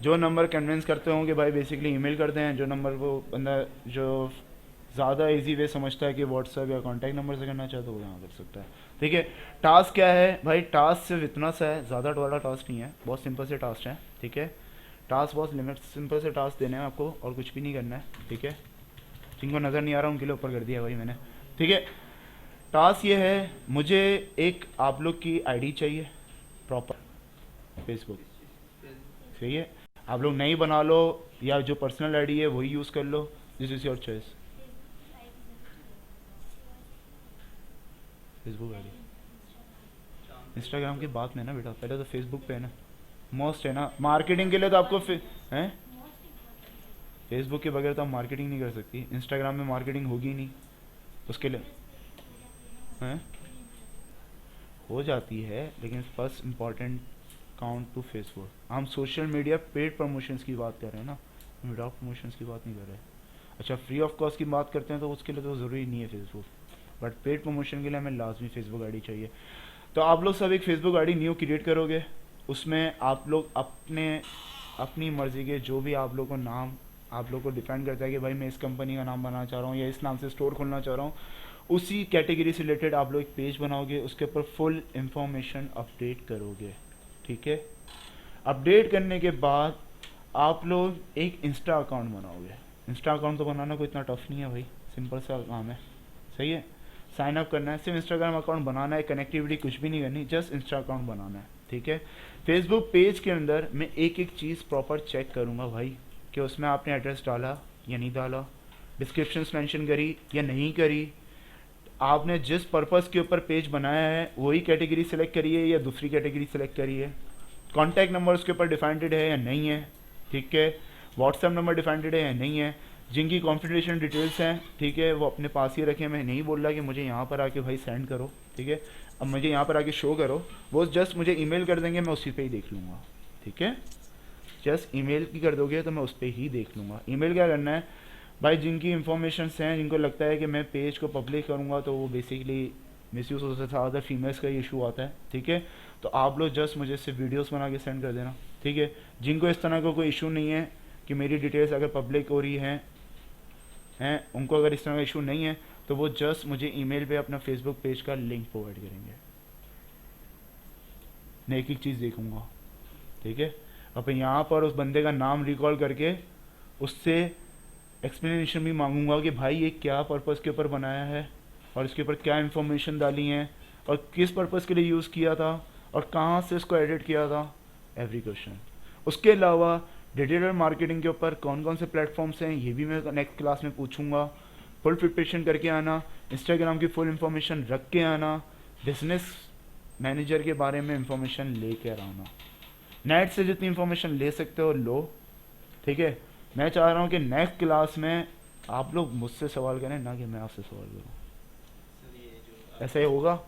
जो नंबर कन्विंस करते हों कि भाई बेसिकली ईमेल करते हैं, जो नंबर वो बंदा जो ज़्यादा इजी वे समझता है कि व्हाट्सएप या कॉन्टैक्ट नंबर से करना चाहे तो वो यहाँ कर सकता है, ठीक है। टास्क क्या है भाई, टास्क सिर्फ इतना सा है, ज़्यादा बड़ा टास्क नहीं है, बहुत सिंपल से टास्क है, ठीक है। टास्क बहुत लिमिट सिंपल से टास्क देने हैं आपको और कुछ भी नहीं करना है, ठीक है। जिनको नज़र नहीं आ रहा उनके लिए ऊपर कर दिया भाई मैंने, ठीक है। टास्क ये है, मुझे एक आप लोग की आईडी चाहिए प्रॉपर फेसबुक, सही है। आप लोग नई बना लो या जो पर्सनल आईडी है वही यूज़ कर लो, this is your choice. Facebook ID Instagram की बात नहीं ना बेटा, पहले तो फेसबुक पे है ना, मोस्ट है ना। मार्केटिंग के लिए तो आपको हैं फेसबुक के बगैर तो आप मार्केटिंग नहीं कर सकती, इंस्टाग्राम में मार्केटिंग होगी नहीं, उसके लिए हैं हो जाती है, लेकिन first important count to Facebook. हम सोशल मीडिया पेड प्रमोशंस की बात कर रहे हैं ना, विदाउट प्रमोशंस की बात नहीं कर रहे। अच्छा, फ्री ऑफ कॉस्ट की बात करते हैं तो उसके लिए तो ज़रूरी नहीं है फेसबुक, बट पेड प्रमोशन के लिए हमें लाजमी फेसबुक आईडी चाहिए। तो आप लोग सब एक फेसबुक आईडी न्यू क्रिएट करोगे, उसमें आप लोग अपनी मर्ज़ी के जो भी आप लोग को नाम आप लोग को डिफाइन करता है कि भाई मैं इस कंपनी का नाम बनाना चाह रहा हूँ या इस नाम से स्टोर खोलना चाह रहा हूँ, उसी कैटेगरी से रिलेटेड आप लोग एक पेज बनाओगे, उसके ऊपर फुल इंफॉर्मेशन अपडेट करोगे। ठीक है, अपडेट करने के बाद आप लोग एक इंस्टा अकाउंट बनाओगे। इंस्टा अकाउंट तो बनाना कोई इतना टफ नहीं है भाई, सिंपल सा काम है, सही है। साइन अप करना है, सिर्फ इंस्टाग्राम अकाउंट बनाना है, कनेक्टिविटी कुछ भी नहीं करनी, जस्ट इंस्टा अकाउंट बनाना है। ठीक है, फेसबुक पेज के अंदर मैं एक एक चीज़ प्रॉपर चेक करूँगा भाई कि उसमें आपने एड्रेस डाला या नहीं डाला, डिस्क्रिप्शन मेंशन करी या नहीं करी, आपने जिस पर्पस के ऊपर पेज बनाया है वही कैटेगरी सेलेक्ट करी है या दूसरी कैटेगरी सेलेक्ट करी है, कॉन्टैक्ट नंबर उसके ऊपर डिफाइंड है या नहीं है। ठीक है, व्हाट्सएप नंबर डिफाइंड है या नहीं है, जिनकी कॉन्फिडेंशियल डिटेल्स हैं, ठीक है, वो अपने पास ही रखें। मैं नहीं बोल रहा कि मुझे यहाँ पर आके भाई सेंड करो, ठीक है, अब मुझे यहाँ पर आके शो करो, वो जस्ट मुझे ईमेल कर देंगे, मैं उसी पे ही देख लूँगा। ठीक है, जस्ट ईमेल की कर दोगे तो मैं उस पर ही देख लूँगा। ईमेल क्या करना है भाई, जिनकी इंफॉर्मेशन हैं, जिनको लगता है कि मैं पेज को पब्लिक करूँगा तो वो बेसिकली मिसयूज़ हो सकता है, अदर फीमेल्स का इशू आता है। ठीक है, तो आप लोग जस्ट मुझे इससे वीडियोस बना के सेंड कर देना। ठीक है, जिनको इस तरह का कोई इशू नहीं है कि मेरी डिटेल्स अगर पब्लिक हो रही हैं उनको अगर इस तरह का इशू नहीं है तो वो जस्ट मुझे ईमेल पे अपना फेसबुक पेज का लिंक प्रोवाइड करेंगे, मैं एक एक चीज़ देखूँगा। ठीक है, अब यहाँ पर उस बंदे का नाम रिकॉल करके उससे एक्सप्लेनेशन भी मांगूंगा कि भाई ये क्या पर्पस के ऊपर बनाया है और इसके ऊपर क्या इन्फॉर्मेशन डाली है और किस पर्पस के लिए यूज़ किया था और कहाँ से इसको एडिट किया था, एवरी क्वेश्चन। उसके अलावा डिजिटल मार्केटिंग के ऊपर कौन कौन से प्लेटफॉर्म्स हैं ये भी मैं नेक्स्ट क्लास में पूछूंगा। फुल प्रिपरेशन करके आना, इंस्टाग्राम की फुल इंफॉर्मेशन रख के आना, बिजनेस मैनेजर के बारे में इंफॉर्मेशन ले कर आना, नेट से जितनी इंफॉर्मेशन ले सकते हो लो। ठीक है, मैं चाह रहा हूँ कि नेक्स्ट क्लास में आप लोग मुझसे सवाल करें, ना कि मैं आपसे सवाल करूँ। सर ये जो ऐसा ही होगा,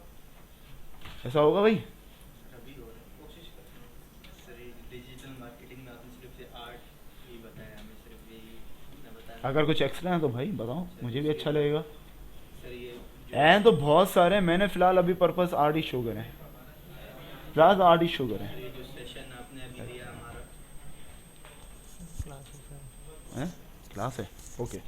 ऐसा होगा भाई। अभी हो रहा है, कोशिश करते हैं सर। ये डिजिटल मार्केटिंग में आपने सिर्फ ये आर्ट ही बताया, हमें सिर्फ यही ना बताया। अगर कुछ एक्स्ट्रा है तो भाई बताओ, मुझे भी अच्छा लगेगा। सर ये हैं तो बहुत सारे, मैंने फिलहाल अभी पर्पस आर्ट ही शो करें, फिलहाल आर्ट ही शो करें। ये जो सेशन आपने अभी लिया हमारा क्लास हैं, क्लास है, ओके।